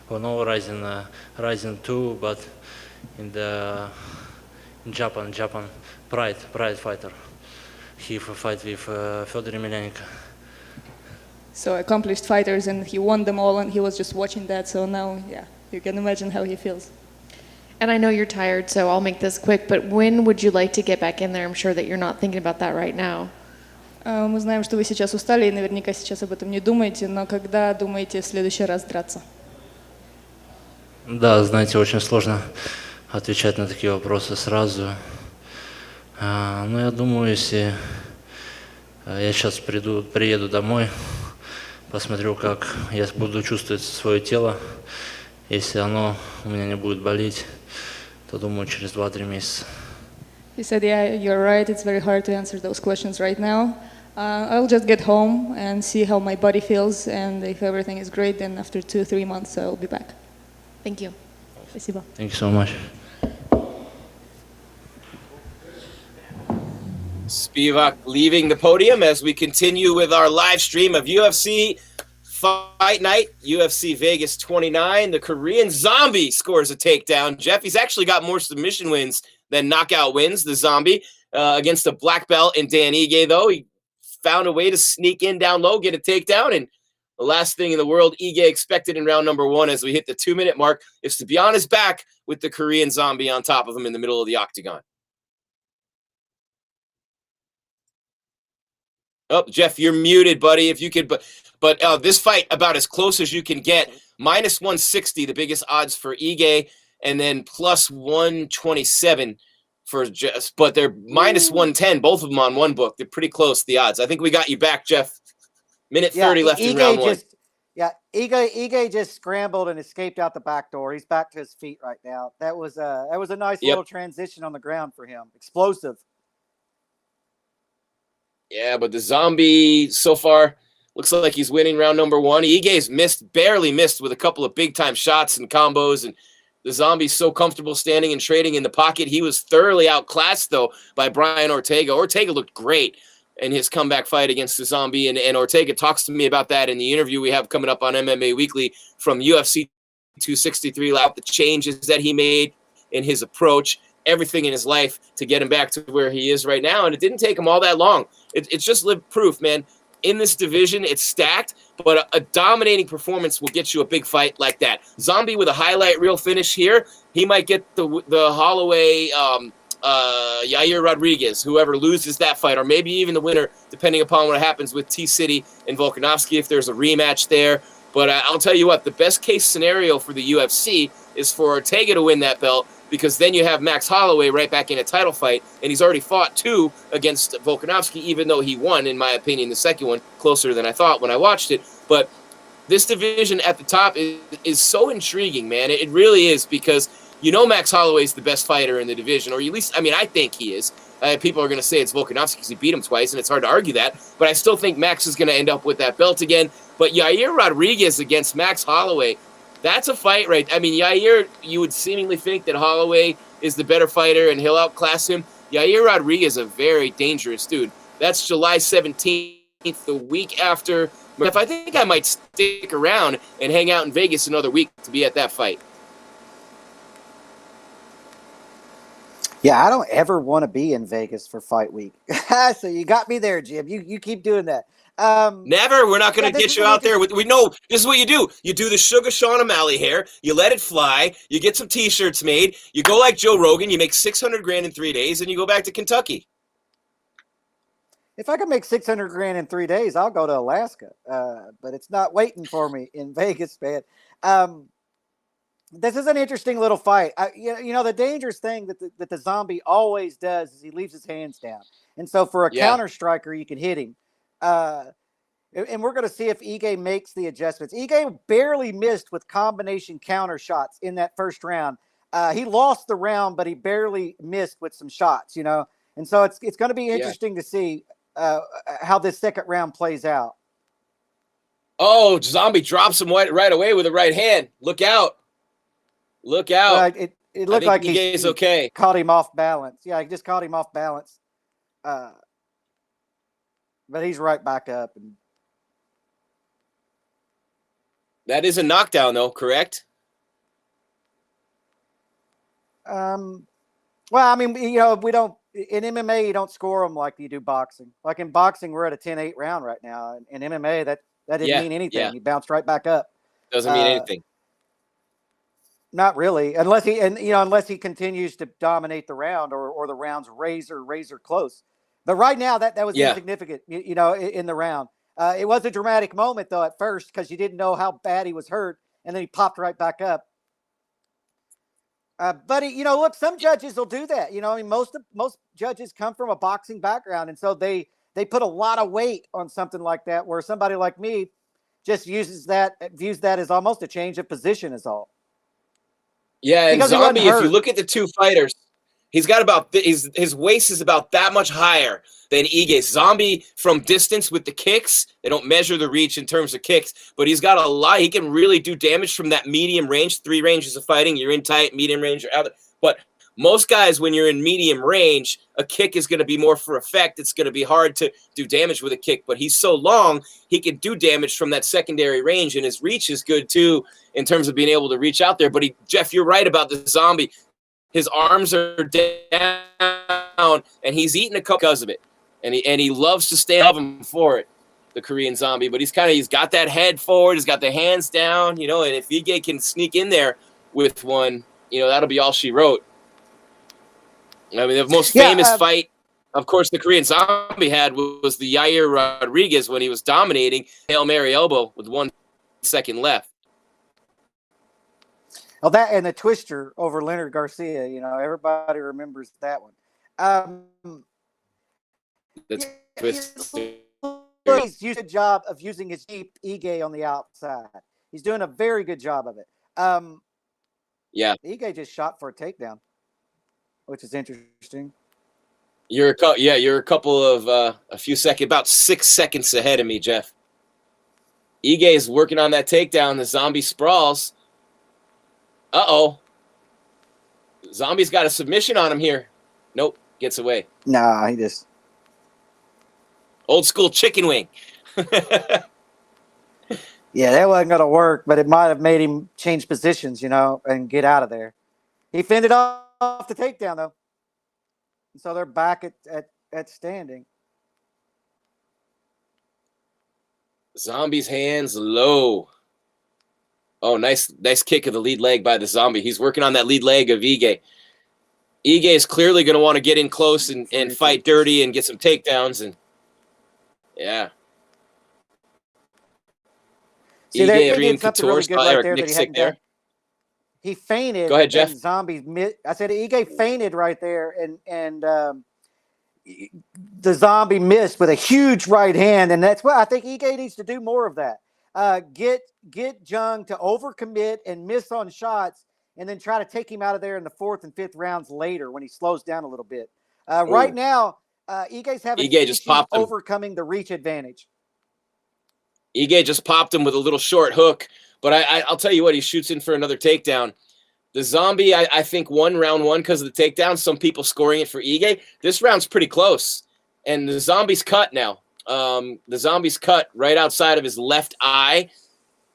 or no Rising 2, but in Japan, Pride fighter. He fight with Fedor Emelianenko. So accomplished fighters, and he won them all, and he was just watching that. So now, yeah, you can imagine how he feels. And I know you're tired, so I'll make this quick, but when would you like to get back in there? I'm sure that you're not thinking about that right now. Мы знаем, что вы сейчас устали, и наверняка сейчас об этом не думаете, но когда думаете в следующий раз драться? Да, знаете, очень сложно отвечать на такие вопросы сразу. Но я думаю, если я сейчас приеду домой, посмотрю, как я буду чувствовать свое тело. Если оно у меня не будет болеть, то думаю, через 2-3 месяца. He said, yeah, you're right, it's very hard to answer those questions right now. I'll just get home and see how my body feels, and if everything is great, then after 2-3 months I'll be back. Thank you. Спасибо. Thank you so much. Spivak leaving the podium as we continue with our live stream of UFC Fight night, UFC Vegas 29. The Korean Zombie scores a takedown. Jeff, he's actually got more submission wins than knockout wins, the Zombie, against a black belt in Dan Ige, though. He found a way to sneak in down low, get a takedown, and the last thing in the world Ige expected in round number 1 as we hit the 2-minute mark is to be on his back with the Korean Zombie on top of him in the middle of the octagon. Oh, Jeff, you're muted, buddy. If you could, but this fight about as close as you can get. Minus 160, the biggest odds for Ige, and then plus 127 for just. But they're minus 110, both of them on one book. They're pretty close, the odds. I think we got you back, Jeff. Minute 30 left in round 1. Ige just scrambled and escaped out the back door. He's back to his feet right now. That was a nice little transition on the ground for him. Explosive. Yeah, but the Zombie so far looks like he's winning round number 1. Ige's barely missed with a couple of big-time shots and combos, and the Zombie's so comfortable standing and trading in the pocket. He was thoroughly outclassed, though, by Brian Ortega. Ortega looked great in his comeback fight against the Zombie, and Ortega talks to me about that in the interview we have coming up on MMA Weekly from UFC 263, about the changes that he made in his approach, everything in his life to get him back to where he is right now, and it didn't take him all that long. It's just live proof, man. In this division, it's stacked, but a dominating performance will get you a big fight like that. Zombie with a highlight reel finish here, he might get the Holloway Yair Rodriguez, whoever loses that fight, or maybe even the winner, depending upon what happens with T-City and Volkanovski, if there's a rematch there. But I'll tell you what, the best case scenario for the UFC is for Ortega to win that belt, because then you have Max Holloway right back in a title fight, and he's already fought 2 against Volkanovski, even though he won, in my opinion, the second one, closer than I thought when I watched it. But this division at the top is so intriguing, man. It really is, because you know Max Holloway's the best fighter in the division, or at least, I mean, I think he is. People are going to say it's Volkanovski because he beat him twice, and it's hard to argue that, but I still think Max is going to end up with that belt again. But Yair Rodriguez against Max Holloway, that's a fight, right? I mean, Yair, you would seemingly think that Holloway is the better fighter and he'll outclass him. Yair Rodriguez is a very dangerous dude. That's July 17th, the week after. If I think I might stick around and hang out in Vegas another week to be at that fight. Yeah, I don't ever want to be in Vegas for fight week. So you got me there, Jim. You keep doing that. Never. We're not going to get you out there. We know this is what you do. You do the Sugar Sean O'Malley hair. You let it fly. You get some T-shirts made. You go like Joe Rogan. You make $600,000 in 3 days, and you go back to Kentucky. If I could make $600,000 in 3 days, I'll go to Alaska. But it's not waiting for me in Vegas, man. This is an interesting little fight. You know, the dangerous thing that the Zombie always does is he leaves his hands down. And so for a counter striker, you can hit him. And we're going to see if Ige makes the adjustments. Ige barely missed with combination counter shots in that first round. He lost the round, but he barely missed with some shots, you know. And so it's going to be interesting to see how this second round plays out. Oh, Zombie drops him right away with the right hand. Look out. Look out. It looked like Ige's okay. Caught him off balance. Yeah, he just caught him off balance. But he's right back up. And that is a knockdown, though, correct? Well, I mean, you know, we don't in MMA. You don't score them like you do boxing. Like in boxing, we're at a 10-8 round right now. In MMA, that didn't mean anything. Yeah. He bounced right back up. Doesn't mean anything. Not really, unless he continues to dominate the round or the round's razor close. But right now, that was insignificant, you know, in the round. It was a dramatic moment, though, at first, because you didn't know how bad he was hurt, and then he popped right back up. But, you know, look, some judges will do that. You know, I mean, most judges come from a boxing background, and so they put a lot of weight on something like that, where somebody like me just views that as almost a change of position is all. Yeah, and Because Zombie, if you look at the two fighters, he's got about his waist is about that much higher than Ige. Zombie from distance with the kicks, they don't measure the reach in terms of kicks, but he's got a lot. He can really do damage from that medium range. 3 ranges of fighting. You're in tight, medium range, or out. But Most guys, when you're in medium range, a kick is going to be more for effect. It's going to be hard to do damage with a kick, but he's so long, he can do damage from that secondary range, and his reach is good too in terms of being able to reach out there. But Jeff, you're right about the Zombie. His arms are down, and he's eating a couple because of it, and he loves to stand up him for it, the Korean Zombie. But he's got that head forward, he's got the hands down, and if Ige can sneak in there with one, that'll be all she wrote. I mean, the most famous fight, of course, the Korean Zombie had was the Yair Rodriguez when he was dominating Hail Mary elbow with 1 second left. Oh, that and the twister over Leonard Garcia. Everybody remembers that one. The twister. He's used a good job of using his deep Ige on the outside. He's doing a very good job of it. Yeah. Ige just shot for a takedown, which is interesting. You're a couple of a few seconds, about 6 seconds ahead of me, Jeff. Ige is working on that takedown. The Zombie sprawls. Uh-oh. Zombie's got a submission on him here. Nope, gets away. Nah, he just... Old school chicken wing. Yeah, that wasn't going to work, but it might have made him change positions, and get out of there. He fended off the takedown, though. So they're back at standing. Zombie's hands low. Oh, nice kick of the lead leg by the Zombie. He's working on that lead leg of Ige. Ige is clearly going to want to get in close and fight dirty and get some takedowns. And yeah. See, Ige, Korean Couture really style, right there, Nick Sick there. He fainted. Go ahead, Jeff. Zombie. I said Ige fainted right there, and the Zombie missed with a huge right hand, and that's what I think Ige needs to do more of that. Get Jung to overcommit and miss on shots, and then try to take him out of there in the 4th and 5th rounds later when he slows down a little bit. Right now, Ige's having just popped him. Overcoming the reach advantage. Ige just popped him with a little short hook, but I'll tell you what, he shoots in for another takedown. The Zombie, I think, won round 1 because of the takedown. Some people scoring it for Ige. This round's pretty close, and the Zombie's cut now. The Zombie's cut right outside of his left eye.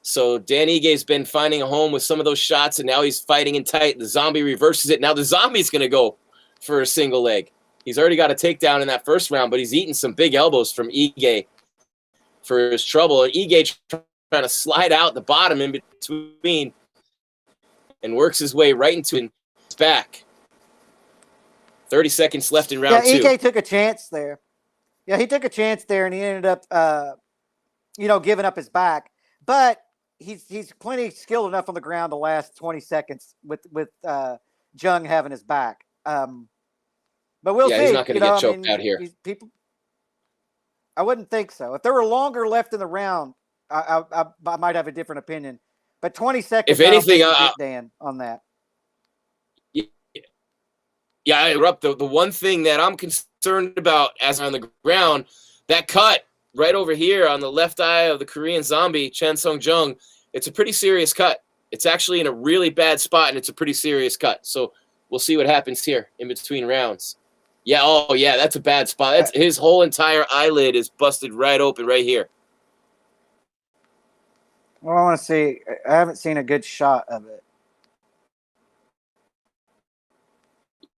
So Dan Ige's been finding a home with some of those shots, and now he's fighting in tight. The Zombie reverses it. Now the Zombie's going to go for a single leg. He's already got a takedown in that first round, but he's eating some big elbows from Ige for his trouble. And Ige trying to slide out the bottom in between and works his way right into his back. 30 seconds left in round 2. Ige took a chance there. Yeah, he took a chance there, and he ended up, giving up his back. But he's plenty skilled enough on the ground to last 20 seconds with Jung having his back. But we'll see. He's not going to get choked out here. I wouldn't think so. If there were longer left in the round, I might have a different opinion. But 20 seconds. If anything, Dan on that. Yeah, I interrupt. The one thing that I'm concerned about as on the ground, that cut right over here on the left eye of the Korean Zombie, Chen Sung-jung, it's a pretty serious cut. It's actually in a really bad spot, and it's a pretty serious cut. So we'll see what happens here in between rounds. Yeah, that's a bad spot. His whole entire eyelid is busted right open right here. Well, I want to see. I haven't seen a good shot of it.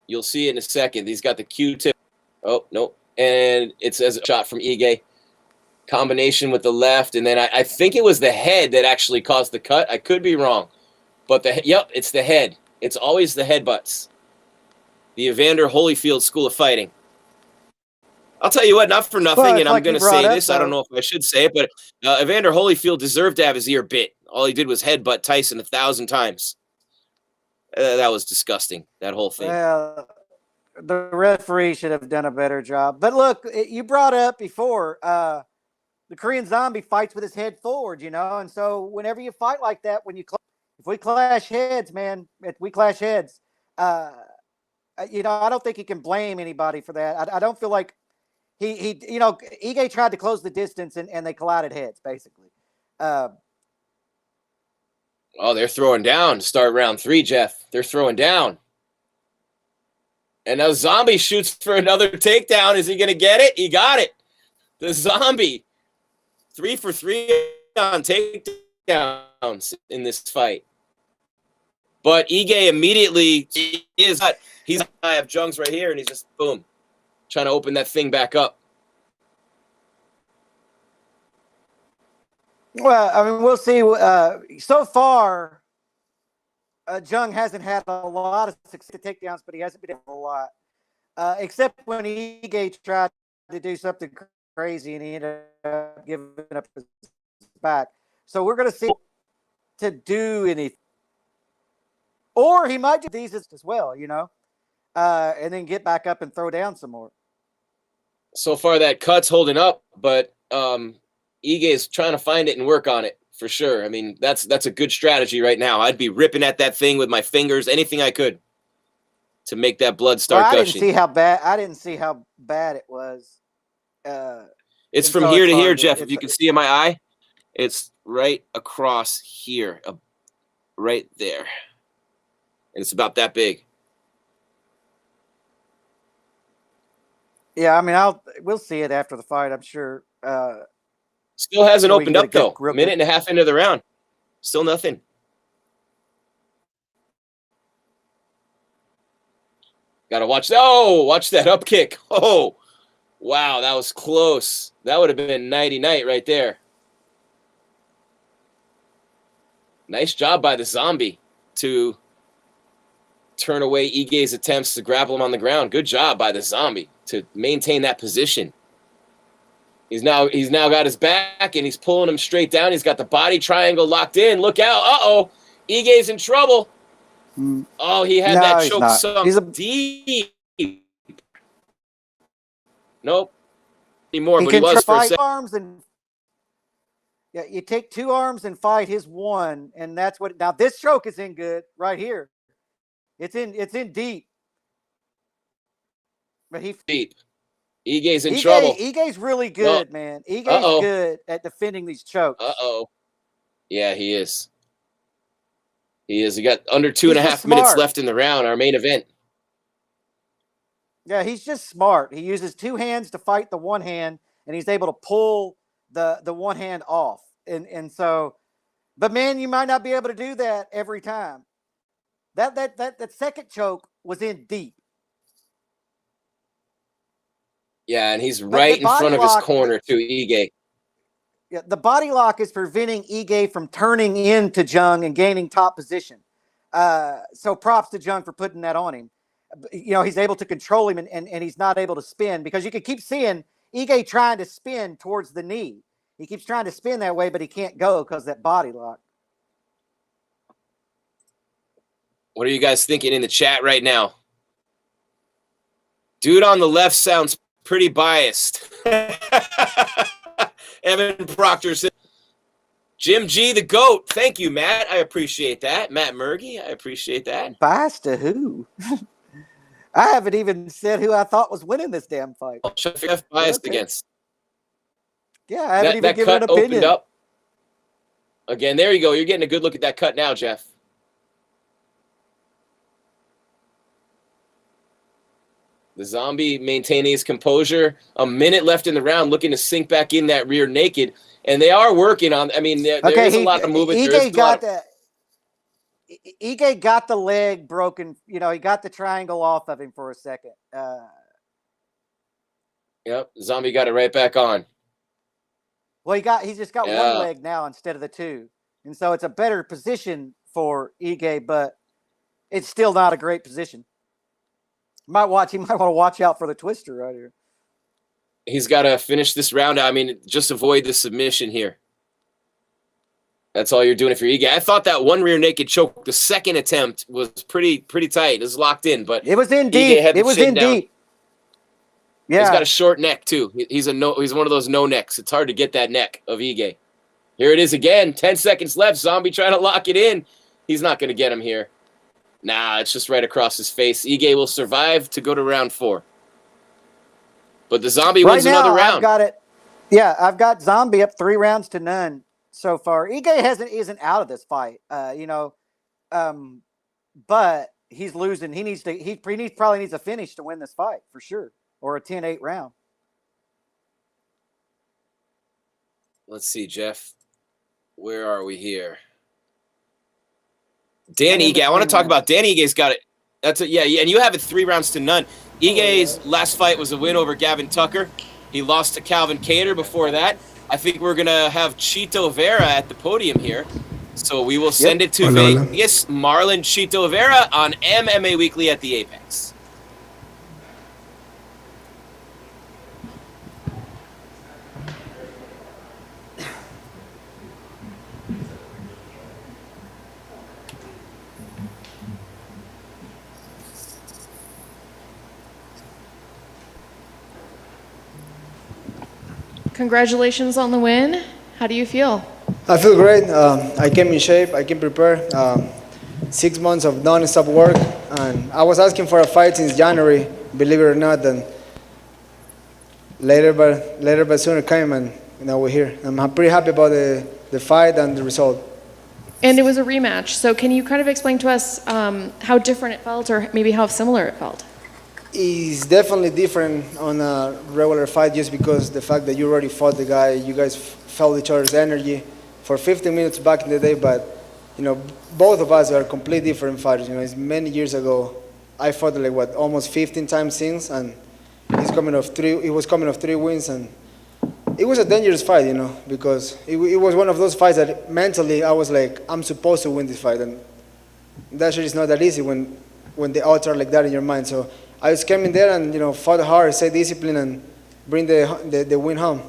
You'll see it in a second. He's got the Q-tip. Oh, no. And it says a shot from Ige. Combination with the left. And then I think it was the head that actually caused the cut. I could be wrong. But it's the head. It's always the headbutts. The Evander Holyfield School of Fighting. I'll tell you what, not for nothing, and I'm going to say this. I don't know if I should say it, but Evander Holyfield deserved to have his ear bit. All he did was headbutt Tyson 1,000 times. That was disgusting, that whole thing. Well, the referee should have done a better job. But look, you brought up before, the Korean Zombie fights with his head forward, and so whenever you fight like that, if we clash heads, man, I don't think you can blame anybody for that. I don't feel like Ige tried to close the distance and they collided heads, basically. They're throwing down to start round 3, Jeff. They're throwing down. And now Zombie shoots for another takedown. Is he going to get it? He got it. The Zombie, 3 for 3 on takedowns in this fight. But Ige immediately he's I have Jung's right here, and he's just boom, trying to open that thing back up. Well, I mean, we'll see. So far, Jung hasn't had a lot of success takedowns, but he hasn't been able a lot, except when Ige tried to do something crazy and he ended up giving up his back. So we're going to see to do anything. Or he might do these as well, you know, and then get back up and throw down some more. So far, that cut's holding up, but Ige is trying to find it and work on it for sure. I mean, that's a good strategy right now. I'd be ripping at that thing with my fingers, anything I could, to make that blood start gushing. I didn't see how bad it was. It's from here to here, Jeff. If you can see in my eye, it's right across here, right there. And it's about that big. Yeah, I mean, we'll see it after the fight, I'm sure. Still hasn't opened up, though. Minute and a half into the round. Still nothing. Got to watch that. Oh, watch that up kick. Oh, wow, that was close. That would have been nighty-night right there. Nice job by the Zombie to turn away Ige's attempts to grapple him on the ground. Good job by the Zombie to maintain that position. He's now got his back, and he's pulling him straight down. He's got the body triangle locked in. Look out. Uh-oh. Ige's in trouble. Oh, he had that choke sunk deep. Nope. Anymore, but he was for a second. Yeah, you take 2 arms and fight his 1, and that's what. Now this choke is in good right here. It's in deep. But deep. Ige's in trouble. Ige's really good, man. Ige's good at defending these chokes. Yeah, he is. He is. He got under 2.5 minutes left in the round, our main event. Yeah, he's just smart. He uses 2 hands to fight the one hand, and he's able to pull the one hand off. And so, but man, you might not be able to do that every time. That second choke was in deep. Yeah, and he's right in front of his corner too, Ige. Yeah, the body lock is preventing Ige from turning into Jung and gaining top position. So props to Jung for putting that on him. You know, he's able to control him and he's not able to spin, because you can keep seeing Ige trying to spin towards the knee. He keeps trying to spin that way, but he can't go because of that body lock. What are you guys thinking in the chat right now? Dude on the left sounds pretty biased. Evan Proctor said, Jim G, the GOAT. Thank you, Matt. I appreciate that. Matt Murgy, I appreciate that. Biased to who? I haven't even said who I thought was winning this damn fight. Biased against. Yeah, I haven't even given an opinion. Opened up. Again, there you go. You're getting a good look at that cut now, Jeff. The Zombie maintaining his composure. A minute left in the round, looking to sink back in that rear naked. And they are working on, I mean, there is a lot of movement. Ige got the leg broken. You know, he got the triangle off of him for a second. Yep, Zombie got it right back on. Well, he's just got one leg now instead of the 2. And so it's a better position for Ige, but it's still not a great position. He might want to watch out for the twister right here. He's got to finish this round out. I mean, just avoid the submission here. That's all you're doing if you're Ige. I thought that one rear naked choke, the second attempt, was pretty tight. It was locked in, but it was in deep. It was in deep. Yeah, he's got a short neck too. He's one of those no necks. It's hard to get that neck of Ige. Here it is again. 10 seconds left. Zombie trying to lock it in. He's not going to get him here. Nah, it's just right across his face. Ige will survive to go to round 4. But the Zombie wins another round. I've got it. Yeah, I've got Zombie up 3-0 so far. Ige isn't out of this fight, but he's losing. He probably needs a finish to win this fight for sure, or a 10-8 round. Let's see, Jeff. Where are we here? Dan Ige. I want to talk about Dan Ige's got it. Yeah, and you have it 3-0 Ige's last fight was a win over Gavin Tucker. He lost to Calvin Kattar before that. I think we're gonna have Chito Vera at the podium here. So we will send it to Vegas. Marlon Chito Vera on MMA Weekly at the Apex. Congratulations on the win. How do you feel? I feel great. I came in shape. I came prepared. 6 months of non-stop work, and I was asking for a fight since January, believe it or not. And later but sooner came, and we're here. I'm pretty happy about the fight and the result. And it was a rematch. So can you kind of explain to us how different it felt, or maybe how similar it felt? It's definitely different on a regular fight, just because the fact that you already fought the guy, you guys felt each other's energy for 15 minutes back in the day. But both of us are completely different fighters. It's many years ago. I fought almost 15 times since, and he was coming off 3 wins, and it was a dangerous fight, because it was one of those fights that mentally I was like, I'm supposed to win this fight, and that shit is not that easy when the odds are like that in your mind. So I just came in there and fought hard, stay disciplined, and bring the win home.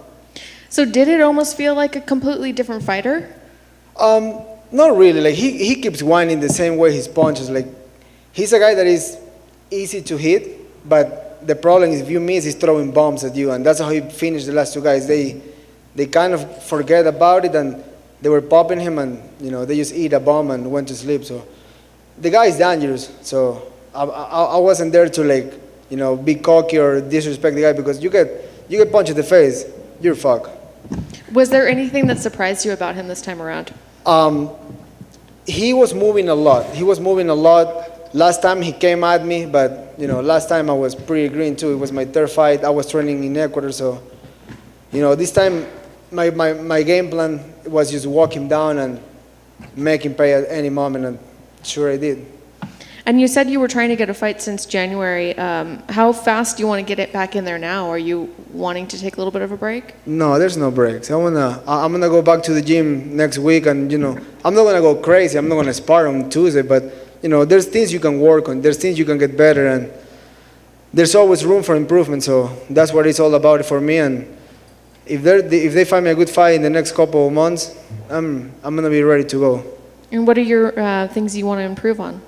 So did it almost feel like a completely different fighter? Not really. Like he keeps whining the same way his punches. Like he's a guy that is easy to hit, but the problem is if you miss, he's throwing bombs at you, and that's how he finished the last 2 guys. They kind of forget about it, and they were popping him, and they just eat a bomb and went to sleep. So the guy is dangerous. So I wasn't there to be cocky or disrespect the guy, because you get punched in the face, you're fucked. Was there anything that surprised you about him this time around? He was moving a lot. Last time he came at me, but last time I was pretty green too. It was my 3rd fight. I was training in Ecuador, so this time my game plan was just walk him down and make him pay at any moment, and sure I did. And you said you were trying to get a fight since January. How fast do you want to get it back in there now? Are you wanting to take a little bit of a break? No, there's no breaks. I'm gonna go back to the gym next week, and I'm not gonna go crazy. I'm not gonna spar on Tuesday, but there's things you can work on. There's things you can get better, and there's always room for improvement. So that's what it's all about for me. And if they find me a good fight in the next couple of months, I'm gonna be ready to go. And what are your things you want to improve on?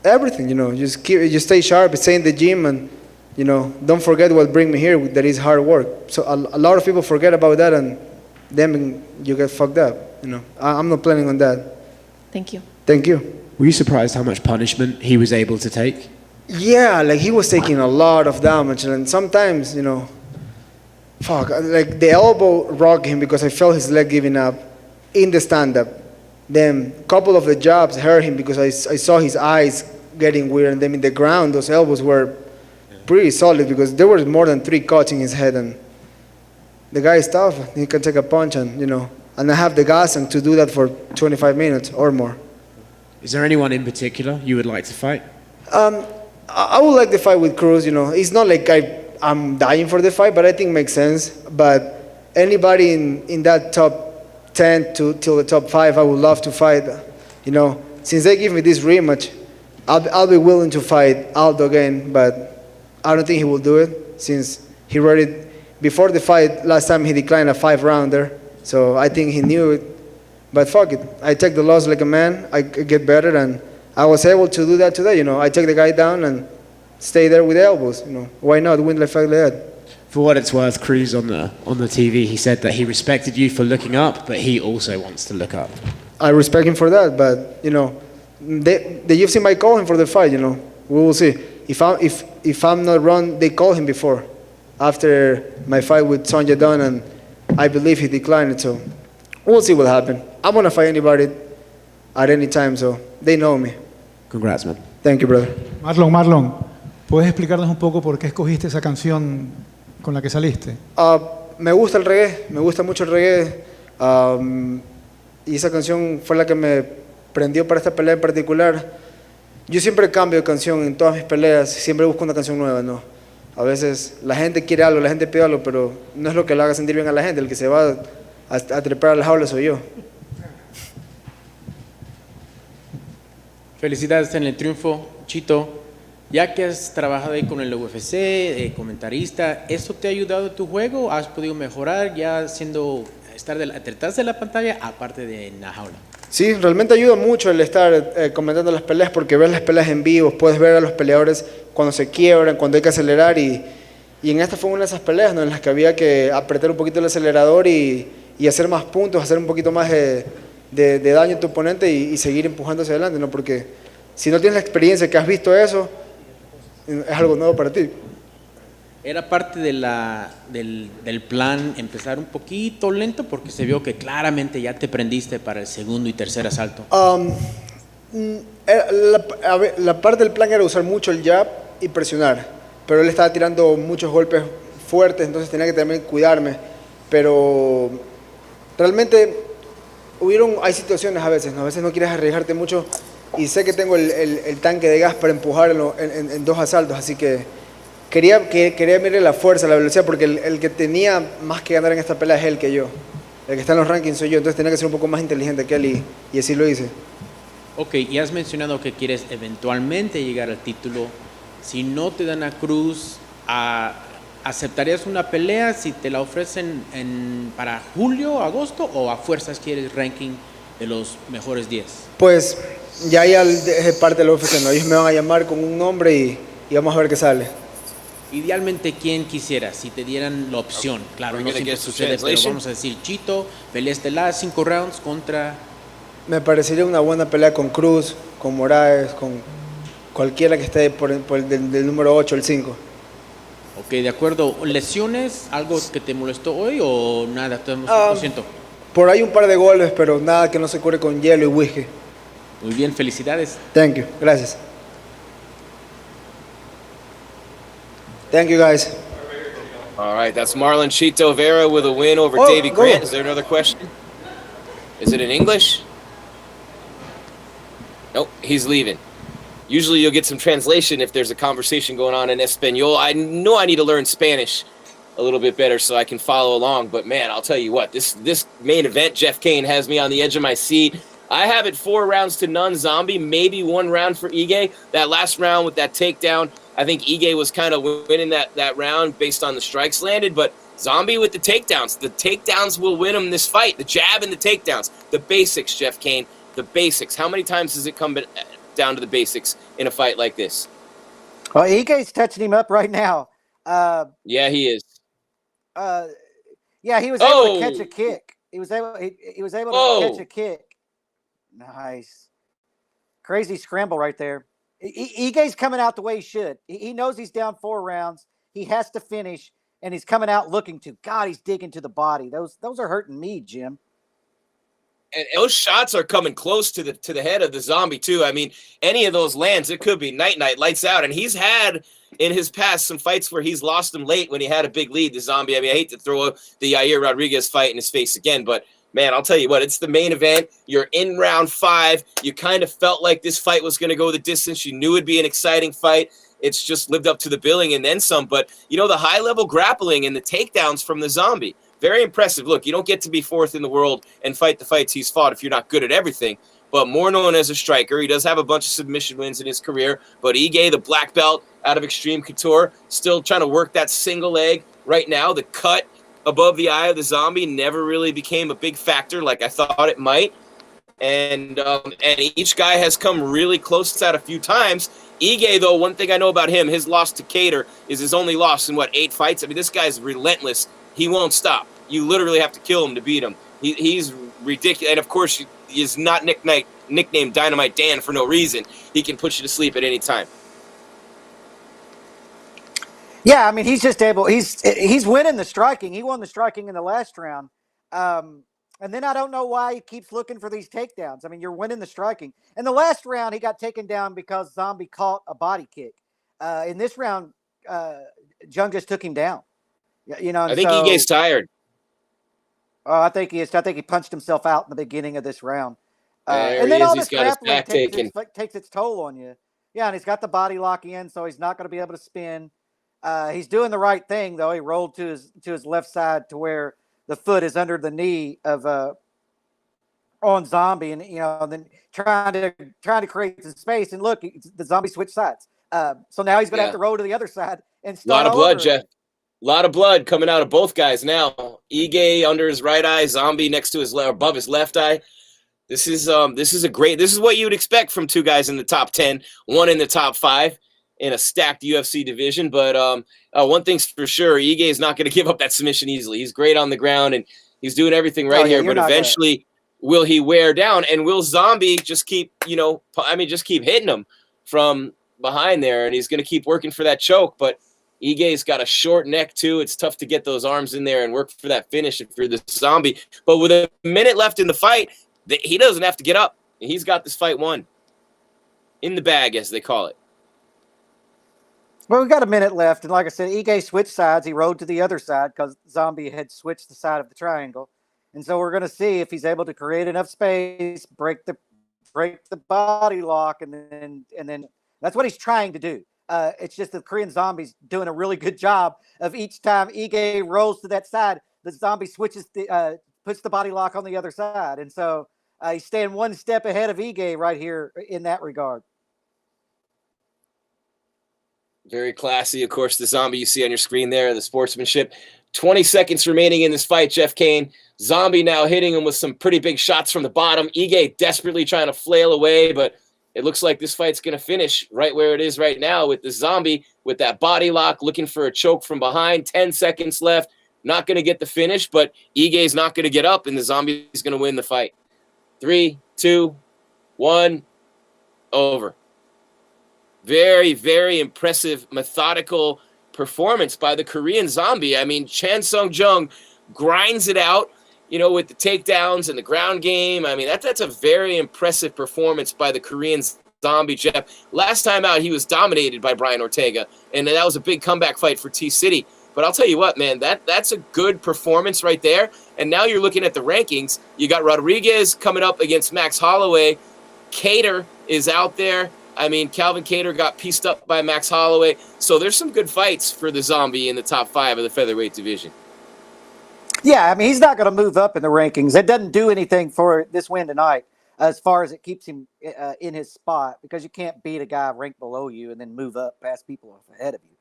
Everything, just stay sharp, stay in the gym, and don't forget what bring me here. That is hard work. So a lot of people forget about that, and then you get fucked up. I'm not planning on that. Thank you. Thank you. Were you surprised how much punishment he was able to take? Yeah, he was taking a lot of damage, and sometimes the elbow rocked him because I felt his leg giving up in the stand-up. Then a couple of the jabs hurt him because I saw his eyes getting weird, and then in the ground, those elbows were pretty solid because there were more than 3 cuts in his head, and the guy is tough. He can take a punch, and I have the gas and to do that for 25 minutes or more. Is there anyone in particular you would like to fight? I would like to fight with Cruz. It's not like I'm dying for the fight, but I think it makes sense. But anybody in that top 10 till the top 5, I would love to fight. Since they give me this rematch, I'll be willing to fight Aldo again, but I don't think he will do it, since he already, before the fight last time, he declined a 5-rounder, so I think he knew it. But fuck it, I take the loss like a man. I get better, and I was able to do that today. I take the guy down and stay there with the elbows. Why not win like that? For what it's worth, Cruz on the TV, he said that he respected you for looking up, but he also wants to look up. I respect him for that, but the UFC might call him for the fight. We will see. If I'm not wrong, they called him before, after my fight with Sonja Dunn, and I believe he declined it. So we'll see what happens. I'm gonna fight anybody at any time, so they know me. Congrats, man. Thank you, brother. Marlon, ¿puedes explicarnos un poco por qué escogiste esa canción con la que saliste? Me gusta el reggae, me gusta mucho el reggae. Y esa canción fue la que me prendió para esta pelea en particular. Yo siempre cambio de canción en todas mis peleas, siempre busco una canción nueva, ¿no? A veces la gente quiere algo, la gente pide algo, pero no es lo que le haga sentir bien a la gente. El que se va a trepar a las jaulas soy yo. Felicidades en el triunfo, Chito. Ya que has trabajado ahí con el UFC, comentarista, ¿eso te ha ayudado en tu juego? ¿Has podido mejorar ya estar detrás de la pantalla, aparte de en la jaula? Sí, realmente ayuda mucho el estar comentando las peleas, porque ves las peleas en vivo, puedes ver a los peleadores cuando se quiebran, cuando hay que acelerar, y en esta fue una de esas peleas, ¿no?, en las que había que apretar un poquito el acelerador y hacer más puntos, hacer un poquito más de daño a tu oponente y seguir empujando hacia adelante, ¿no? Porque si no tienes la experiencia que has visto eso, es algo nuevo para ti. ¿Era parte del plan empezar un poquito lento? Porque se vio que claramente ya te prendiste para el segundo y tercer asalto. La parte del plan era usar mucho el jab y presionar, pero él estaba tirando muchos golpes fuertes, entonces tenía que también cuidarme. Pero realmente hay situaciones a veces, ¿no? A veces no quieres arriesgarte mucho, y sé que tengo el tanque de gas para empujar en 2 asaltos, así que quería mirarle la fuerza, la velocidad, porque el que tenía más que ganar en esta pelea es él que yo. El que está en los rankings soy yo, entonces tenía que ser un poco más inteligente que él, y así lo hice. Ok, y has mencionado que quieres eventualmente llegar al título. Si no te dan a Cruz, ¿aceptarías una pelea si te la ofrecen para julio, agosto, o a fuerzas quieres ranking de los mejores 10? Pues ya es parte de la UFC, ¿no? Ellos me van a llamar con un nombre y vamos a ver qué sale. Idealmente, ¿quién quisiera? Si te dieran la opción. Claro, no siempre sucede, pero vamos a decir, Chito, pelea estelar, 5 rounds contra... Me parecería una buena pelea con Cruz, con Moraes, con cualquiera que esté del número 8 al 5. Ok, de acuerdo. ¿Lesiones? ¿Algo que te molestó hoy o nada? Lo siento. Por ahí un par de golpes, pero nada que no se cure con hielo y whisky. Muy bien, felicidades. Thank you, gracias. Thank you, guys. All right, that's Marlon Chito Vera with a win over Davey Grant. Is there another question? Is it in English? Nope, he's leaving. Usually you'll get some translation if there's a conversation going on in Espanol. I know I need to learn Spanish a little bit better so I can follow along. But, man, I'll tell you what, this main event, Jeff Cain, has me on the edge of my seat. I have it 4-0 Zombie, maybe 1 round for Ige. That last round with that takedown, I think Ige was kind of winning that round based on the strikes landed. But Zombie with the takedowns. The takedowns will win him this fight. The jab and the takedowns. The basics, Jeff Cain. The basics. How many times does it come down to the basics in a fight like this? Well, Ige's touching him up right now. Yeah, he is. Yeah, he was able to catch a kick. He was able to catch a kick. Nice. Crazy scramble right there. Ige's coming out the way he should. He knows he's down 4 rounds. He has to finish, and he's coming out looking to. God, he's digging to the body. Those are hurting me, Jim. And those shots are coming close to the head of the Zombie too. I mean, any of those lands, it could be night, lights out. And he's had in his past some fights where he's lost them late when he had a big lead. The Zombie. I mean, I hate to throw the Yair Rodriguez fight in his face again, but man, I'll tell you what, it's the main event. You're in round 5. You kind of felt like this fight was going to go the distance. You knew it'd be an exciting fight. It's just lived up to the billing and then some. But you know, the high level grappling and the takedowns from the Zombie. Very impressive. Look, you don't get to be 4th in the world and fight the fights he's fought if you're not good at everything. But more known as a striker. He does have a bunch of submission wins in his career. But Ige, the black belt out of Extreme Couture, still trying to work that single leg right now. The cut above the eye of the Zombie never really became a big factor like I thought it might. And each guy has come really close to that a few times. Ige, though, one thing I know about him, his loss to Cater is his only loss in, 8 fights? I mean, this guy's relentless. He won't stop. You literally have to kill him to beat him. He's ridiculous. And, of course, he's not nicknamed Dynamite Dan for no reason. He can put you to sleep at any time. Yeah, I mean, he's just able. He's winning the striking. He won the striking in the last round. And then I don't know why he keeps looking for these takedowns. I mean, you're winning the striking. In the last round, he got taken down because Zombie caught a body kick. In this round, Jung just took him down. You know, and I think Ige's tired. I think he is. I think he punched himself out in the beginning of this round. There And then he is. all He's this got his grappling back taken. takes its toll on you. Yeah, and he's got the body lock in, so he's not going to be able to spin. He's doing the right thing, though. He rolled to his left side to where the foot is under the knee of on Zombie, and then trying to create some space. And look, the Zombie switched sides. So now he's going to have to roll to the other side and start. A lot of blood, over. Jeff. A lot of blood coming out of both guys now. Ige under his right eye, Zombie next to his above his left eye. This is what you would expect from two guys in the top 10, one in the top 5 in a stacked UFC division. But one thing's for sure, Ige is not going to give up that submission easily. He's great on the ground and he's doing everything right here. But eventually, will he wear down? And will Zombie just keep hitting him from behind there? And he's going to keep working for that choke. But Ige's got a short neck too. It's tough to get those arms in there and work for that finish for the Zombie. But with a minute left in the fight, he doesn't have to get up. He's got this fight won. In the bag, as they call it. Well, we've got a minute left. And like I said, Ige switched sides. He rode to the other side because Zombie had switched the side of the triangle. And so we're going to see if he's able to create enough space, break the body lock, and then that's what he's trying to do. It's just the Korean Zombie's doing a really good job of each time Ige rolls to that side, the Zombie switches puts the body lock on the other side. And so he's staying one step ahead of Ige right here in that regard. Very classy. Of course, the Zombie you see on your screen there, the sportsmanship. 20 seconds remaining in this fight, Jeff Cain. Zombie now hitting him with some pretty big shots from the bottom. Ige desperately trying to flail away, but it looks like this fight's going to finish right where it is right now with the Zombie with that body lock, looking for a choke from behind. 10 seconds left. Not going to get the finish, but Ige's not going to get up, and the Zombie is going to win the fight. 3, 2, 1, over. Very, very impressive, methodical performance by the Korean Zombie. I mean, Chan Sung Jung grinds it out, with the takedowns and the ground game. I mean, that's a very impressive performance by the Korean Zombie, Jeff. Last time out, he was dominated by Brian Ortega, and that was a big comeback fight for T-City. But I'll tell you what, man, that's a good performance right there. And now you're looking at the rankings. You got Rodriguez coming up against Max Holloway. Cater is out there. I mean, Calvin Cater got pieced up by Max Holloway. So there's some good fights for the Zombie in the top 5 of the featherweight division. Yeah, I mean, he's not going to move up in the rankings. It doesn't do anything for this win tonight as far as it keeps him in his spot, because you can't beat a guy ranked below you and then move up past people ahead of you.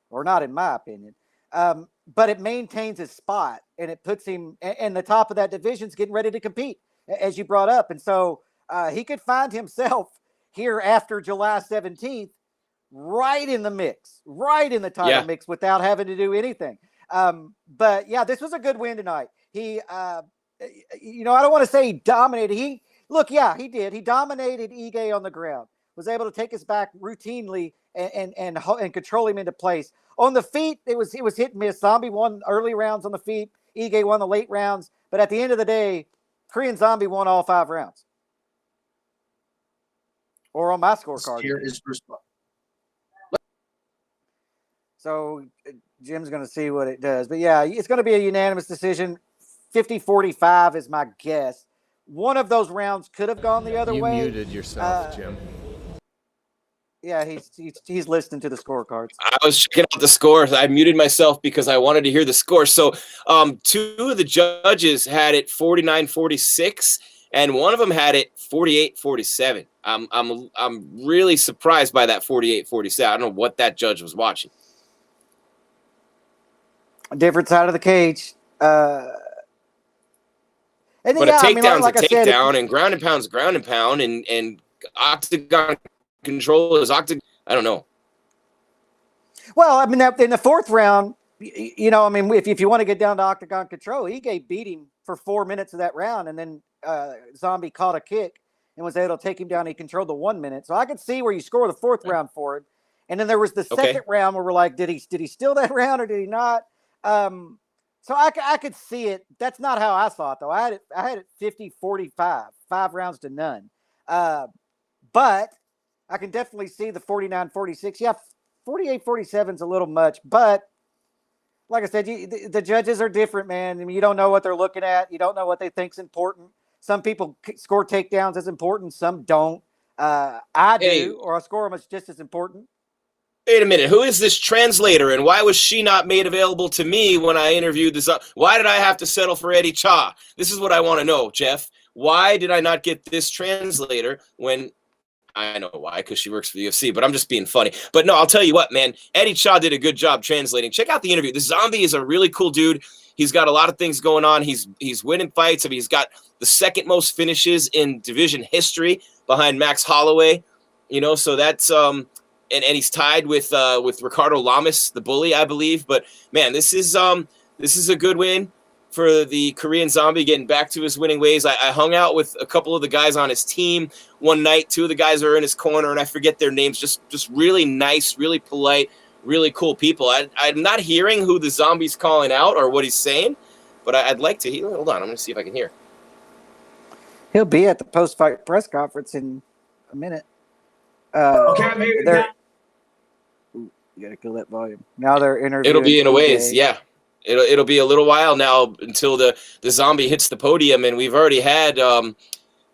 Or not, in my opinion. But it maintains his spot, and it puts him in the top of that division's getting ready to compete, as you brought up. And so he could find himself here after July 17th right in the mix, right in the title mix without having to do anything. But, yeah, this was a good win tonight. He, I don't want to say he dominated. He did. He dominated Ige on the ground, was able to take his back routinely and control him into place. On the feet, it was hit and miss. Zombie won early rounds on the feet. Ige won the late rounds. But at the end of the day, Korean Zombie won all 5 rounds. Or on my scorecard. Here is first. So Jim's going to see what it does. But, yeah, it's going to be a unanimous decision. 50-45 is my guess. One of those rounds could have gone the other way. You muted yourself, Jim. Yeah, he's listening to the scorecards. I was checking out the scores. I muted myself because I wanted to hear the score. So 2 of the judges had it 49-46, and one of them had it 48-47. I'm really surprised by that 48-47. I don't know what that judge was watching. A different side of the cage. But a takedown's a takedown, and ground and pound's ground and pound, and octagon control is octagon. I don't know. Well, I mean, in the 4th round, if you want to get down to octagon control, Ige beat him for 4 minutes of that round, and then Zombie caught a kick and was able to take him down. He controlled the 1 minute. So I could see where you score the 4th round for it. And then there was the second round where we're like, did he steal that round or did he not? So I could see it. That's not how I saw it, though. I had it 50-45, 5 rounds to none. But I can definitely see the 49-46. Yeah, 48-47 is a little much. But like I said, the judges are different, man. I mean, you don't know what they're looking at. You don't know what they think's important. Some people score takedowns as important. Some don't. I do, or I score them as just as important. Wait a minute. Who is this translator, and why was she not made available to me when I interviewed this? Why did I have to settle for Eddie Cha? This is what I want to know, Jeff. Why did I not get this translator when I know why, because she works for the UFC, but I'm just being funny. But no, I'll tell you what, man. Eddie Cha did a good job translating. Check out the interview. The Zombie is a really cool dude. He's got a lot of things going on. He's winning fights. I mean, he's got the second most finishes in division history behind Max Holloway. You know, so that's and he's tied with Ricardo Lamas, the bully, I believe. But man, this is a good win for the Korean Zombie, getting back to his winning ways. I hung out with a couple of the guys on his team one night. 2 of the guys are in his corner, and I forget their names. Just really nice, really polite, really cool people. I'm not hearing who the Zombie's calling out or what he's saying, but I'd like to hear. Hold on, I'm going to see if I can hear. He'll be at the post-fight press conference in a minute. You got to kill that volume. Now they're interviewing. It'll be in a ways, yeah. It'll be a little while now until the Zombie hits the podium, and we've already had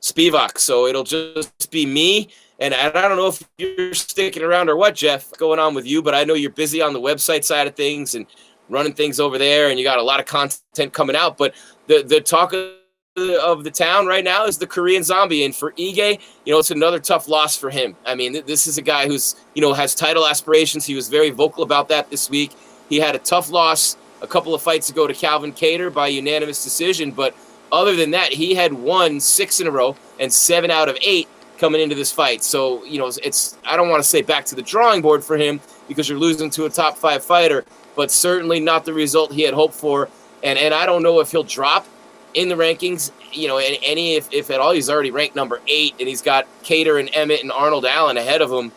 Spivak, so it'll just be me. And I don't know if you're sticking around or what, Jeff, going on with you, but I know you're busy on the website side of things and running things over there, and you got a lot of content coming out. But the talk of the town right now is the Korean Zombie, and for Ige, it's another tough loss for him. I mean, this is a guy who's has title aspirations. He was very vocal about that this week. He had a tough loss a couple of fights ago to Calvin Kattar by unanimous decision, but other than that, he had won 6 in a row and 7 out of 8 coming into this fight. So it's I don't want to say back to the drawing board for him because you're losing to a top 5 fighter, but certainly not the result he had hoped for. And I don't know if he'll drop in the rankings, if at all. He's already ranked number 8, and he's got Kattar and Emmett and Arnold Allen ahead of him,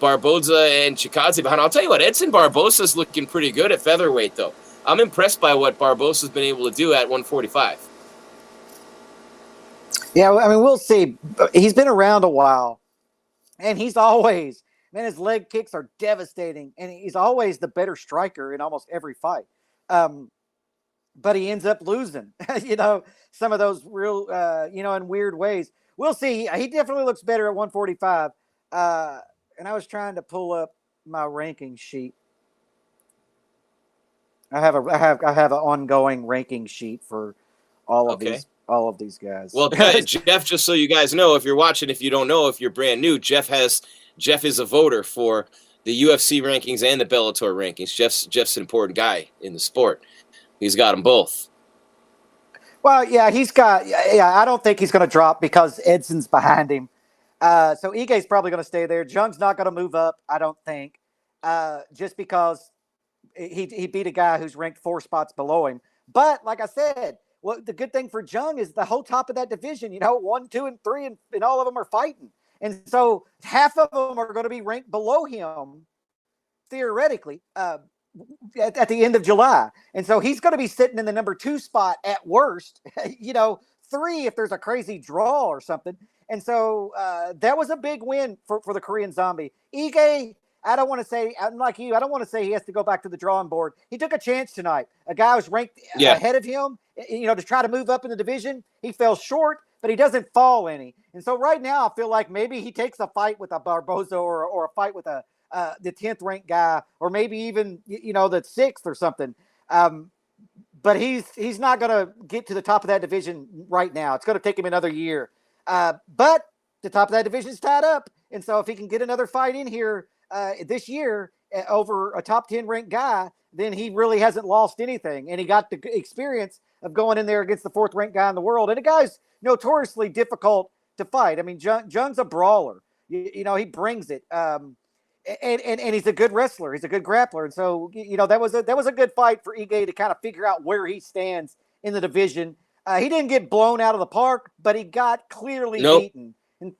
Barboza and Chikadze behind. I'll tell you what, Edson Barboza's looking pretty good at featherweight, though. I'm impressed by what Barboza's been able to do at 145. Yeah, I mean, we'll see. He's been around a while, and he's always, his leg kicks are devastating, and he's always the better striker in almost every fight. But he ends up losing, some of those real, in weird ways. We'll see. He definitely looks better at 145. And I was trying to pull up my ranking sheet. I have an ongoing ranking sheet for all of these guys. Well, Jeff, just so you guys know, if you're watching, if you don't know, if you're brand new, Jeff is a voter for the UFC rankings and the Bellator rankings. Jeff's an important guy in the sport. He's got them both. Well, yeah, I don't think he's going to drop because Edson's behind him. So Ige's probably going to stay there. Jung's not going to move up, I don't think, just because he beat a guy who's ranked 4 spots below him. But like I said, the good thing for Jung is the whole top of that division, 1, 2, and 3, and all of them are fighting. And so half of them are going to be ranked below him, theoretically, at the end of July. And so he's going to be sitting in the number 2 spot at worst, 3 if there's a crazy draw or something. And so that was a big win for the Korean Zombie. Ige, I don't want to say, I'm like you, I don't want to say he has to go back to the drawing board. He took a chance tonight. A guy was ranked ahead of him, to try to move up in the division. He fell short, but he doesn't fall any. And so right now I feel like maybe he takes a fight with a Barboza or a fight with the 10th ranked guy, or maybe even, the 6th or something. But he's not going to get to the top of that division right now. It's going to take him another year. But the top of that division is tied up. And so if he can get another fight in here this year over a top 10 ranked guy, then he really hasn't lost anything. And he got the experience of going in there against the 4th ranked guy in the world. And the guy's notoriously difficult to fight. I mean, Jung's a brawler. He brings it. And he's a good wrestler. He's a good grappler. And so, that was a good fight for Ige to kind of figure out where he stands in the division. He didn't get blown out of the park, but he got clearly beaten. And,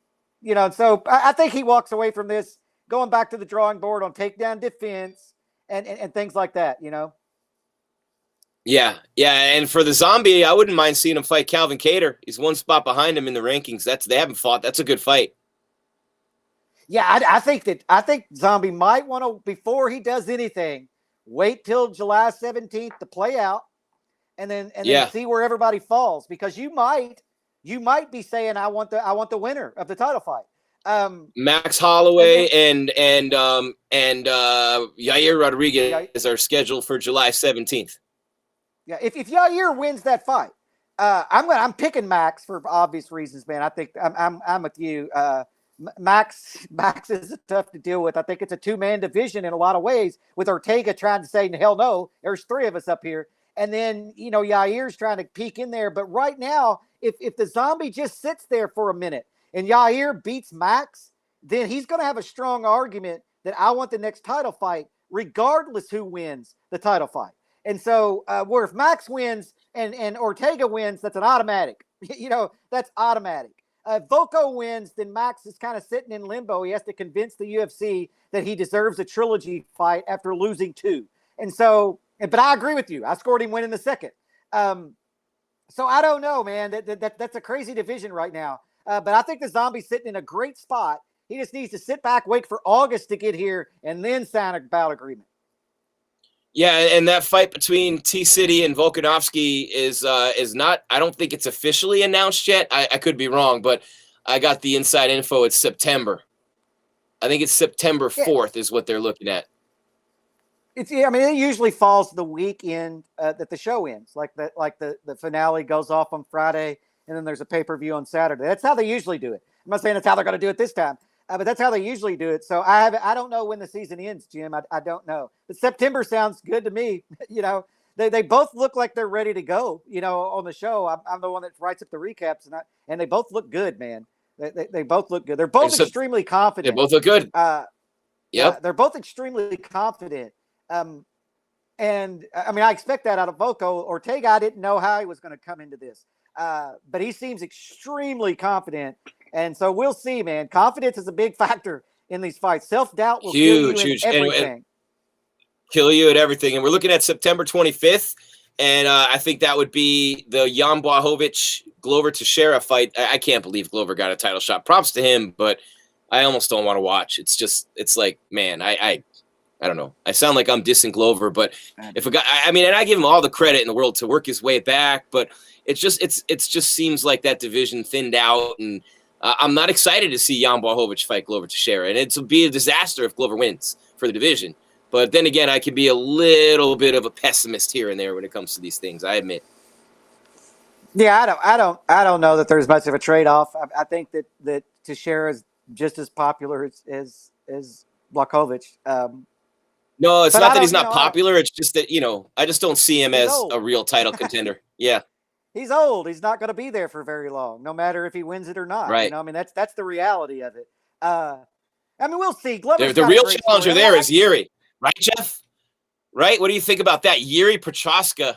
so I think he walks away from this going back to the drawing board on takedown defense and things like that, Yeah, and for the Zombie, I wouldn't mind seeing him fight Calvin Kattar. He's one spot behind him in the rankings. They haven't fought. That's a good fight. Yeah, I think Zombie might want to, before he does anything, wait till July 17th to play out, and then see where everybody falls, because you might be saying I want the winner of the title fight. Max Holloway and Yair Rodriguez are scheduled for July 17th. Yeah, if Yair wins that fight, I'm picking Max for obvious reasons, man. I think I'm with you. Max is tough to deal with. I think it's a two-man division in a lot of ways, with Ortega trying to say hell no. There's three of us up here, and then Yair's trying to peek in there. But right now, if the Zombie just sits there for a minute and Yair beats Max, then he's going to have a strong argument that I want the next title fight, regardless who wins the title fight. And so, where if Max wins and Ortega wins, that's an automatic. That's automatic. If Volko wins, then Max is kind of sitting in limbo. He has to convince the UFC that he deserves a trilogy fight after losing two. And so, but I agree with you. I scored him winning the second. So I don't know, man. That's a crazy division right now. But I think the Zombie's sitting in a great spot. He just needs to sit back, wait for August to get here, and then sign a battle agreement. Yeah, and that fight between T-City and Volkanovski is not, I don't think it's officially announced yet. I could be wrong, but I got the inside info. It's September. I think it's September 4th is what they're looking at. It usually falls the weekend that the show ends. Like the finale goes off on Friday, and then there's a pay-per-view on Saturday. That's how they usually do it. I'm not saying that's how they're going to do it this time. But that's how they usually do it. So I don't know when the season ends, Jim. I don't know. But September sounds good to me. They both look like they're ready to go. On the show, I'm the one that writes up the recaps, and they both look good, man. They both look good. They're both extremely confident. They both look good. Yeah, they're both extremely confident. And I expect that out of Volko. Ortega, I didn't know how he was going to come into this, but he seems extremely confident. And so we'll see, man. Confidence is a big factor in these fights. Self-doubt will kill you in everything. Kill you at everything. And we're looking at September 25th. And I think that would be the Jan Blachowicz-Glover Teixeira fight. I can't believe Glover got a title shot. Props to him, but I almost don't want to watch. It's like, man, I don't know. I sound like I'm dissing Glover, but if a guy, and I give him all the credit in the world to work his way back, but it just seems like that division thinned out, and I'm not excited to see Jan Blachowicz fight Glover Teixeira, and it'll be a disaster if Glover wins for the division. But then again, I can be a little bit of a pessimist here and there when it comes to these things, I admit. Yeah, I don't know that there's much of a trade-off. I think that Teixeira is just as popular as Blachowicz. No, it's not that he's not popular. It's just that, I just don't see him as a real title contender. Yeah. He's old. He's not going to be there for very long, no matter if he wins it or not. Right. That's the reality of it. We'll see. Glover's the real challenger there is Yuri. Right, Jeff? Right? What do you think about that? Yuri Prochazka,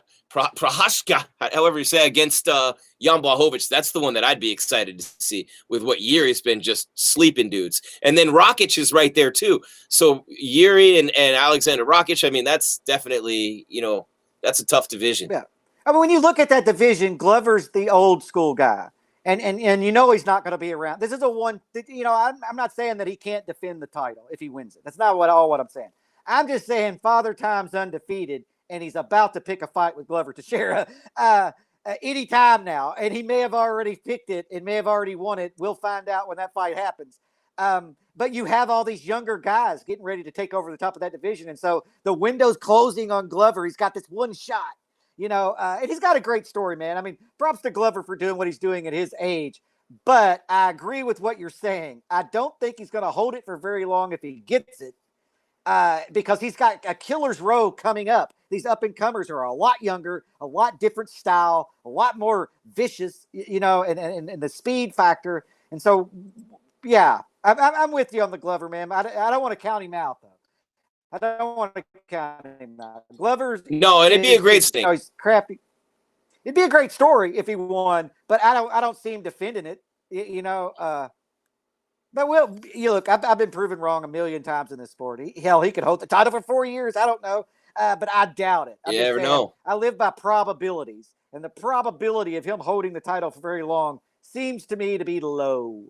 however you say, against Jan Blachowicz. That's the one that I'd be excited to see, with what Yuri's been just sleeping dudes. And then Rakic is right there too. So Yuri and Alexander Rakic, that's definitely, that's a tough division. Yeah. When you look at that division, Glover's the old school guy. And he's not going to be around. This is I'm not saying that he can't defend the title if he wins it. That's not what I'm saying. I'm just saying Father Time's undefeated, and he's about to pick a fight with Glover Teixeira any time now. And he may have already picked it and may have already won it. We'll find out when that fight happens. But you have all these younger guys getting ready to take over the top of that division. And so the window's closing on Glover. He's got this one shot, and he's got a great story, man. Props to Glover for doing what he's doing at his age. But I agree with what you're saying. I don't think he's going to hold it for very long if he gets it. Because he's got a killer's row coming up. These up-and-comers are a lot younger, a lot different style, a lot more vicious, and the speed factor. And so, yeah, I'm with you on the Glover, man. I don't want to count him out, though. I don't want to count him out. Glover's... No, and it'd be a great sting. He's crappy. It'd be a great story if he won, but I don't see him defending it, But look, I've been proven wrong a million times in this sport. He could hold the title for 4 years. I don't know. but I doubt it. You never know. I live by probabilities, and the probability of him holding the title for very long seems to me to be low.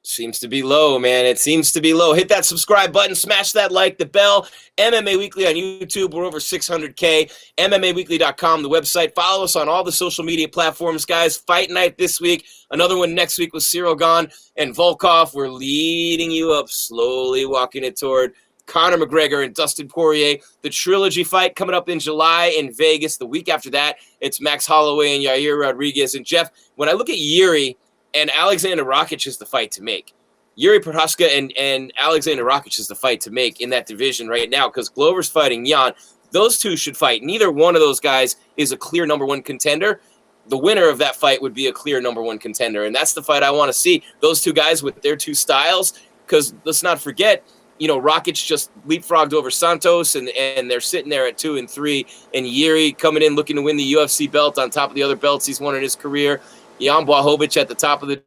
Seems to be low, man. It seems to be low. Hit that subscribe button, smash that like, the bell. MMA Weekly on YouTube. We're over 600K. MMAWeekly.com, the website. Follow us on all the social media platforms, guys. Fight night this week. Another one next week with Cyril Gahn and Volkov. We're leading you up, slowly walking it toward Conor McGregor and Dustin Poirier. The trilogy fight coming up in July in Vegas. The week after that, it's Max Holloway and Yair Rodriguez. And Jeff, when I look at Yuri and Alexander Rakic is the fight to make. Yuri Prochazka and Alexander Rakic is the fight to make in that division right now because Glover's fighting Jan. Those two should fight. Neither one of those guys is a clear number one contender. The winner of that fight would be a clear number one contender, and that's the fight I want to see. Those two guys with their two styles, because let's not forget, Rakic just leapfrogged over Santos, and they're sitting there at 2 and 3, and Yuri coming in looking to win the UFC belt on top of the other belts he's won in his career. Jan Blachowicz at the top of the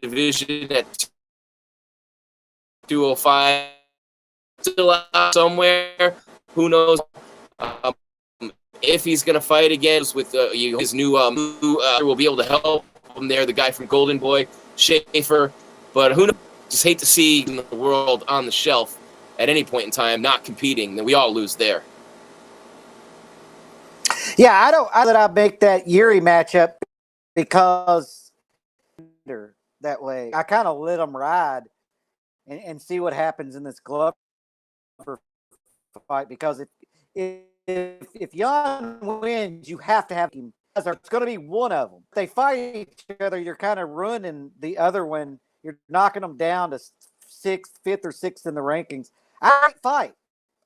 division at 205, still out somewhere. Who knows if he's going to fight again with his new will be able to help him there. The guy from Golden Boy, Schaefer, but who knows? Just hate to see the world on the shelf at any point in time not competing. Then we all lose there. Yeah, I make that Yuri matchup because that way. I kind of let him ride and see what happens in this Glover fight because if Jan wins, you have to have him. It's going to be one of them. If they fight each other, you're kind of ruining the other one. You're knocking them down to 6th, 5th, or 6th in the rankings. I fight.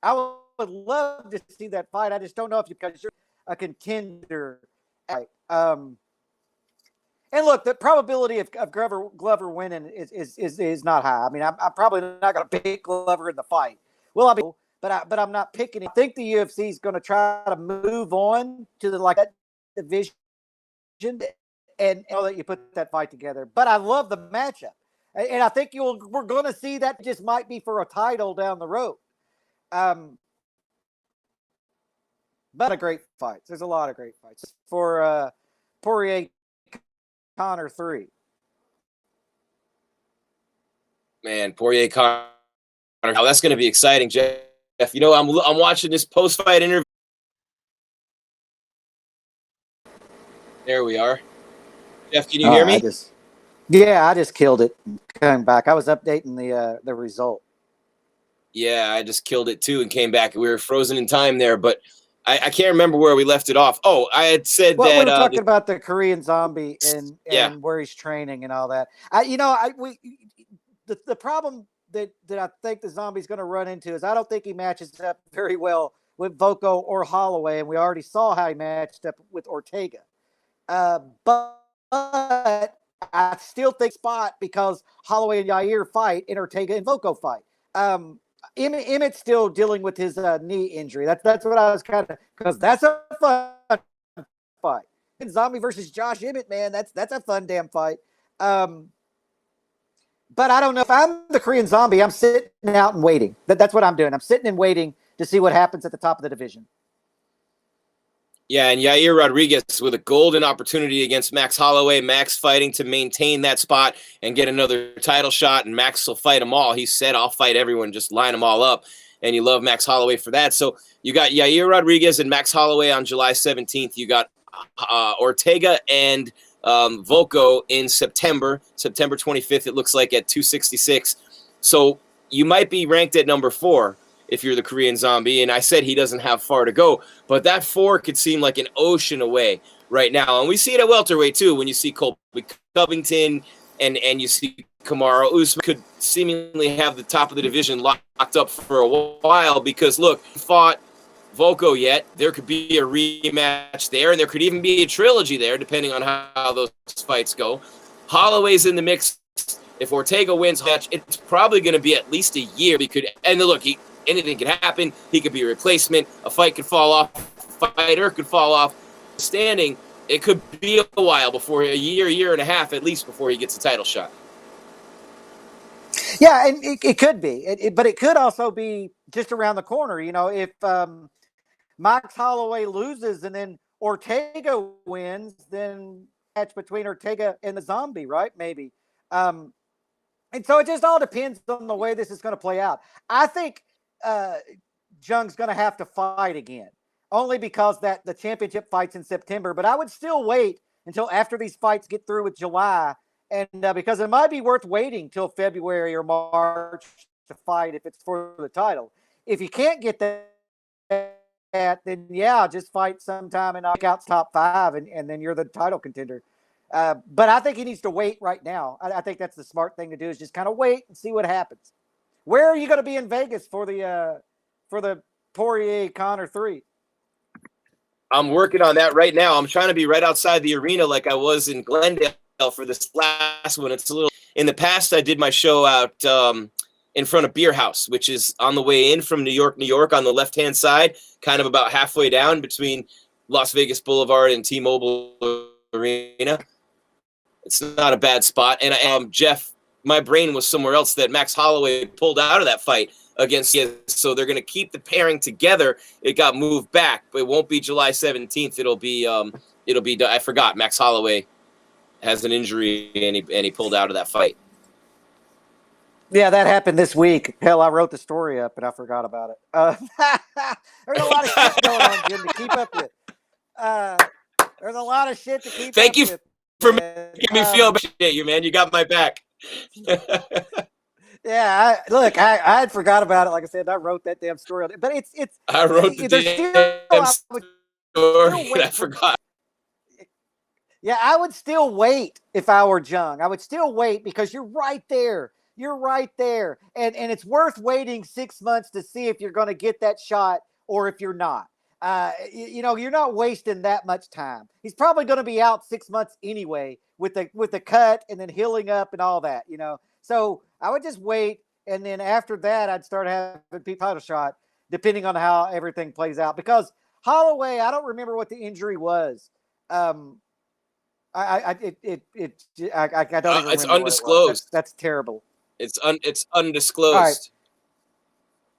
I would love to see that fight. I just don't know if because you're a contender. And look, the probability of Glover winning is not high. I mean, I'm probably not going to pick Glover in the fight. Well, but I'm not picking it. I think the UFC is going to try to move on to that division and let you put that fight together. But I love the matchup. And I think we're going to see that just might be for a title down the road. But a great fight. There's a lot of great fights for Poirier, Conor 3. Man, Poirier, Conor. Oh, that's going to be exciting, Jeff. I'm watching this post-fight interview. There we are. Jeff, can you hear me? I just killed it coming back. I was updating the result. Yeah, I just killed it too and came back. We were frozen in time there, but I can't remember where we left it off. Oh, I had said that we were talking about the Korean Zombie and where he's training and all that. The problem that I think the Zombie's going to run into is I don't think he matches up very well with Voko or Holloway, and we already saw how he matched up with Ortega. But I still think spot because Holloway and Yair fight and Ortega and Voko fight. Emmett's still dealing with his knee injury. That's what I was because that's a fun fight. And Zombie versus Josh Emmett, man, that's a fun damn fight. But I don't know if I'm the Korean Zombie. I'm sitting out and waiting. That's what I'm doing. I'm sitting and waiting to see what happens at the top of the division. Yeah, and Yair Rodriguez with a golden opportunity against Max Holloway. Max fighting to maintain that spot and get another title shot, and Max will fight them all. He said, I'll fight everyone, just line them all up. And you love Max Holloway for that. So you got Yair Rodriguez and Max Holloway on July 17th. You got Ortega and Voko in September 25th, it looks like, at 266. So you might be ranked at number 4 if you're the Korean Zombie, and I said he doesn't have far to go, but that 4 could seem like an ocean away right now. And we see it at welterweight too, when you see Colby Covington and you see Kamaru Usman could seemingly have the top of the division locked up for a while because, look, fought Voko yet. There could be a rematch there, and there could even be a trilogy there, depending on how those fights go. Holloway's in the mix. If Ortega wins, it's probably going to be at least a year. Anything can happen. He could be a replacement. A fight could fall off. A fighter could fall off. Standing, it could be a while before a year and a half at least before he gets a title shot. Yeah, and it could be, but it could also be just around the corner. If Max Holloway loses and then Ortega wins, then match between Ortega and the Zombie, right? Maybe. And so it just all depends on the way this is going to play out. I think Jung's going to have to fight again, only because that the championship fight's in September. But I would still wait until after these fights get through with July, and because it might be worth waiting till February or March to fight if it's for the title. If you can't get that, then yeah, just fight sometime and knock out top 5, and then you're the title contender. But I think he needs to wait right now. I think that's the smart thing to do, is just kind of wait and see what happens. Where are you going to be in Vegas for the Poirier Conor 3? I'm working on that right now. I'm trying to be right outside the arena like I was in Glendale for this last one. It's a little. In the past, I did my show out in front of Beer House, which is on the way in from New York on the left-hand side, kind of about halfway down between Las Vegas Boulevard and T-Mobile Arena. It's not a bad spot. And Jeff, my brain was somewhere else that Max Holloway pulled out of that fight against you. So they're going to keep the pairing together. It got moved back, but it won't be July 17th. It'll be I forgot, Max Holloway has an injury and he pulled out of that fight. Yeah, that happened this week. Hell, I wrote the story up and I forgot about it. There's a lot of shit going on, Jim, to keep up with. There's a lot of shit to keep Thank up you with. for making me feel bad, you man. You got my back. Yeah, I had forgot about it. Like I said, I wrote that damn story on it. But it's I wrote the damn story and I forgot. Yeah, I would still wait if I were Jung. I would still wait because you're right there. You're right there. And it's worth waiting 6 months to see if you're going to get that shot or if you're not. You're not wasting that much time. He's probably going to be out 6 months anyway with the cut and then healing up and all that, So I would just wait, and then after that, I'd start having people title shot, depending on how everything plays out. Because Holloway, I don't remember what the injury was. I don't even remember. It's undisclosed. That's terrible. It's undisclosed. Right.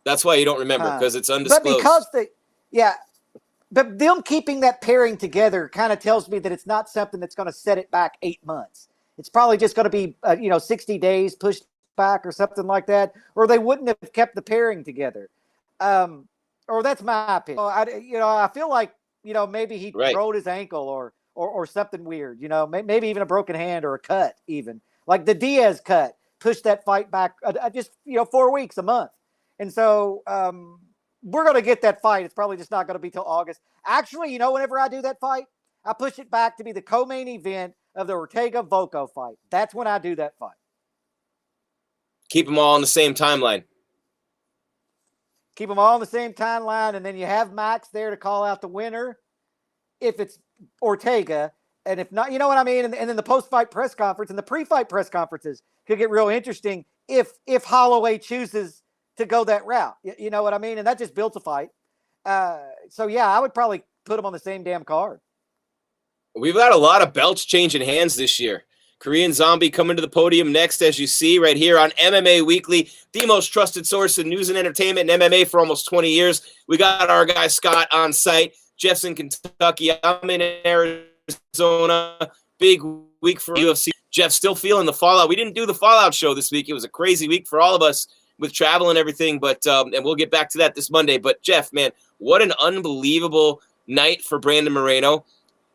That's why you don't remember, because it's undisclosed. But because but them keeping that pairing together kind of tells me that it's not something that's going to set it back 8 months. It's probably just going to be 60 days pushed back or something like that, or they wouldn't have kept the pairing together. Or that's my opinion. I feel like maybe he rolled his ankle or something weird. Maybe even a broken hand or a cut, even like the Diaz cut pushed that fight back just 4 weeks, a month, and so we're going to get that fight. It's probably just not going to be till August. Actually, whenever I do that fight, I push it back to be the co-main event of the Ortega-Volko fight. That's when I do that fight. Keep them all on the same timeline. Keep them all on the same timeline, and then you have Max there to call out the winner if it's Ortega, and if not, you know what I mean? And then the post-fight press conference and the pre-fight press conferences could get real interesting if Holloway chooses to go that route. You know what I mean? And that just builds a fight. So, yeah, I would probably put them on the same damn card. We've got a lot of belts changing hands this year. Korean Zombie coming to the podium next, as you see right here on MMA Weekly, the most trusted source in news and entertainment in MMA for almost 20 years. We got our guy Scott on site. Jeff's in Kentucky. I'm in Arizona. Big week for UFC. Jeff still feeling the fallout. We didn't do the fallout show this week. It was a crazy week for all of us with travel and everything, but and we'll get back to that this Monday. But Jeff, man, what an unbelievable night for Brandon Moreno.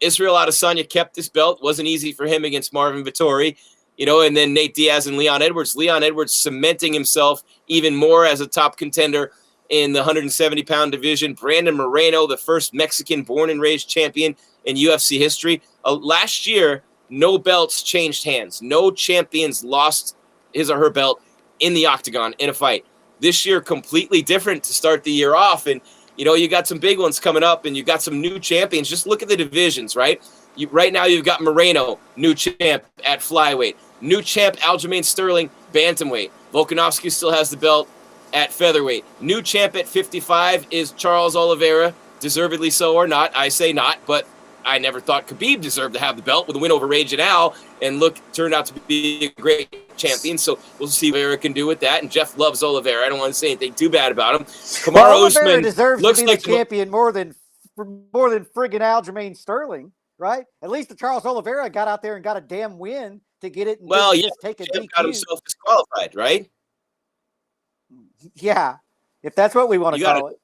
Israel Adesanya kept his belt. Wasn't easy for him against Marvin Vettori, and then Nate Diaz and Leon Edwards. Leon Edwards cementing himself even more as a top contender in the 170-pound division. Brandon Moreno, the first Mexican born and raised champion in UFC history. Last year, no belts changed hands. No champions lost his or her belt in the octagon in a fight. This year, completely different to start the year off. And you got some big ones coming up, and you've got some new champions. Just look at the divisions, right? Right now, you've got Moreno, new champ at flyweight. New champ Aljamain Sterling, bantamweight. Volkanovski still has the belt at featherweight. New champ at 55 is Charles Oliveira, deservedly so or not. I say not, but I never thought Khabib deserved to have the belt with a win over Raging Al, and look, turned out to be a great champion. So we'll see what Vera can do with that. And Jeff loves Oliveira. I don't want to say anything too bad about him. Kamaru Usman deserves looks to be like the champion more than friggin' Aljamain Sterling, right? At least the Charles Oliveira got out there and got a damn win to get it. And just take a DQ. Got himself disqualified, right? Yeah, if that's what we want to call it.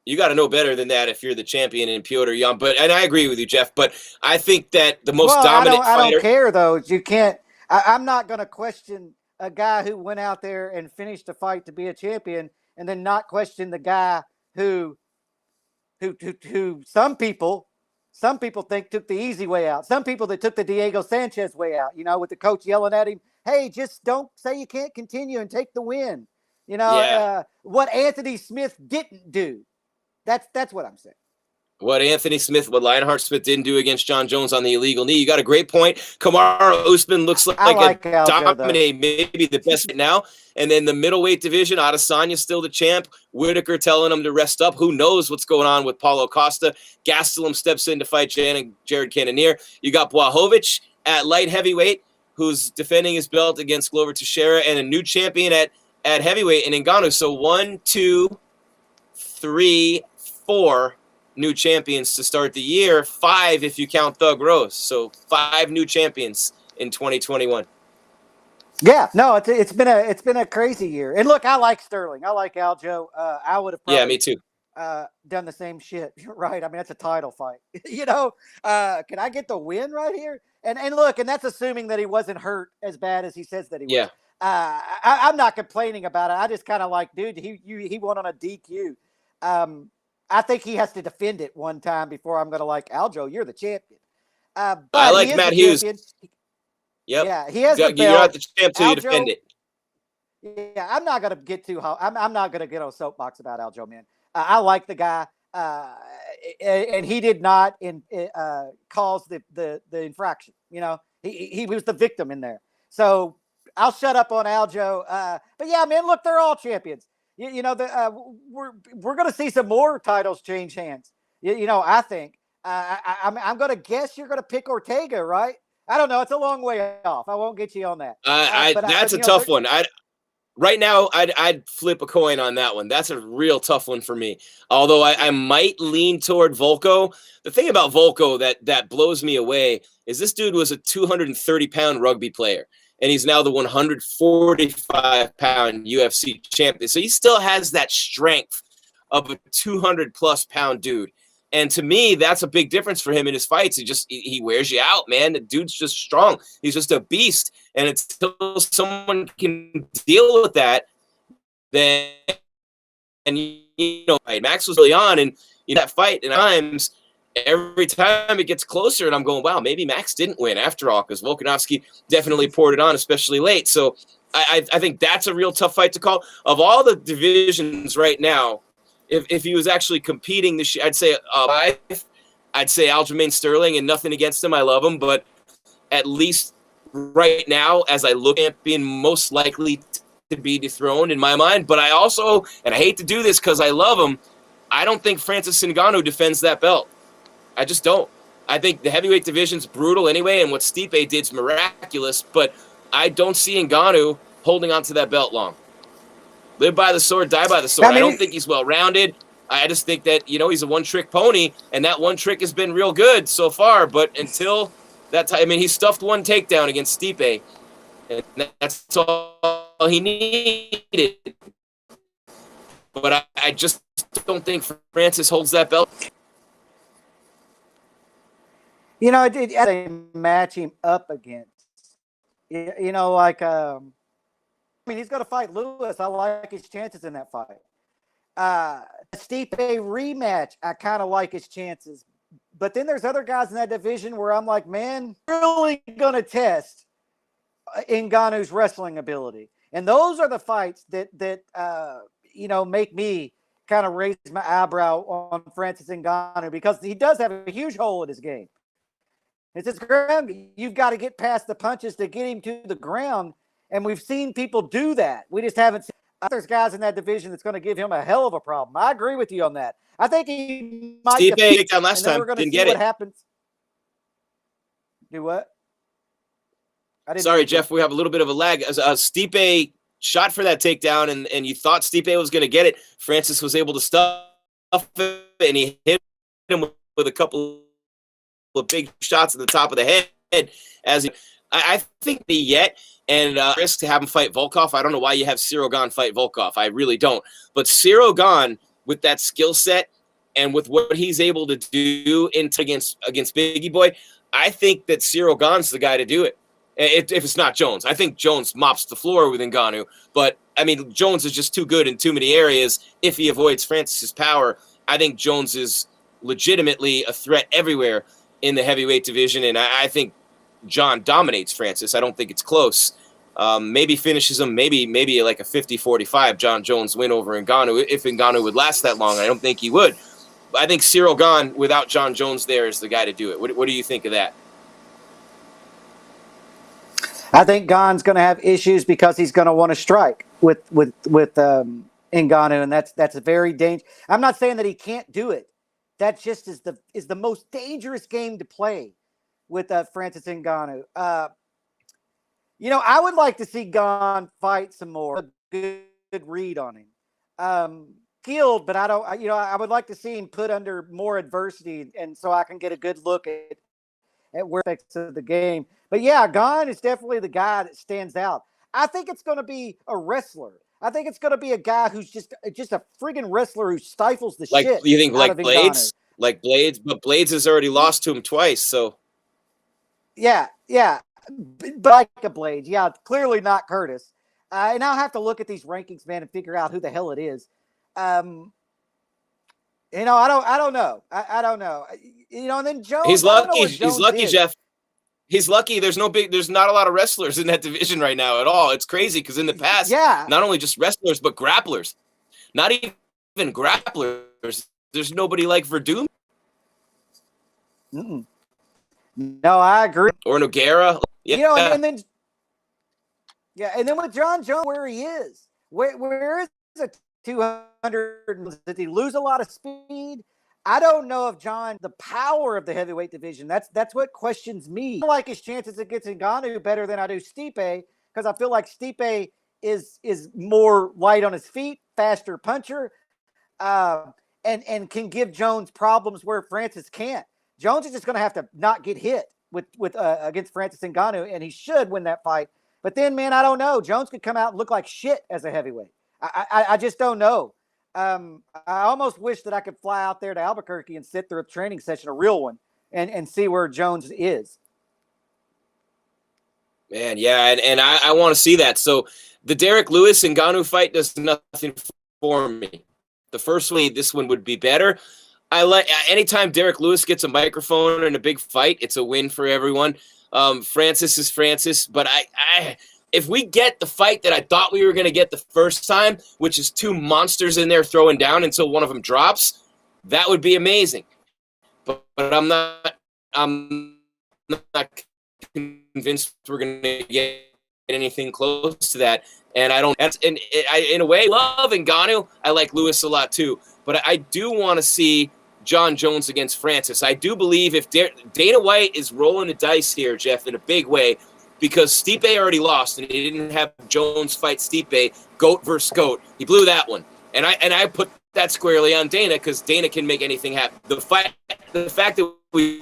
You got to know better than that if you're the champion in Piotr Jan. And I agree with you, Jeff. But I think that the most dominant fighter. I don't care though. You can't. I'm not going to question a guy who went out there and finished a fight to be a champion, and then not question the guy who some people think took the easy way out. Some people that took the Diego Sanchez way out. You know, with the coach yelling at him, "Hey, just don't say you can't continue and take the win." You know, what Anthony Smith didn't do. That's what I'm saying. What Lionheart Smith didn't do against John Jones on the illegal knee. You got a great point. Kamaru Usman looks like a dominate, maybe the best right now. And then the middleweight division, Adesanya still the champ. Whitaker telling him to rest up. Who knows what's going on with Paulo Costa? Gastelum steps in to fight Jared Cannonier. You got Błachowicz at light heavyweight, who's defending his belt against Glover Teixeira, and a new champion at heavyweight in Ngannou. So 1, 2, 3, 4 new champions to start the year. 5 if you count Thug Rose. So 5 new champions in 2021. Yeah, no, it's been a crazy year. And look, I like Sterling. I like Aljo. I would have probably me too. Done the same shit, right? I mean, that's a title fight. You know, can I get the win right here? And look, and that's assuming that he wasn't hurt as bad as he says that he was. I'm not complaining about it. I just kind of like, dude, he won on a DQ. I think he has to defend it one time before I'm going to like, Aljo, you're the champion. But I like Matt Hughes. Yep. Yeah, he has the belt. You're not the champ till you defend it. Yeah, I'm not going to get too hot. I'm not going to get on soapbox about Aljo, man. I like the guy, and he did not cause the infraction. You know, he was the victim in there. So I'll shut up on Aljo. But yeah, man, look, they're all champions. You know, we're going to see some more titles change hands. You know, I think I'm going to guess you're going to pick Ortega, right? I don't know. It's a long way off. I won't get you on that. That's a tough one. Right now, I'd flip a coin on that one. That's a real tough one for me. Although I might lean toward Volko. The thing about Volko that blows me away is this dude was a 230-pound rugby player. And he's now the 145-pound UFC champion. So he still has that strength of a 200-plus pound dude. And to me, that's a big difference for him in his fights. He wears you out, man. The dude's just strong. He's just a beast. And until someone can deal with that, then, and you know, Max was really on, and in that fight, and times, every time it gets closer, and I'm going, wow, maybe Max didn't win after all, because Volkanovski definitely poured it on, especially late. So I think that's a real tough fight to call. Of all the divisions right now, if he was actually competing this year, I'd say Aljamain Sterling, and nothing against him. I love him, but at least right now, as I look at being most likely to be dethroned in my mind. But I also, and I hate to do this because I love him, I don't think Francis Ngannou defends that belt. I just don't. I think the heavyweight division's brutal anyway, and what Stipe did's miraculous, but I don't see Ngannou holding on to that belt long. Live by the sword, die by the sword. I don't think he's well-rounded. I just think that, you know, he's a one-trick pony, and that one trick has been real good so far, but until that time, I mean, he stuffed one takedown against Stipe, and that's all he needed. But I just don't think Francis holds that belt. You know, they match him up against. You know, like, I mean, he's going to fight Lewis. I like his chances in that fight. Stipe rematch, I kind of like his chances. But then there's other guys in that division where I'm like, man, really going to test Ngannou's wrestling ability. And those are the fights that you know, make me kind of raise my eyebrow on Francis Ngannou, because he does have a huge hole in his game. It's his ground. You've got to get past the punches to get him to the ground. And we've seen people do that. We just haven't seen. There's guys in that division that's going to give him a hell of a problem. I agree with you on that. I think he might Stipe takedown last time. We're going to didn't see get what it. happens. Do what? I didn't Sorry, hear you. Jeff, we have a little bit of a lag. Stipe shot for that takedown, and you thought Stipe was going to get it. Francis was able to stuff it, and he hit him with a couple of big shots at the top of the head. I think the yet and risk to have him fight Volkov. I don't know why you have Cyril Gane fight Volkov. I really don't. But Cyril Gane, with that skill set and with what he's able to do against Biggie Boy, I think that Cyril Gane's the guy to do it. If it's not Jones. I think Jones mops the floor with Ngannou. But, I mean, Jones is just too good in too many areas. If he avoids Francis's power, I think Jones is legitimately a threat everywhere in the heavyweight division. And I think John dominates Francis. I don't think it's close. Maybe finishes him, maybe like a 50-45 John Jones win over Ngannou. If Ngannou would last that long, I don't think he would. But I think Cyril Gane, without John Jones there, is the guy to do it. What do you think of that? I think Gane's going to have issues because he's going to want to strike with Ngannou, and that's a very dangerous. I'm not saying that he can't do it. That just is the most dangerous game to play with Francis Ngannou. I would like to see Gane fight some more. A good read on him. Skilled, but I don't. I would like to see him put under more adversity, and so I can get a good look at where aspects of the game. But yeah, Gane is definitely the guy that stands out. I think it's going to be a wrestler. I think it's going to be a guy who's just a friggin' wrestler who stifles the shit. You think out like of Blades? Ngannou. Like Blades, but Blades has already lost to him twice, so. Yeah, but like a Blades. Yeah, clearly not Curtis. And I'll have to look at these rankings, man, and figure out who the hell it is. I don't know. I don't know. And then Jones. He's lucky. He's lucky, is. Jeff. He's lucky. There's not a lot of wrestlers in that division right now at all. It's crazy because in the past, not only just wrestlers but grapplers, not even grapplers. There's nobody like Verdum. No, I agree. Or Nogueira. Yeah. And then with John Jones, where he is, where is a 200? Did he lose a lot of speed? I don't know if John, the power of the heavyweight division, that's what questions me. I like his chances against Ngannou better than I do Stipe, because I feel like Stipe is more light on his feet, faster puncher, and can give Jones problems where Francis can't. Jones is just going to have to not get hit with against Francis Ngannou, and he should win that fight. But then, man, I don't know. Jones could come out and look like shit as a heavyweight. I just don't know. I almost wish that I could fly out there to Albuquerque and sit through a training session, a real one, and see where Jones is. Man, yeah, and I want to see that. So the Derek Lewis and Ngannou fight does nothing for me. The first one, this one would be better. I like anytime Derek Lewis gets a microphone in a big fight, it's a win for everyone. Francis is Francis, but if we get the fight that I thought we were going to get the first time, which is two monsters in there throwing down until one of them drops, that would be amazing. But I'm not convinced we're going to get anything close to that. And I don't. In a way, love Ngannou. I like Lewis a lot too. But I do want to see John Jones against Francis. I do believe if Dana White is rolling the dice here, Jeff, in a big way, because Stipe already lost and he didn't have Jones fight Stipe, goat versus goat. He blew that one. And I put that squarely on Dana because Dana can make anything happen. The fact that we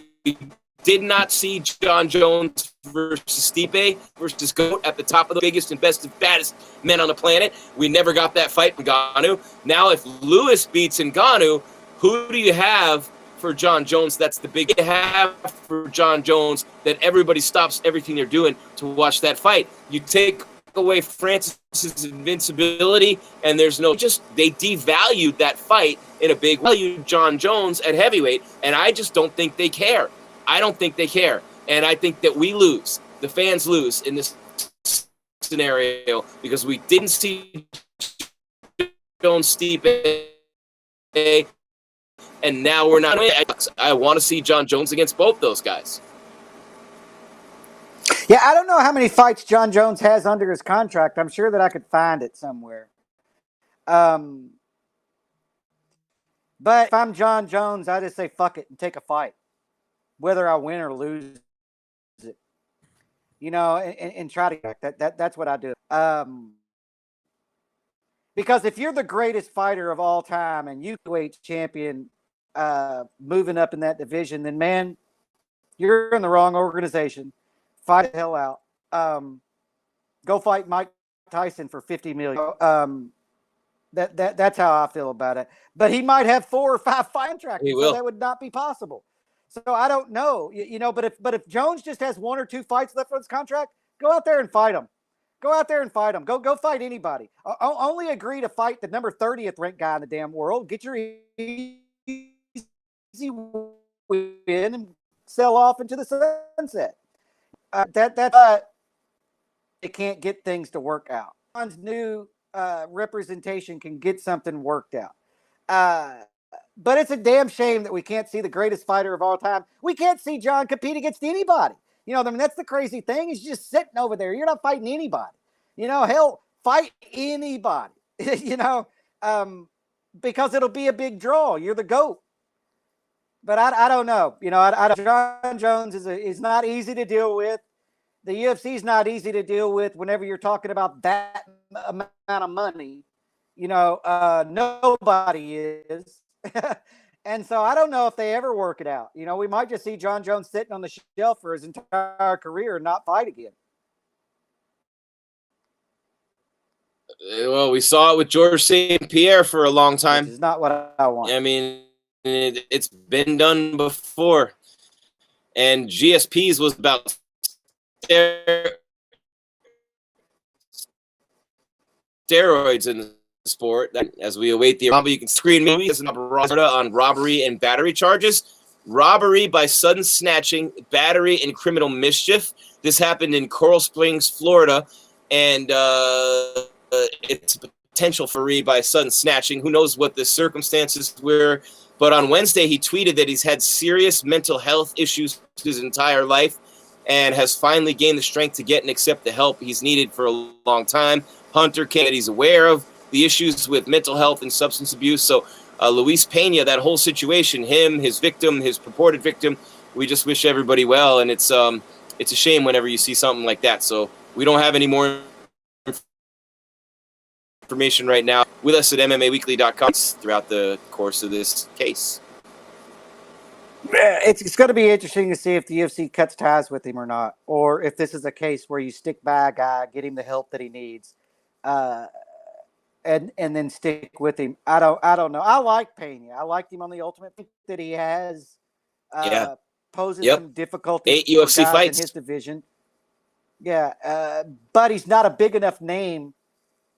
did not see John Jones versus Stipe versus GOAT at the top of the biggest and best and baddest men on the planet, we never got that fight from Ngannou. Now if Lewis beats Ngannou, who do you have for John Jones? That's the big have for John Jones that everybody stops everything they're doing to watch that fight. You take away Francis's invincibility and there's no they devalued that fight in a big way. John Jones at heavyweight, and I just don't think they care. I don't think they care. And I think that we lose. The fans lose in this scenario because we didn't see Jones Stipe, and now we're not. I want to see John Jones against both those guys. Yeah, I don't know how many fights John Jones has under his contract. I'm sure that I could find it somewhere. But if I'm John Jones, I just say fuck it and take a fight, whether I win or lose it. and try to that's what I do. Because if you're the greatest fighter of all time and you weight champion, moving up in that division, then man, you're in the wrong organization. Fight the hell out. Go fight Mike Tyson for $50 million. That's how I feel about it. But he might have 4 or 5 fight contracts, so that would not be possible. So I don't know, But if Jones just has 1 or 2 fights left on his contract, go out there and fight him. Go out there and fight him. Go fight anybody. Only agree to fight the number 30th ranked guy in the damn world. Get your easy win and sell off into the sunset. It can't get things to work out. John's new representation can get something worked out. But it's a damn shame that we can't see the greatest fighter of all time. We can't see John compete against anybody. That's the crazy thing. He's just sitting over there. You're not fighting anybody. Hell, fight anybody. Because it'll be a big draw. You're the GOAT. But I don't know. John Jones is not easy to deal with. The UFC is not easy to deal with whenever you're talking about that amount of money. Nobody is. And so I don't know if they ever work it out. We might just see John Jones sitting on the shelf for his entire career and not fight again. Well, we saw it with Georges St. Pierre for a long time. Which is not what I want. I mean, it's been done before. And GSPs was about steroids in the sport. As we await the you can screen me on robbery and battery charges. Robbery by sudden snatching, battery and criminal mischief. This happened in Coral Springs, Florida, and it's potential for by sudden snatching. Who knows what the circumstances were? But on Wednesday, he tweeted that he's had serious mental health issues his entire life and has finally gained the strength to get and accept the help he's needed for a long time. Hunter King, that he's aware of the issues with mental health and substance abuse. So Luis Pena, that whole situation, him, his victim, his purported victim, we just wish everybody well. And it's a shame whenever you see something like that. So we don't have any more information right now. With us at MMAWeekly.com throughout the course of this case. It's going to be interesting to see if the UFC cuts ties with him or not, or if this is a case where you stick by a guy, get him the help that he needs, and then stick with him. I don't know. I like Pena. I liked him on the Ultimate. I think that he has poses some difficulty. 8 UFC fights in his division. Yeah, but he's not a big enough name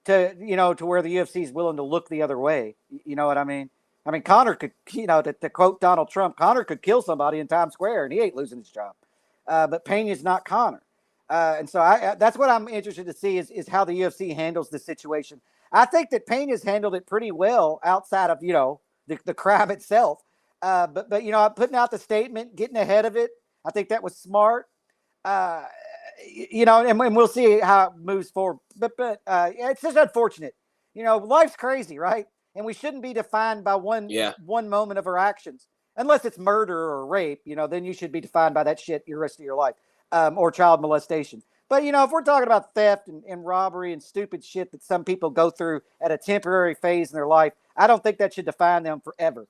to where the UFC is willing to look the other way. You know what I mean? I mean, Conor could, to quote Donald Trump, Conor could kill somebody in Times Square and he ain't losing his job. But Pena's not Conor. And so that's what I'm interested to see is how the UFC handles this situation. I think that Pena's handled it pretty well outside of, the crowd itself. But putting out the statement, getting ahead of it, I think that was smart. And we'll see how it moves forward. But it's just unfortunate. Life's crazy, right? And we shouldn't be defined by one moment of our actions, unless it's murder or rape. Then you should be defined by that shit your rest of your life, or child molestation. But if we're talking about theft and robbery and stupid shit that some people go through at a temporary phase in their life, I don't think that should define them forever.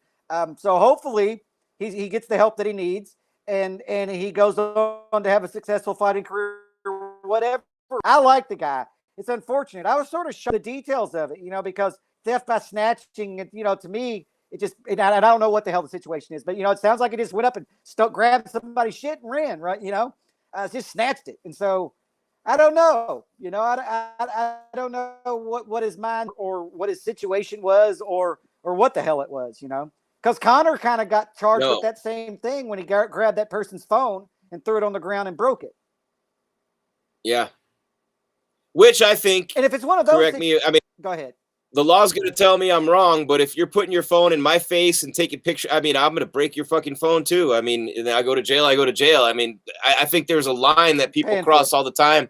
So hopefully he gets the help that he needs, and he goes on to have a successful fighting career, or whatever. I like the guy. It's unfortunate. I was sort of shocked the details of it, because theft by snatching, to me, I don't know what the hell the situation is, but, it sounds like it just went up and grabbed somebody's shit and ran, right? Just snatched it. And so I don't know, I don't know what his mind or what his situation was or what the hell it was, because Conor kind of got charged with that same thing when he grabbed that person's phone and threw it on the ground and broke it. Yeah. Which I think, and if it's one of those, go ahead. The law's going to tell me I'm wrong, but if you're putting your phone in my face and taking pictures, I'm going to break your fucking phone too. I go to jail. I think there's a line that people cross all the time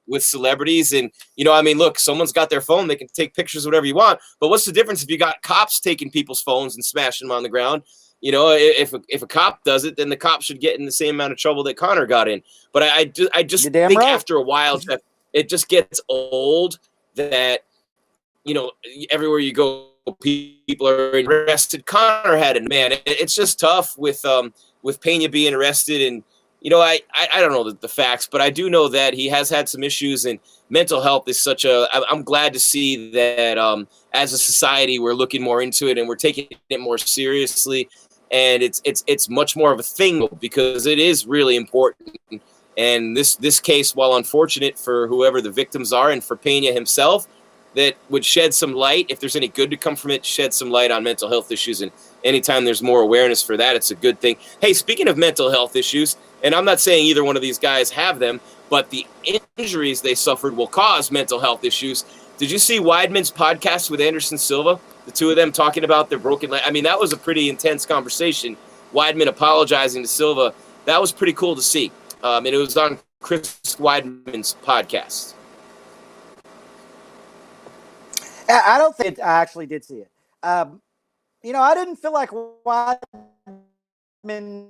with celebrities. And, look, someone's got their phone. They can take pictures of whatever you want. But what's the difference if you got cops taking people's phones and smashing them on the ground? You know, if a cop does it, then the cop should get in the same amount of trouble that Connor got in. But I just think right. after a while, Jeff, it just gets old that, you know, everywhere you go, people are arrested. Connor had it, man. It's just tough with Pena being arrested. And, you know, I don't know the facts, but I do know that he has had some issues, and mental health is I'm glad to see that as a society, we're looking more into it and we're taking it more seriously. And it's much more of a thing because it is really important. And this case, while unfortunate for whoever the victims are and for Pena himself, that would shed some light, if there's any good to come from it, shed some light on mental health issues. And anytime there's more awareness for that, it's a good thing. Hey, speaking of mental health issues, and I'm not saying either one of these guys have them, but the injuries they suffered will cause mental health issues. Did you see Weidman's podcast with Anderson Silva? The two of them talking about their broken leg. I mean, that was a pretty intense conversation. Weidman apologizing to Silva. That was pretty cool to see. And it was on Chris Weidman's podcast. I don't think I actually did see it. You know, I didn't feel like Weidman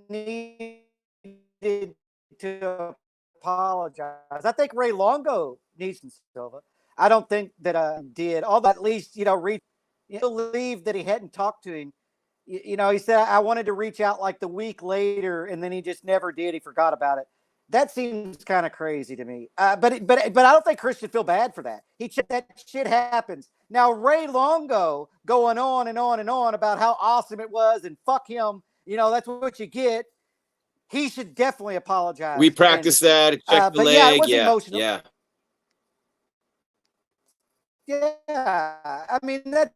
needed to apologize. I think Ray Longo needs some Silva. I don't think that did. Although at least, you know, believe that he hadn't talked to him. You know, he said, I wanted to reach out like the week later, and then he just never did. He forgot about it. That seems kind of crazy to me. But I don't think Chris should feel bad for that. That shit happens. Now, Ray Longo going on and on and on about how awesome it was and fuck him. You know, that's what you get. He should definitely apologize. We practiced that. Check the leg. Yeah, it was emotional. Yeah. Yeah. I mean, that's,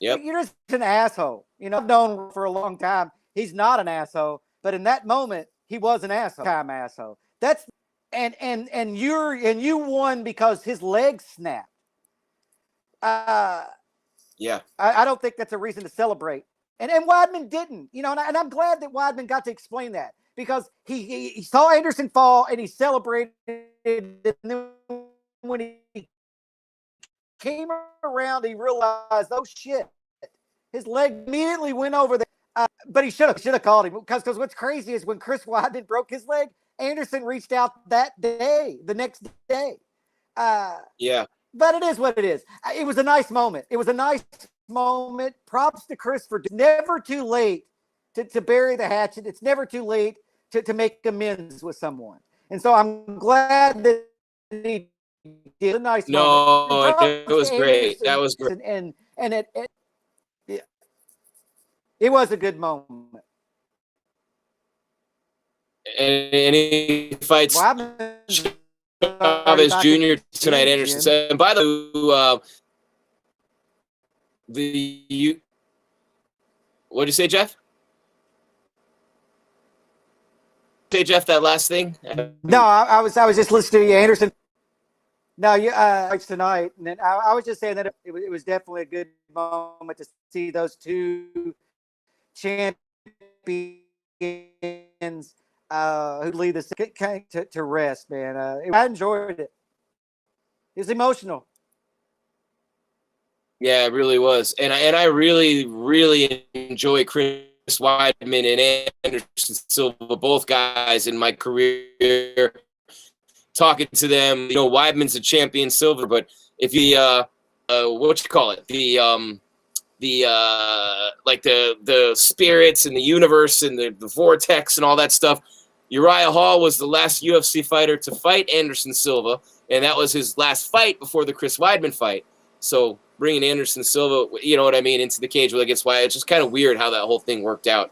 yep. You're just an asshole. You know, I've known for a long time. He's not an asshole, but in that moment, he was an asshole. That's and you won because his leg snapped. Yeah. I don't think that's a reason to celebrate. And Weidman didn't, you know, and I'm glad that Weidman got to explain that because he saw Anderson fall and he celebrated. And then when he came around, he realized, oh shit, his leg immediately went over there. But he should have called him because what's crazy is when Chris Weidman broke his leg, Anderson reached out the next day. Yeah. But it is what it is. It was a nice moment. Props to Chris for never too late to bury the hatchet. It's never too late to make amends with someone. And so I'm glad that he did a nice moment. No, it was great. That was great. And it was a good moment. And he fights Chavez Jr. tonight, Anderson said. And by the way, what did you say, Jeff? Say, Jeff, that last thing? No, I was just listening to you, Anderson. No, you fights tonight, and then I was just saying that it was definitely a good moment to see those two champions who lead the to rest, man. I enjoyed it. It was emotional. Yeah, it really was. And I really, really enjoy Chris Weidman and Anderson Silva, both guys in my career. Talking to them, you know, Weidman's a champion Silva, but if you what you call it, the spirits and the universe and the vortex and all that stuff. Uriah Hall was the last UFC fighter to fight Anderson Silva, and that was his last fight before the Chris Weidman fight. So bringing Anderson Silva, you know what I mean, into the cage against Weidman, it's just kind of weird how that whole thing worked out.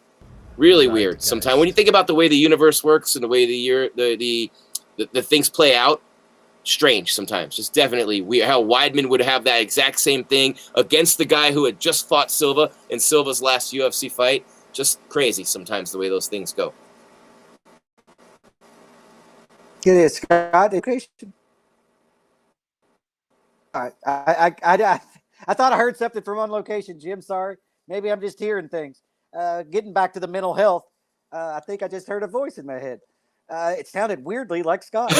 Really weird. Sometimes when you think about the way the universe works and the way the things play out, strange sometimes. Just definitely weird how Weidman would have that exact same thing against the guy who had just fought Silva in Silva's last UFC fight. Just crazy sometimes the way those things go. Get it, Scott. Education. All right. I thought I heard something from on location, Jim. Sorry. Maybe I'm just hearing things. Getting back to the mental health, I think I just heard a voice in my head. It sounded weirdly like Scott.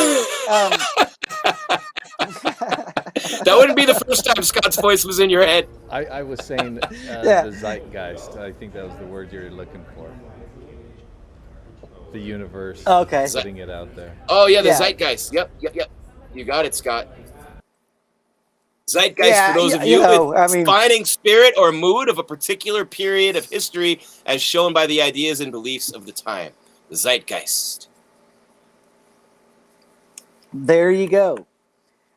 That wouldn't be the first time Scott's voice was in your head. I was saying Yeah. the zeitgeist. I think that was the word you're looking for. The universe. Okay. Putting it out there. Oh yeah, the Yeah. zeitgeist. Yep. You got it, Scott. Zeitgeist, Yeah, for those yeah, of you, you know, it's I mean- defining spirit or mood of a particular period of history as shown by the ideas and beliefs of the time. The zeitgeist. There you go.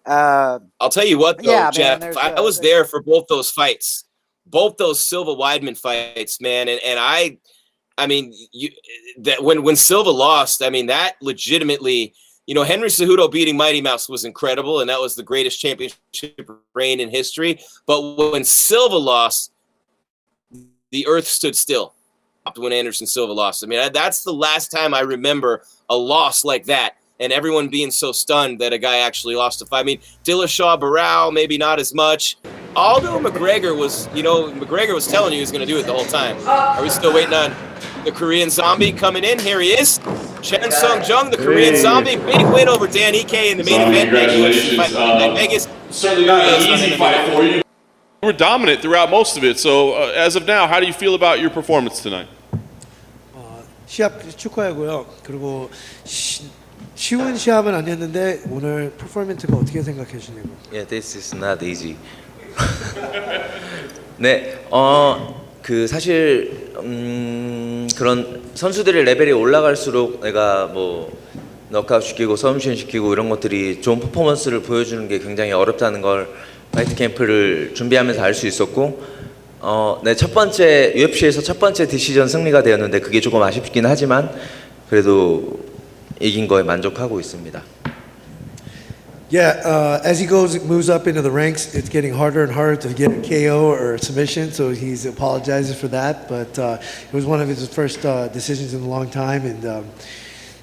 I'll tell you what, though, Yeah, man, Jeff, there's, I was there for both those fights, both those Silva Weidman fights, man, and I mean, that when Silva lost, I mean, that legitimately, you know, Henry Cejudo beating Mighty Mouse was incredible, and that was the greatest championship reign in history. But when Silva lost, the earth stood still. When Anderson Silva lost, I mean, that's the last time I remember a loss like that, and everyone being so stunned that a guy actually lost a fight. I mean, Dillashaw, Barao, maybe not as much. Although McGregor was, you know, McGregor was telling you he was going to do it the whole time. Are we still waiting on the Korean Zombie coming in? Here he is. Chen Sung Jung, the Korean Zombie. Big win over Dan Ike in the main event. Congratulations. Vegas. Certainly not an easy fight for you. You were dominant throughout most of it. So as of now, how do you feel about your performance tonight? 시합 축하하고요. 그리고 쉬운 시합은 아니었는데 오늘 퍼포먼스가 어떻게 생각해 주시나요? Yeah, this is not easy. 네, 그 사실 그런 선수들의 레벨이 올라갈수록 내가 뭐 너크아웃 시키고 서브미션 시키고 이런 것들이 좋은 퍼포먼스를 보여주는 게 굉장히 어렵다는 걸 파이트 캠프를 준비하면서 알 수 있었고, 네, 첫 번째 UFC에서 첫 번째 디시전 승리가 되었는데 그게 조금 아쉽긴 하지만 그래도 이긴 거에 만족하고 있습니다. Yeah, as he moves up into the ranks, it's getting harder and harder to get a KO or a submission, so he's apologizes for that, but it was one of his first decisions in a long time, and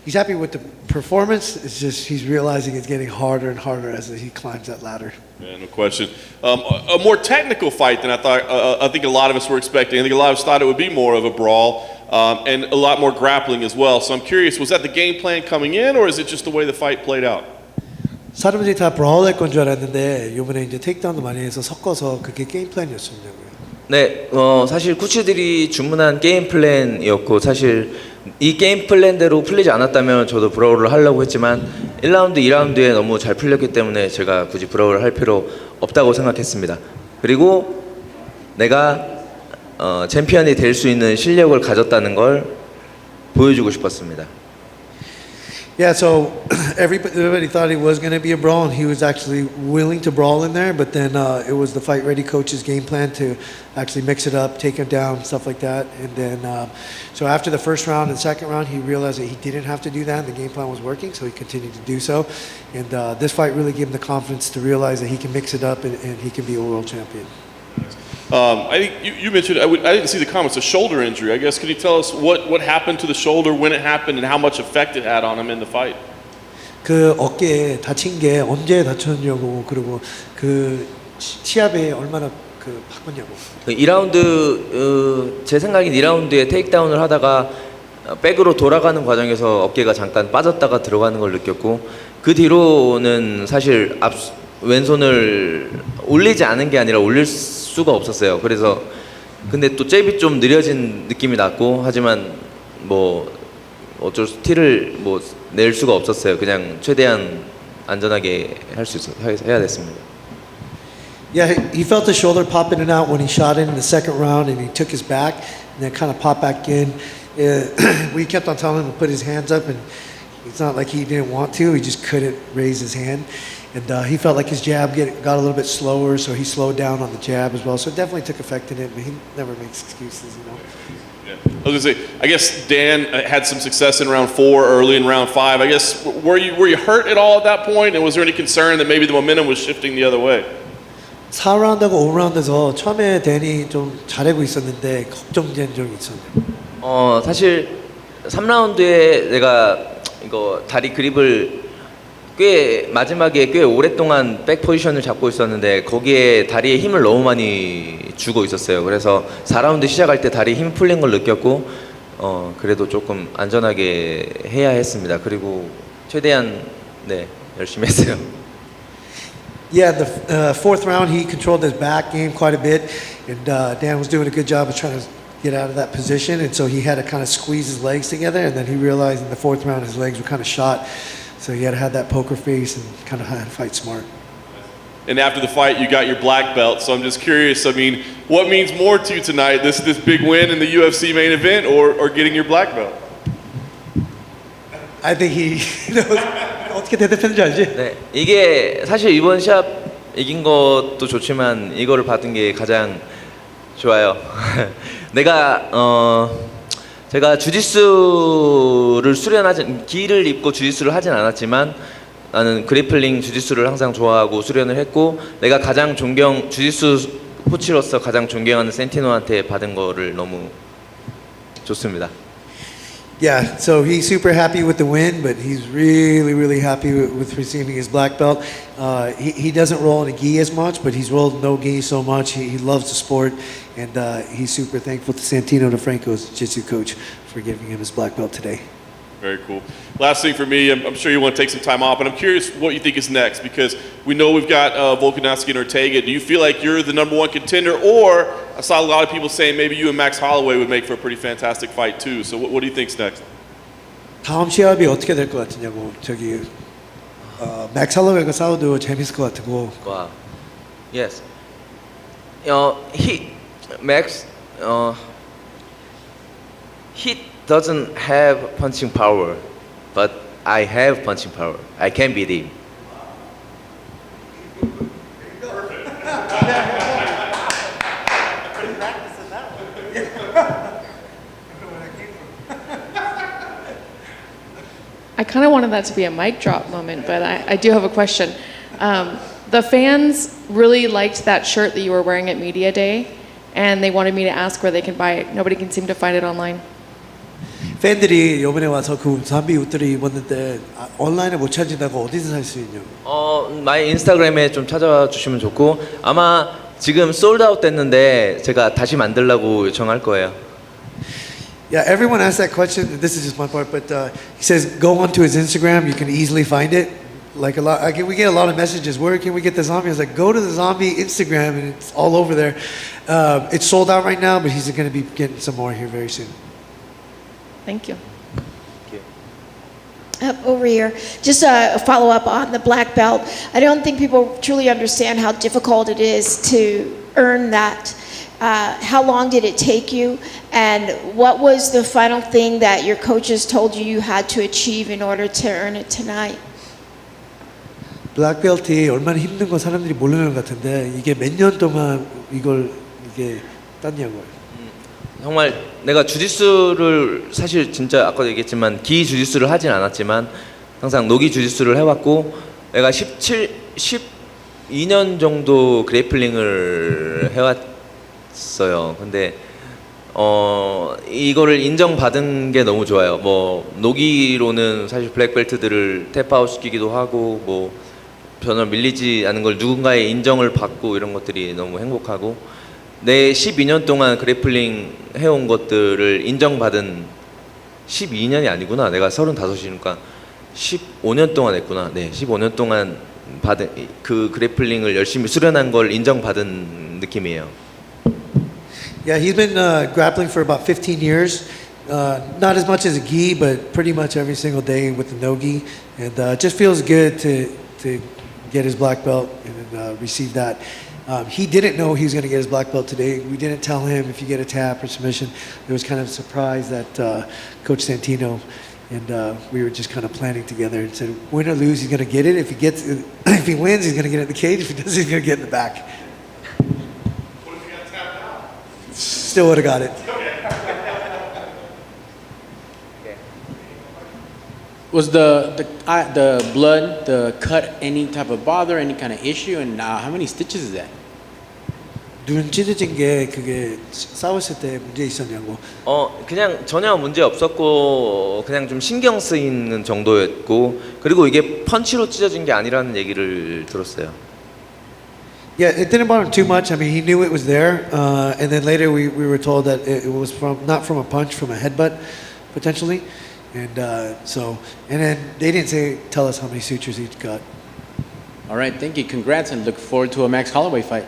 he's happy with the performance. It's just he's realizing it's getting harder and harder as he climbs that ladder. Yeah, no question. A more technical fight than I thought. I think a lot of us were expecting. I think a lot of us thought it would be more of a brawl and a lot more grappling as well. So I'm curious, was that the game plan coming in, or is it just the way the fight played out? 사람들이 다 브라울 할 건 줄 알았는데 이번에 이제 테이크다운도 많이 해서 섞어서 그게 게임 플랜이었습니다. 네, 사실 코치들이 주문한 게임 플랜이었고 사실 이 게임 플랜대로 풀리지 않았다면 저도 브라울을 하려고 했지만 1라운드, 2라운드에 너무 잘 풀렸기 때문에 제가 굳이 브라울을 할 필요 없다고 생각했습니다. 그리고 내가 챔피언이 될 수 있는 실력을 가졌다는 걸 보여주고 싶었습니다. Yeah, so everybody thought he was going to be a brawl, and he was actually willing to brawl in there, but then it was the Fight Ready coach's game plan to actually mix it up, take him down, stuff like that. And then, so after the first round and second round, he realized that he didn't have to do that, and the game plan was working, so he continued to do so. And this fight really gave him the confidence to realize that he can mix it up and he can be a world champion. I think you mentioned, I didn't see the comments, a shoulder injury. I guess, can you tell us what happened to the shoulder, when it happened, and how much effect it had on him in the fight? 그 어깨에 다친 게 언제 다쳤냐고, 그리고 그 시합에 얼마나 그 바꿨냐고. 2라운드, 제 생각엔 2라운드에 테이크다운을 하다가 백으로 돌아가는 과정에서 어깨가 잠깐 빠졌다가 들어가는 걸 느꼈고, 그 뒤로는 사실 왼손을 올리지 않은 게 아니라 올릴 수가 없었어요. 그래서 근데 또 잽이 좀 느려진 느낌이 났고, 하지만 뭐 어쩔 수 티를 뭐 낼 수가 없었어요. 그냥 최대한 안전하게 할 수 해야 됐습니다. Yeah, he felt the shoulder pop in and out when he shot in the second round, and he took his back and then kind of popped back in. We kept on telling him to put his hands up, and it's not like he didn't want to, he just couldn't raise his hand. And he felt like his jab got a little bit slower, so he slowed down on the jab as well. So it definitely took effect in it, but he never makes excuses, you know. Yeah. I was gonna say, I guess Dan had some success in round 4, early in round 5. I guess, were you hurt at all at that point? And was there any concern that maybe the momentum was shifting the other way? 4라운드하고 5라운드에서 처음에 댄이 좀 잘하고 있었는데 걱정된 적이 있었네요. 사실 3라운드에 내가 이거 다리 그립을 마지막에 꽤 오랫동안 백 포지션을 잡고 있었는데 거기에 다리에 힘을 너무 많이 주고 있었어요. 그래서 4라운드 시작할 때 다리에 힘 풀린 걸 느꼈고, 그래도 조금 안전하게 해야 했습니다. 그리고 최대한 네, 열심히 했어요. Yeah, the fourth round, he controlled his back game quite a bit, and Dan was doing a good job of trying to get out of that position, and so he had to kind of squeeze his legs together, and then he realized in the fourth round his legs were kind of shot, so he had to have that poker face and kind of had to fight smart. And after the fight, you got your black belt. So I'm just curious, I mean, what means more to you tonight, this big win in the UFC main event or getting your black belt? I think he knows 어떻게 대답했는지 알지? 네, 이게 사실 이번 시합 이긴 것도 좋지만 이거를 받은 게 가장 좋아요. 제가 주짓수를 기를 입고 주짓수를 하진 않았지만 나는 그래플링 주짓수를 항상 좋아하고 수련을 했고 내가 가장 주짓수 코치로서 가장 존경하는 센티노한테 받은 거를 너무 좋습니다. Yeah, so he's super happy with the win, but he's really, really happy with receiving his black belt. He doesn't roll in a gi as much, but he's rolled no gi so much. He loves the sport, and he's super thankful to Santino DeFranco's jiu-jitsu coach for giving him his black belt today. Very cool. Last thing for me, I'm sure you want to take some time off, but I'm curious what you think is next because we know we've got Volkanovski and Ortega. Do you feel like you're the number one contender, or I saw a lot of people saying maybe you and Max Holloway would make for a pretty fantastic fight too. So what do you think's next? 다음 시합이 어떻게 될 것 같으냐고 저기 맥스 할로웨이가 싸워도 재밌을 것 같고. Wow. Yes. He doesn't have punching power, but I have punching power. I can beat him. I kind of wanted that to be a mic drop moment, but I do have a question. The fans really liked that shirt that you were wearing at Media Day, and they wanted me to ask where they can buy it. Nobody can seem to find it online. 팬들이 이번에 와서 그 잠비 옷들을 입었는데 온라인에 못 찾는다고 어디서 살 수 있냐고. 마이 인스타그램에 좀 찾아와 주시면 좋고 아마 지금 솔드아웃 됐는데 제가 다시 만들라고 요청할 거예요. Yeah, everyone asks that question. This is just my part, but he says go onto his Instagram. You can easily find it. Like we get a lot of messages. Where can we get the zombie? I was like, go to the zombie Instagram, and it's all over there. It's sold out right now, but he's going to be getting some more here very soon. Thank you. Over here, just a follow up on the black belt. I don't think people truly understand how difficult it is to earn that. How long did it take you? And what was the final thing that your coaches told you had to achieve in order to earn it tonight? 블랙벨트이 얼마나 힘든 거 사람들이 모르는 것 같은데 이게 몇 년 동안 이게 땄냐고요. 정말 내가 주짓수를 사실 진짜 아까도 얘기했지만 기 주짓수를 하진 않았지만 항상 노기 주짓수를 해왔고 내가 12년 정도 그래플링을 해왔어요. 근데 이거를 인정받은 게 너무 좋아요. 뭐 노기로는 사실 블랙벨트들을 탭아웃 시키기도 하고 뭐 전혀 밀리지 않은 걸 누군가의 인정을 받고 이런 것들이 너무 행복하고 내 12년 동안 그래플링 해온 것들을 인정받은 12년이 아니구나. 내가 35이니까 15년 동안 했구나. 네, 15년 동안 받은 그 그래플링을 열심히 수련한 걸 인정받은 느낌이에요. Yeah, he's been grappling for about 15 years. Not as much as a gi, but pretty much every single day with the no gi, and it just feels good to get his black belt and receive that. He didn't know he was going to get his black belt today. We didn't tell him if you get a tap or submission. It was kind of a surprise that Coach Santino and we were just kind of planning together and said, win or lose, he's going to get it. If he wins, he's going to get it in the cage. If he doesn't, he's going to get it in the back. What if he got tapped out? Still would have got it. Was the blood, the cut, any type of bother, any kind of issue, and how many stitches is that? 눈 찢어진 게 그게 싸웠을 때 문제 있었냐고. 그냥 전혀 문제 없었고 그냥 좀 신경 쓰이는 정도였고 그리고 이게 펀치로 찢어진 게 아니라는 얘기를 들었어요. Yeah, it didn't bother him too much. I mean, he knew it was there, and then later we were told that it was not from a punch, from a headbutt, potentially. And then they didn't tell us how many sutures each got. All right, thank you. Congrats, and look forward to a Max Holloway fight.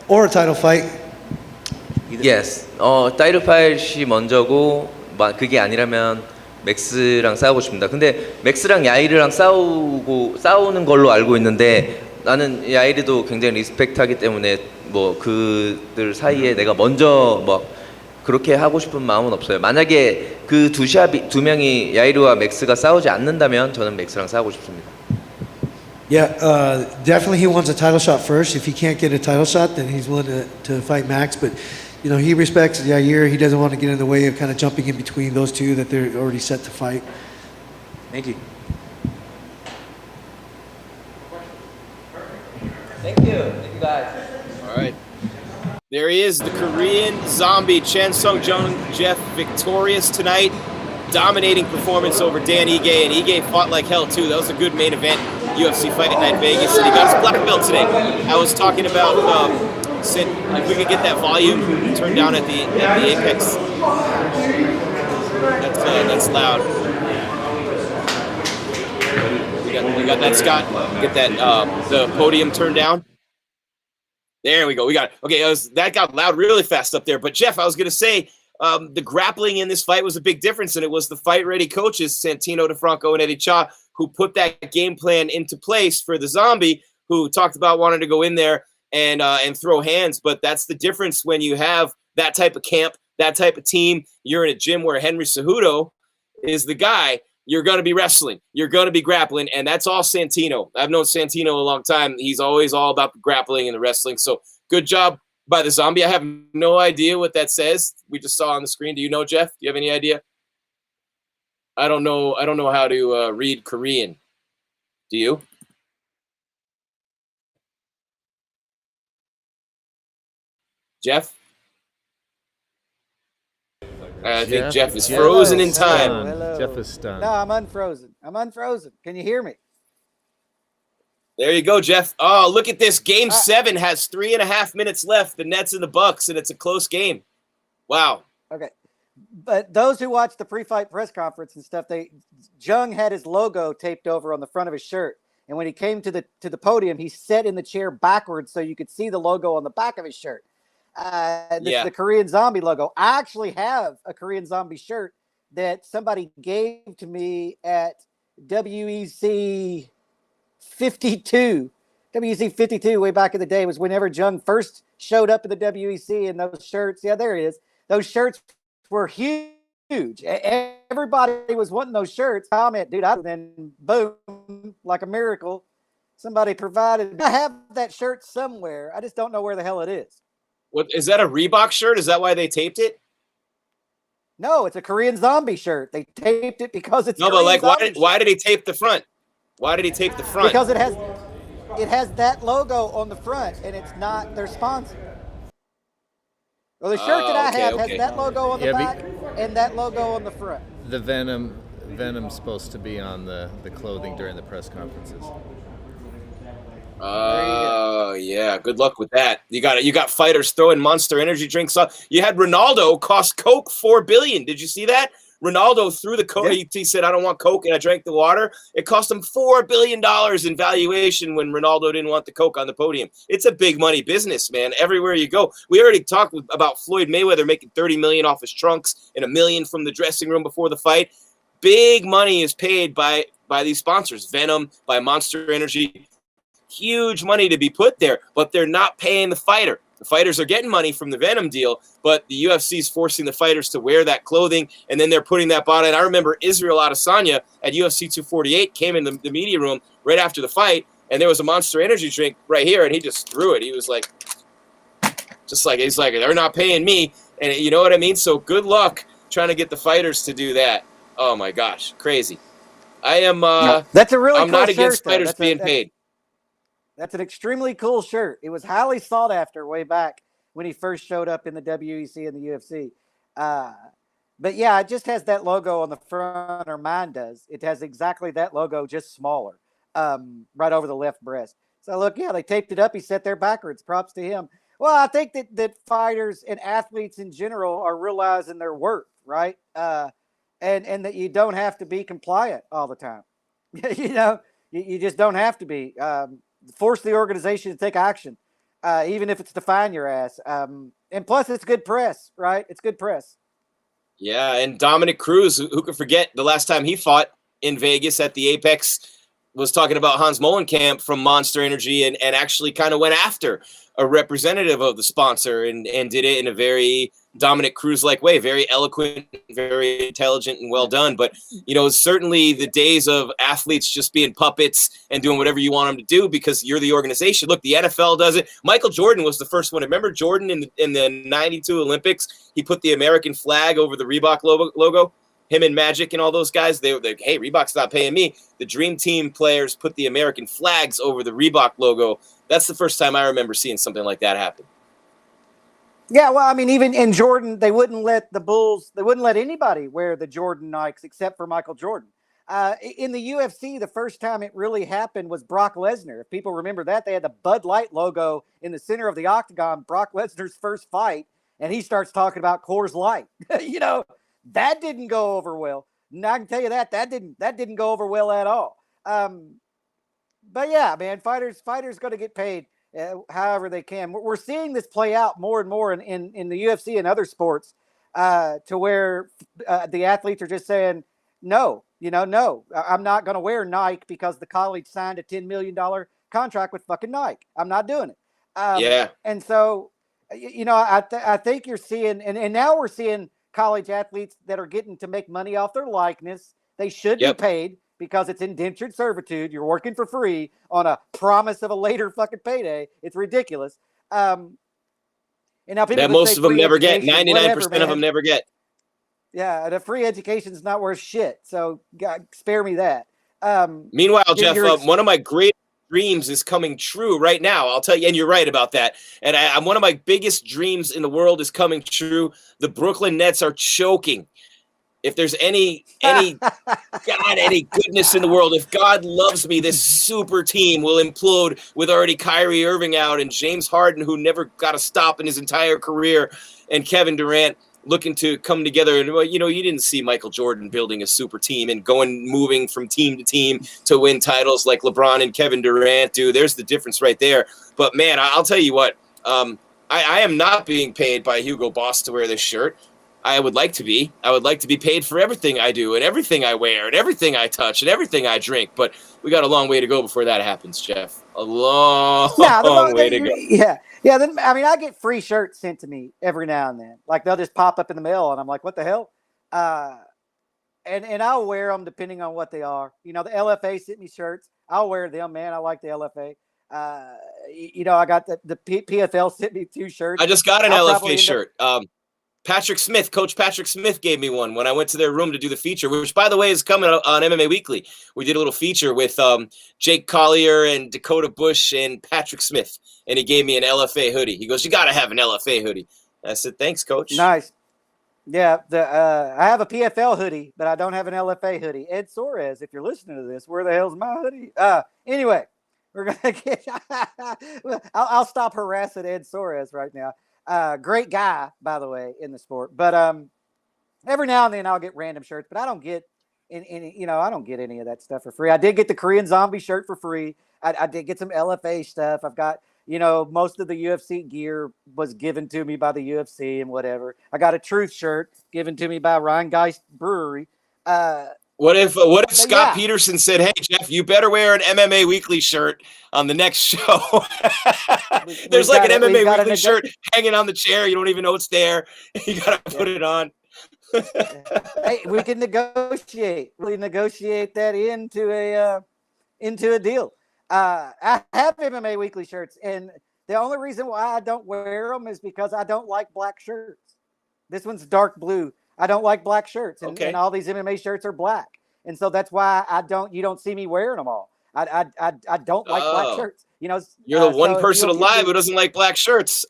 Or a title fight. Yes. 타이틀 파이트이 먼저고 그게 아니라면 맥스랑 싸우고 싶습니다. 근데 맥스랑 야이르랑 싸우는 걸로 알고 있는데 나는 야이르도 굉장히 리스펙트하기 때문에 뭐 그들 사이에 내가 먼저 뭐 그렇게 하고 싶은 마음은 없어요. 만약에 그 두 명이 야이르와 맥스가 싸우지 않는다면 저는 맥스랑 싸우고 싶습니다. Yeah, definitely he wants a title shot first. If he can't get a title shot, then he's willing to fight Max. But, you know, he respects Yair. He doesn't want to get in the way of kind of jumping in between those two that they're already set to fight. Thank you. Thank you. Thank you guys. All right. There he is, the Korean zombie, Chan Sung-jung Jeff, victorious tonight. Dominating performance over Dan Ige, and Ige fought like hell too. That was a good main event, UFC Fight Night Vegas, and he got his black belt today. I was talking about if we could get that volume turned down at the apex. That's loud. We got that, Scott. Get that the podium turned down. There we go. We got it. Okay, that got loud really fast up there. But Jeff, I was gonna say. The grappling in this fight was a big difference, and it was the fight-ready coaches, Santino DeFranco and Eddie Cha, who put that game plan into place for the zombie, who talked about wanting to go in there and throw hands. But that's the difference when you have that type of camp, that type of team. You're in a gym where Henry Cejudo is the guy. You're going to be wrestling. You're going to be grappling, and that's all Santino. I've known Santino a long time. He's always all about the grappling and the wrestling. So good job by the zombie. I have no idea what that says. We just saw on the screen. Do you know, Jeff? Do you have any idea? I don't know how to read Korean. Do you? Jeff? I think Jeff is frozen in time. Hello. Jeff is stunned. No, I'm unfrozen. I'm unfrozen. Can you hear me? There you go, Jeff. Oh, look at this. Game 7 has 3.5 minutes left. The Nets and the Bucks, and it's a close game. Wow. Okay. But those who watched the pre-fight press conference and stuff, Jung had his logo taped over on the front of his shirt. And when he came to the podium, he sat in the chair backwards so you could see the logo on the back of his shirt. The Korean Zombie logo. I actually have a Korean Zombie shirt that somebody gave to me at WEC 52. WEC 52 way back in the day was whenever Jung first showed up in the WEC, and those shirts, yeah, there it is. Those shirts were huge. Everybody was wanting those shirts. Comment, dude, then boom, like a miracle, somebody provided. I have that shirt somewhere. I just don't know where the hell it is. What is that, a Reebok shirt? Is that why they taped it? No, it's a Korean Zombie shirt. They taped it because it's no, Korean but like why did he tape the front? Why did he tape the front? Because it has that logo on the front, and it's not their sponsor. Well, the shirt that I have has that logo on the back and that logo on the front. The Venom's supposed to be on the clothing during the press conferences. Oh yeah, good luck with that. You got fighters throwing Monster Energy drinks up. You had Ronaldo cost Coke $4 billion. Did you see that? Ronaldo threw the Coke. Yeah. He said, "I don't want Coke," and I drank the water. It cost him $4 billion in valuation when Ronaldo didn't want the Coke on the podium. It's a big money business, man. Everywhere you go. We already talked about Floyd Mayweather making $30 million off his trunks and $1 million from the dressing room before the fight. Big money is paid by these sponsors, Venom, by Monster Energy. Huge money to be put there, but they're not paying the fighter. The fighters are getting money from the Venom deal, but the UFC is forcing the fighters to wear that clothing, and then they're putting that bot in. I remember Israel Adesanya at UFC 248 came in the media room right after the fight, and there was a Monster Energy drink right here, and he just threw it. He was like, he's like, they're not paying me, and you know what I mean? So good luck trying to get the fighters to do that. Oh my gosh, crazy. I am. That's a really. I'm cool not against shirt, fighters being paid. That's an extremely cool shirt. It was highly sought after way back when he first showed up in the WEC and the UFC. But yeah, it just has that logo on the front, or mine does. It has exactly that logo, just smaller, right over the left breast. So look, yeah, they taped it up. He sat there backwards. Props to him. Well, I think that fighters and athletes in general are realizing their worth, right? And that you don't have to be compliant all the time. You just don't have to be. Force the organization to take action, even if it's to fine your ass. And plus, it's good press, right? It's good press. Yeah, and Dominic Cruz, who could forget the last time he fought in Vegas at the Apex, was talking about Hans Molenkamp from Monster Energy and actually kind of went after a representative of the sponsor and did it in a very Dominic Cruz-like way, very eloquent, very intelligent, and well done. But, certainly the days of athletes just being puppets and doing whatever you want them to do because you're the organization. Look, the NFL does it. Michael Jordan was the first one. Remember Jordan in the 92 Olympics? He put the American flag over the Reebok logo. Him and Magic and all those guys, they were like, hey, Reebok's not paying me. The Dream Team players put the American flags over the Reebok logo. That's the first time I remember seeing something like that happen. Yeah, well, I mean, even in Jordan, they wouldn't let anybody wear the Jordan Nikes except for Michael Jordan. In the UFC, the first time it really happened was Brock Lesnar. If people remember that, they had the Bud Light logo in the center of the octagon, Brock Lesnar's first fight, and he starts talking about Coors Light. That didn't go over well. And I can tell you that didn't go over well at all. But yeah, man, fighters going to get paid however they can. We're seeing this play out more and more in the UFC and other sports to where the athletes are just saying, no, I'm not going to wear Nike because the college signed a $10 million contract with fucking Nike. I'm not doing it. Yeah. And so, I think you're seeing, and now we're seeing college athletes that are getting to make money off their likeness. They should be paid because it's indentured servitude. You're working for free on a promise of a later fucking payday. It's ridiculous. And now people that most of them never get. 99% of them never get. Yeah, the free education is not worth shit. So God, spare me that. Meanwhile, Jeff, one of my great dreams is coming true right now. I'll tell you, and you're right about that. And I'm one of my biggest dreams in the world is coming true. The Brooklyn Nets are choking. If there's any goodness in the world, if God loves me, this super team will implode with already Kyrie Irving out and James Harden, who never got a stop in his entire career, and Kevin Durant looking to come together. And, you didn't see Michael Jordan building a super team and moving from team to team to win titles like LeBron and Kevin Durant do. There's the difference right there. But, man, I'll tell you what, I am not being paid by Hugo Boss to wear this shirt. I would like to be. I would like to be paid for everything I do and everything I wear and everything I touch and everything I drink. But we got a long way to go before that happens, Jeff. A long way to go. Yeah. Yeah. Then, I mean, I get free shirts sent to me every now and then. Like they'll just pop up in the mail and I'm like, what the hell? And I'll wear them depending on what they are. The LFA sent me shirts. I'll wear them, man. I like the LFA. I got the PFL sent me 2 shirts. I just got an LFA shirt. Patrick Smith, Coach Patrick Smith gave me one when I went to their room to do the feature, which, by the way, is coming on MMA Weekly. We did a little feature with Jake Collier and Dakota Bush and Patrick Smith, and he gave me an LFA hoodie. He goes, you got to have an LFA hoodie. I said, thanks, Coach. Nice. Yeah, I have a PFL hoodie, but I don't have an LFA hoodie. Ed Soares, if you're listening to this, where the hell's my hoodie? Anyway, we're going to get – I'll stop harassing Ed Soares right now. Great guy, by the way, in the sport. But every now and then I'll get random shirts, but I don't get I don't get any of that stuff for free. I did get the Korean Zombie shirt for free. I did get some LFA stuff. I've got, most of the UFC gear was given to me by the UFC and whatever. I got a Truth shirt given to me by Ryan Geist Brewery. What if Scott Peterson said, "Hey Jeff, you better wear an MMA Weekly shirt on the next show"? There's like an MMA Weekly shirt hanging on the chair. You don't even know it's there. You gotta put it on. Hey, we can negotiate. We negotiate that into a deal. I have MMA Weekly shirts, and the only reason why I don't wear them is because I don't like black shirts. This one's dark blue. I don't like black shirts, and all these MMA shirts are black, and so that's why you don't see me wearing them all. I don't like black shirts. You're the one person alive who doesn't like black shirts.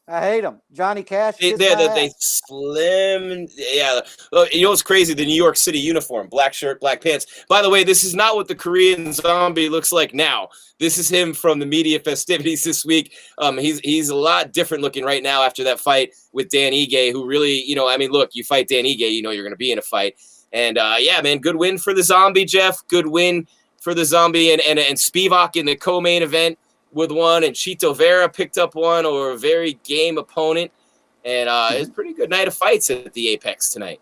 I hate them. Johnny Cash. They slim. Yeah. What's crazy? The New York City uniform, black shirt, black pants. By the way, this is not what the Korean Zombie looks like now. This is him from the media festivities this week. He's a lot different looking right now after that fight with Dan Ige, who really, look, you fight Dan Ige, you're going to be in a fight. And yeah, man, good win for the Zombie, Jeff. Good win for the Zombie, and Spivak in the co-main event with one, and Chito Vera picked up one over a very game opponent. And it's a pretty good night of fights at the Apex tonight.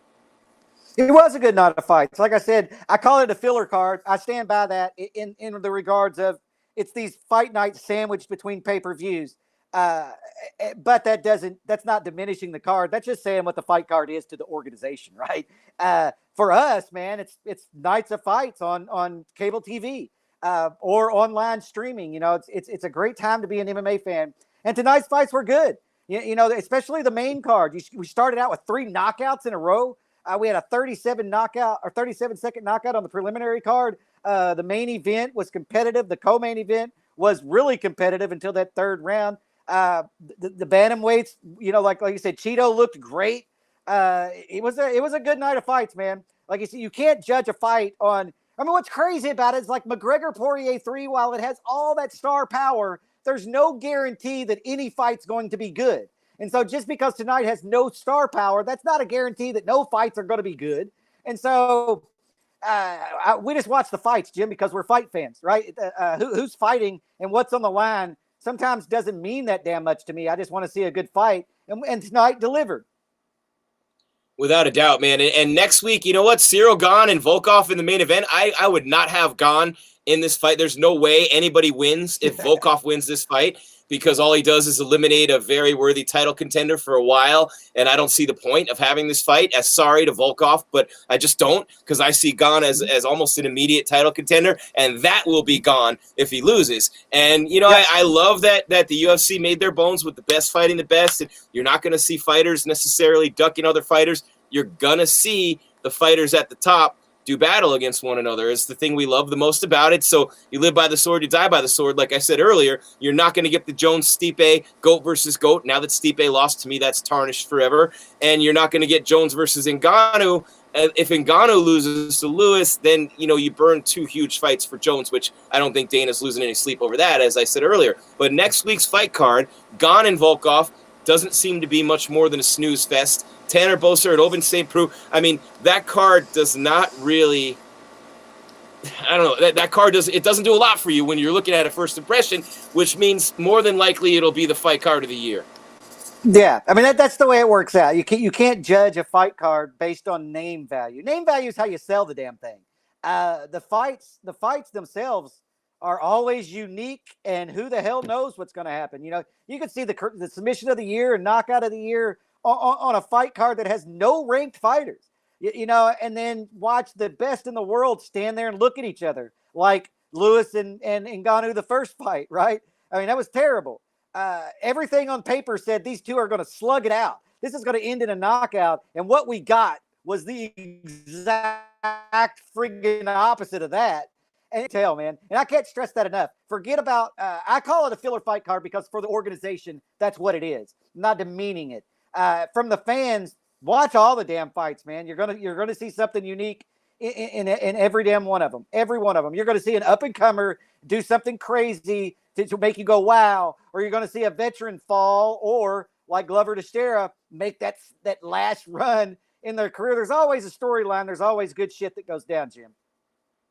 It was a good night of fights. Like I said, I call it a filler card. I stand by that in the regards of it's these fight nights sandwiched between pay-per-views. But that's not diminishing the card. That's just saying what the fight card is to the organization, right? For us, man, it's nights of fights on cable TV or online streaming. You know, it's a great time to be an MMA fan. And tonight's fights were good. You know, especially the main card. We started out with 3 knockouts in a row. We had a 37-second knockout on the preliminary card. The main event was competitive. The co-main event was really competitive until that third round. The bantamweights, you know, like you said, Cheeto looked great. It was a good night of fights, man. Like you see, you can't judge a fight on. I mean, what's crazy about it is like McGregor Poirier 3. While it has all that star power, there's no guarantee that any fight's going to be good. And so just because tonight has no star power, that's not a guarantee that no fights are going to be good. And so we just watch the fights, Jim, because we're fight fans, right? Who's fighting and what's on the line sometimes doesn't mean that damn much to me. I just want to see a good fight. And tonight delivered. Without a doubt, man. And next week, you know what? Cyril Gane and Volkov in the main event. I would not have Gane in this fight. There's no way anybody wins if Volkov wins this fight, because all he does is eliminate a very worthy title contender for a while, and I don't see the point of having this fight. As sorry to Volkov, but I just don't, because I see Gane as almost an immediate title contender, and that will be gone if he loses. And, you know, yeah. I love that the UFC made their bones with the best fighting the best, and you're not going to see fighters necessarily ducking other fighters. You're going to see the fighters at the top do battle against one another. It's the thing we love the most about it. So you live by the sword, you die by the sword. Like I said earlier, you're not going to get the Jones-Stipe GOAT versus GOAT. Now that Stipe lost, to me, that's tarnished forever. And you're not going to get Jones versus Ngannou. If Ngannou loses to Lewis, then, you know, you burn 2 huge fights for Jones, which I don't think Dana's losing any sleep over that, as I said earlier. But next week's fight card, Gane and Volkov, doesn't seem to be much more than a snooze fest. Tanner Boser and Oben St. Preux. I mean, that card does not really, I don't know, that card doesn't do a lot for you when you're looking at a first impression, which means more than likely it'll be the fight card of the year. Yeah, I mean, that's the way it works out. You can't judge a fight card based on name value. Name value is how you sell the damn thing. The fights themselves are always unique, and who the hell knows what's going to happen. You know, you can see the submission of the year and knockout of the year on a fight card that has no ranked fighters, you know, and then watch the best in the world stand there and look at each other like Lewis and Ngannou the first fight, right? I mean, that was terrible. Everything on paper said these two are going to slug it out. This is going to end in a knockout, and what we got was the exact friggin' opposite of that. And tell, man, and I can't stress that enough. Forget about, I call it a filler fight card because for the organization, that's what it is. I'm not demeaning it. From the fans, watch all the damn fights, man. You're gonna see something unique in every damn one of them. Every one of them. You're gonna see an up and comer do something crazy to make you go wow, or you're gonna see a veteran fall, or like Glover Teixeira make that last run in their career. There's always a storyline. There's always good shit that goes down, Jim.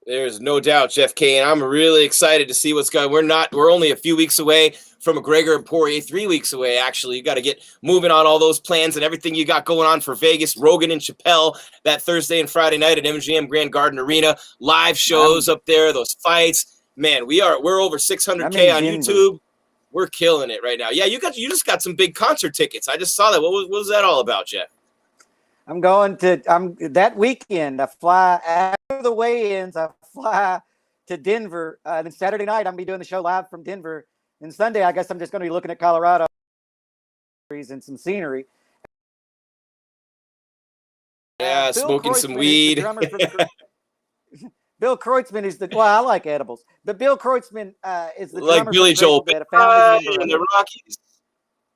There's no doubt, Jeff Cain. I'm really excited to see what's going. We're only a few weeks away from McGregor and Poirier, 3 weeks away, actually. You got to get moving on all those plans and everything you got going on for Vegas. Rogan and Chappelle that Thursday and Friday night at MGM Grand Garden Arena. Live shows up there, those fights. Man, we're over 600K on YouTube. We're killing it right now. Yeah, you just got some big concert tickets. I just saw that. What was that all about, Jeff? I'm going to that weekend. I fly after the weigh-ins. I fly to Denver. Then Saturday night, I'm gonna be doing the show live from Denver. And Sunday, I guess I'm just gonna be looking at Colorado and some scenery. Yeah, smoking some weed. Bill Kreutzmann is I like edibles, but Bill Kreutzmann is the drummer like Billy Joel in the Rockies.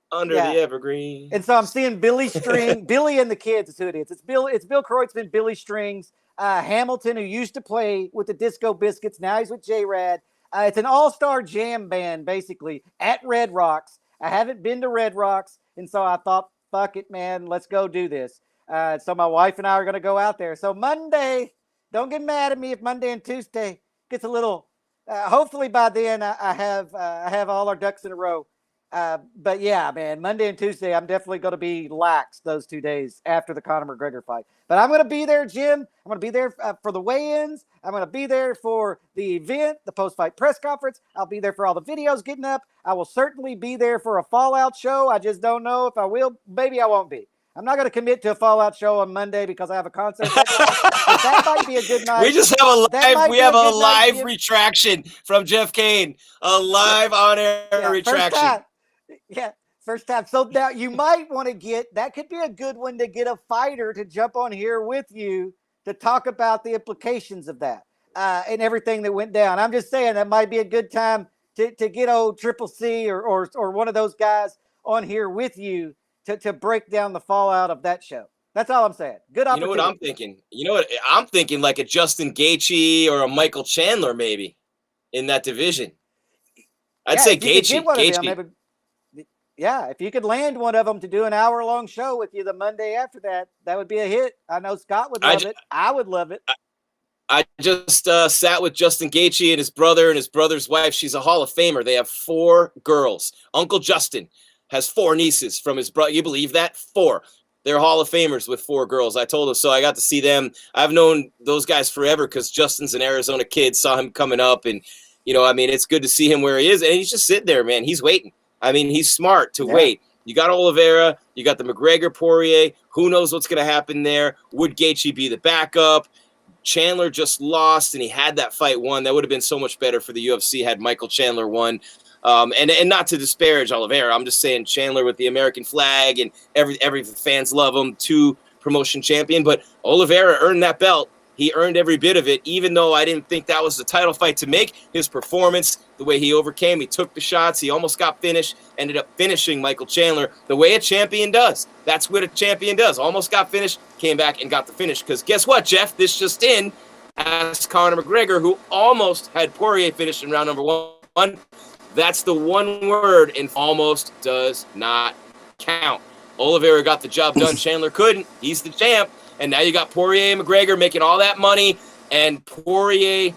Under the evergreen. And so I'm seeing Billy and the Kids is who it is. It's Bill Kreutzmann, Billy Strings, Hamilton, who used to play with the Disco Biscuits. Now he's with J-Rad. It's an all-star jam band, basically, at Red Rocks. I haven't been to Red Rocks, and so I thought, fuck it, man, let's go do this. So my wife and I are going to go out there. So Monday, don't get mad at me if Monday and Tuesday gets a little. Hopefully by then I have all our ducks in a row. But yeah, man, Monday and Tuesday, I'm definitely going to be lax those 2 days after the Conor McGregor fight. But I'm going to be there, Jim. I'm going to be there for the weigh-ins. I'm going to be there for the event, the post-fight press conference. I'll be there for all the videos getting up. I will certainly be there for a Fallout show. I just don't know if I will. Maybe I won't be. I'm not going to commit to a Fallout show on Monday because I have a concert. That might be a good night. We just have a live retraction from Jeff Cain. A live on-air retraction. First time. So now you might want to that could be a good one to get a fighter to jump on here with you to talk about the implications of that and everything that went down. I'm just saying that might be a good time to get old Triple C or one of those guys on here with you to break down the fallout of that show. That's all I'm saying. Good opportunity. You know what I'm thinking? I'm thinking like a Justin Gaethje or a Michael Chandler maybe in that division. I'd say Gaethje. Yeah, if you could land one of them to do an hour-long show with you the Monday after that, that would be a hit. I know Scott would love it. I would love it. I just sat with Justin Gaethje and his brother's wife. She's a Hall of Famer. They have 4 girls. Uncle Justin has 4 nieces from his brother. You believe that? 4. They're Hall of Famers with 4 girls. I told him, so I got to see them. I've known those guys forever because Justin's an Arizona kid, saw him coming up. And, it's good to see him where he is. And he's just sitting there, man. He's waiting. He's smart to wait. You got Oliveira. You got the McGregor Poirier. Who knows what's going to happen there? Would Gaethje be the backup? Chandler just lost, and he had that fight won. That would have been so much better for the UFC had Michael Chandler won. And not to disparage Oliveira. I'm just saying Chandler with the American flag and every fans love him. 2 promotion champion. But Oliveira earned that belt. He earned every bit of it, even though I didn't think that was the title fight to make. His performance, the way he overcame, he took the shots, he almost got finished, ended up finishing Michael Chandler the way a champion does. That's what a champion does. Almost got finished, came back and got the finish. Because guess what, Jeff? This just in, as Conor McGregor, who almost had Poirier finished in round number 1. That's the one word, and almost does not count. Oliveira got the job done. Chandler couldn't. He's the champ. And now you got Poirier and McGregor making all that money. And Poirier,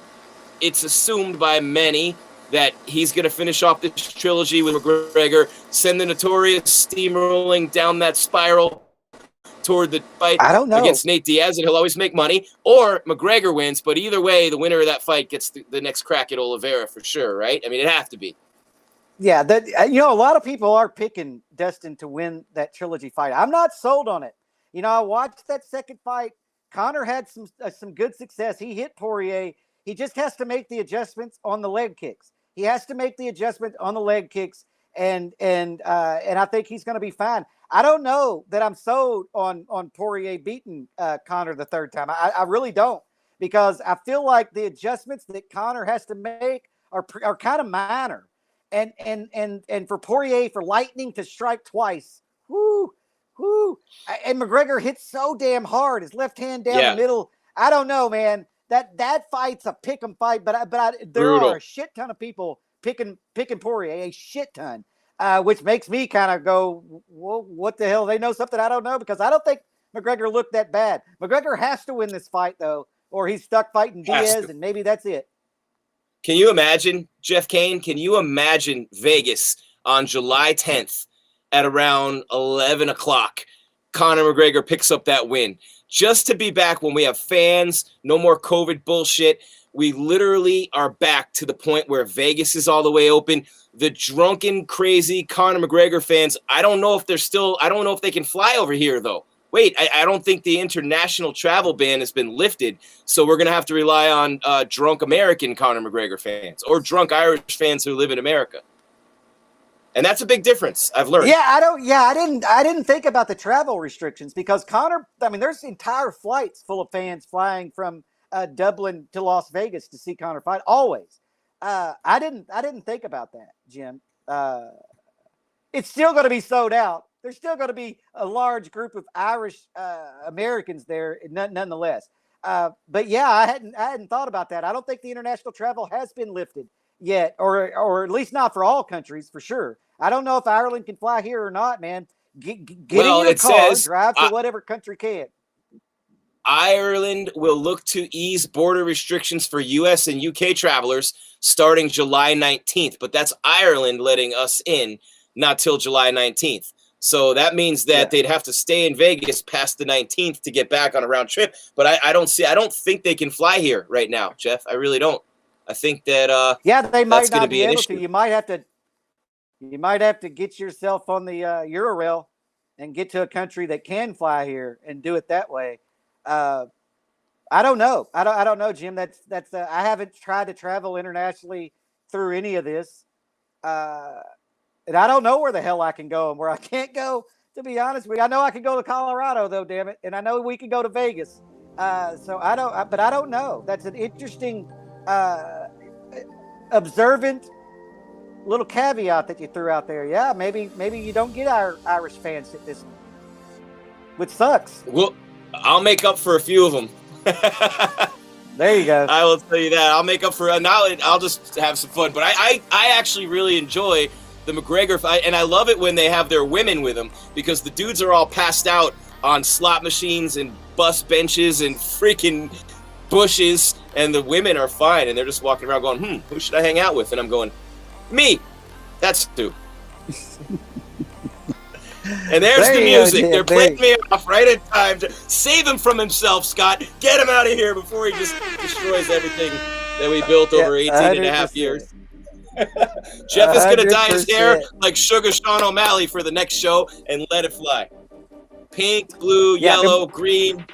it's assumed by many that he's going to finish off this trilogy with McGregor, send the Notorious steamrolling down that spiral toward the fight against Nate Diaz, and he'll always make money. Or McGregor wins, but either way, the winner of that fight gets the next crack at Oliveira for sure, right? It'd have to be. Yeah, a lot of people are picking Dustin to win that trilogy fight. I'm not sold on it. I watched that second fight. Conor had some good success. He hit Poirier. He just has to make the adjustments on the leg kicks. He has to make the adjustment on the leg kicks, and I think he's going to be fine. I don't know that I'm sold on Poirier beating Conor the third time. I really don't, because I feel like the adjustments that Conor has to make are kind of minor, and for Poirier, for lightning to strike twice, whoo. And McGregor hits so damn hard, his left hand down the middle. I don't know, man. That fight's a pick 'em fight, but there are a shit ton of people picking Poirier, a shit ton, which makes me kind of go, well, what the hell? They know something I don't know, because I don't think McGregor looked that bad. McGregor has to win this fight though, or he's stuck fighting Diaz, and maybe that's it. Can you imagine, Jeff Cain? Can you imagine Vegas on July 10th? At around 11 o'clock, Conor McGregor picks up that win. Just to be back when we have fans, no more COVID bullshit. We literally are back to the point where Vegas is all the way open. The drunken, crazy Conor McGregor fans, I don't know if they can fly over here, though. Wait, I don't think the international travel ban has been lifted, so we're going to have to rely on drunk American Conor McGregor fans or drunk Irish fans who live in America. And that's a big difference, I've learned. I didn't think about the travel restrictions, because Conor, there's entire flights full of fans flying from Dublin to Las Vegas to see Conor fight. Always. I didn't think about that, Jim. It's still going to be sold out. There's still going to be a large group of Irish Americans there, nonetheless. But yeah, I hadn't thought about that. I don't think the international travel has been lifted yet, or at least not for all countries, for sure. I don't know if Ireland can fly here or not, man. Get in your it car, says, drive to whatever country can. Ireland will look to ease border restrictions for U.S. and U.K. travelers starting July 19th. But that's Ireland letting us in, not till July 19th. So that means that they'd have to stay in Vegas past the 19th to get back on a round trip. But I don't think they can fly here right now, Jeff. I really don't. I think that they might not be able issue. to. You might have to get yourself on the Eurorail and get to a country that can fly here and do it that way. I don't know. I don't know, Jim. That's I haven't tried to travel internationally through any of this. And I don't know where the hell I can go and where I can't go, to be honest with you. I know I can go to Colorado, though, damn it. And I know we can go to Vegas. But I don't know. That's an interesting, observant little caveat that you threw out there. Yeah, maybe you don't get our Irish fans at this, which sucks. Well, I'll make up for a few of them. There you go. I will tell you that. I'll make up for I'll just have some fun. But I actually really enjoy the McGregor fight, and I love it when they have their women with them, because the dudes are all passed out on slot machines and bus benches and freaking bushes, and the women are fine, and they're just walking around going, who should I hang out with? And I'm going, me. That's who. And there's the music. They're playing me off right in time to save him from himself, Scott. Get him out of here before he just destroys everything that we built over 18 and a half years. Jeff is going to dye his hair like Sugar Sean O'Malley for the next show and let it fly. Pink, blue, yellow, green.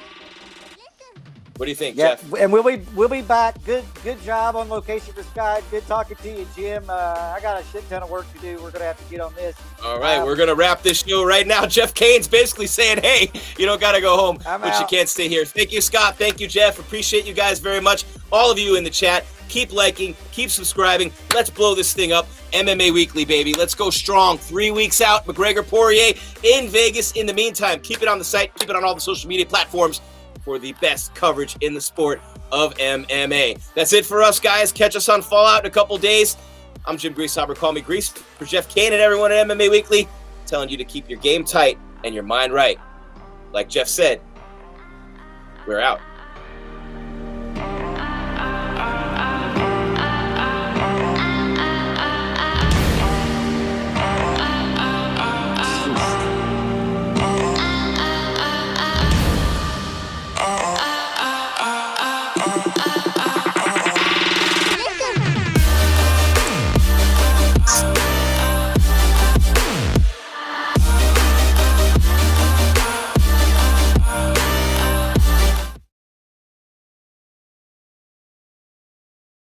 What do you think, Jeff? And we'll be back. Good job on location for Scott. Good talking to you, Jim. I got a shit ton of work to do. We're going to have to get on this. All right, we're going to wrap this show right now. Jeff Cain's basically saying, hey, you don't got to go home, but you can't stay here. Thank you, Scott. Thank you, Jeff. Appreciate you guys very much. All of you in the chat. Keep liking, keep subscribing. Let's blow this thing up. MMA Weekly, baby. Let's go strong. 3 weeks out. McGregor Poirier in Vegas. In the meantime, keep it on the site. Keep it on all the social media platforms for the best coverage in the sport of MMA. That's it for us, guys. Catch us on Fallout in a couple days. I'm Jim Grieshaber. Call me Grease. For Jeff Cain and everyone at MMA Weekly, telling you to keep your game tight and your mind right. Like Jeff said, we're out.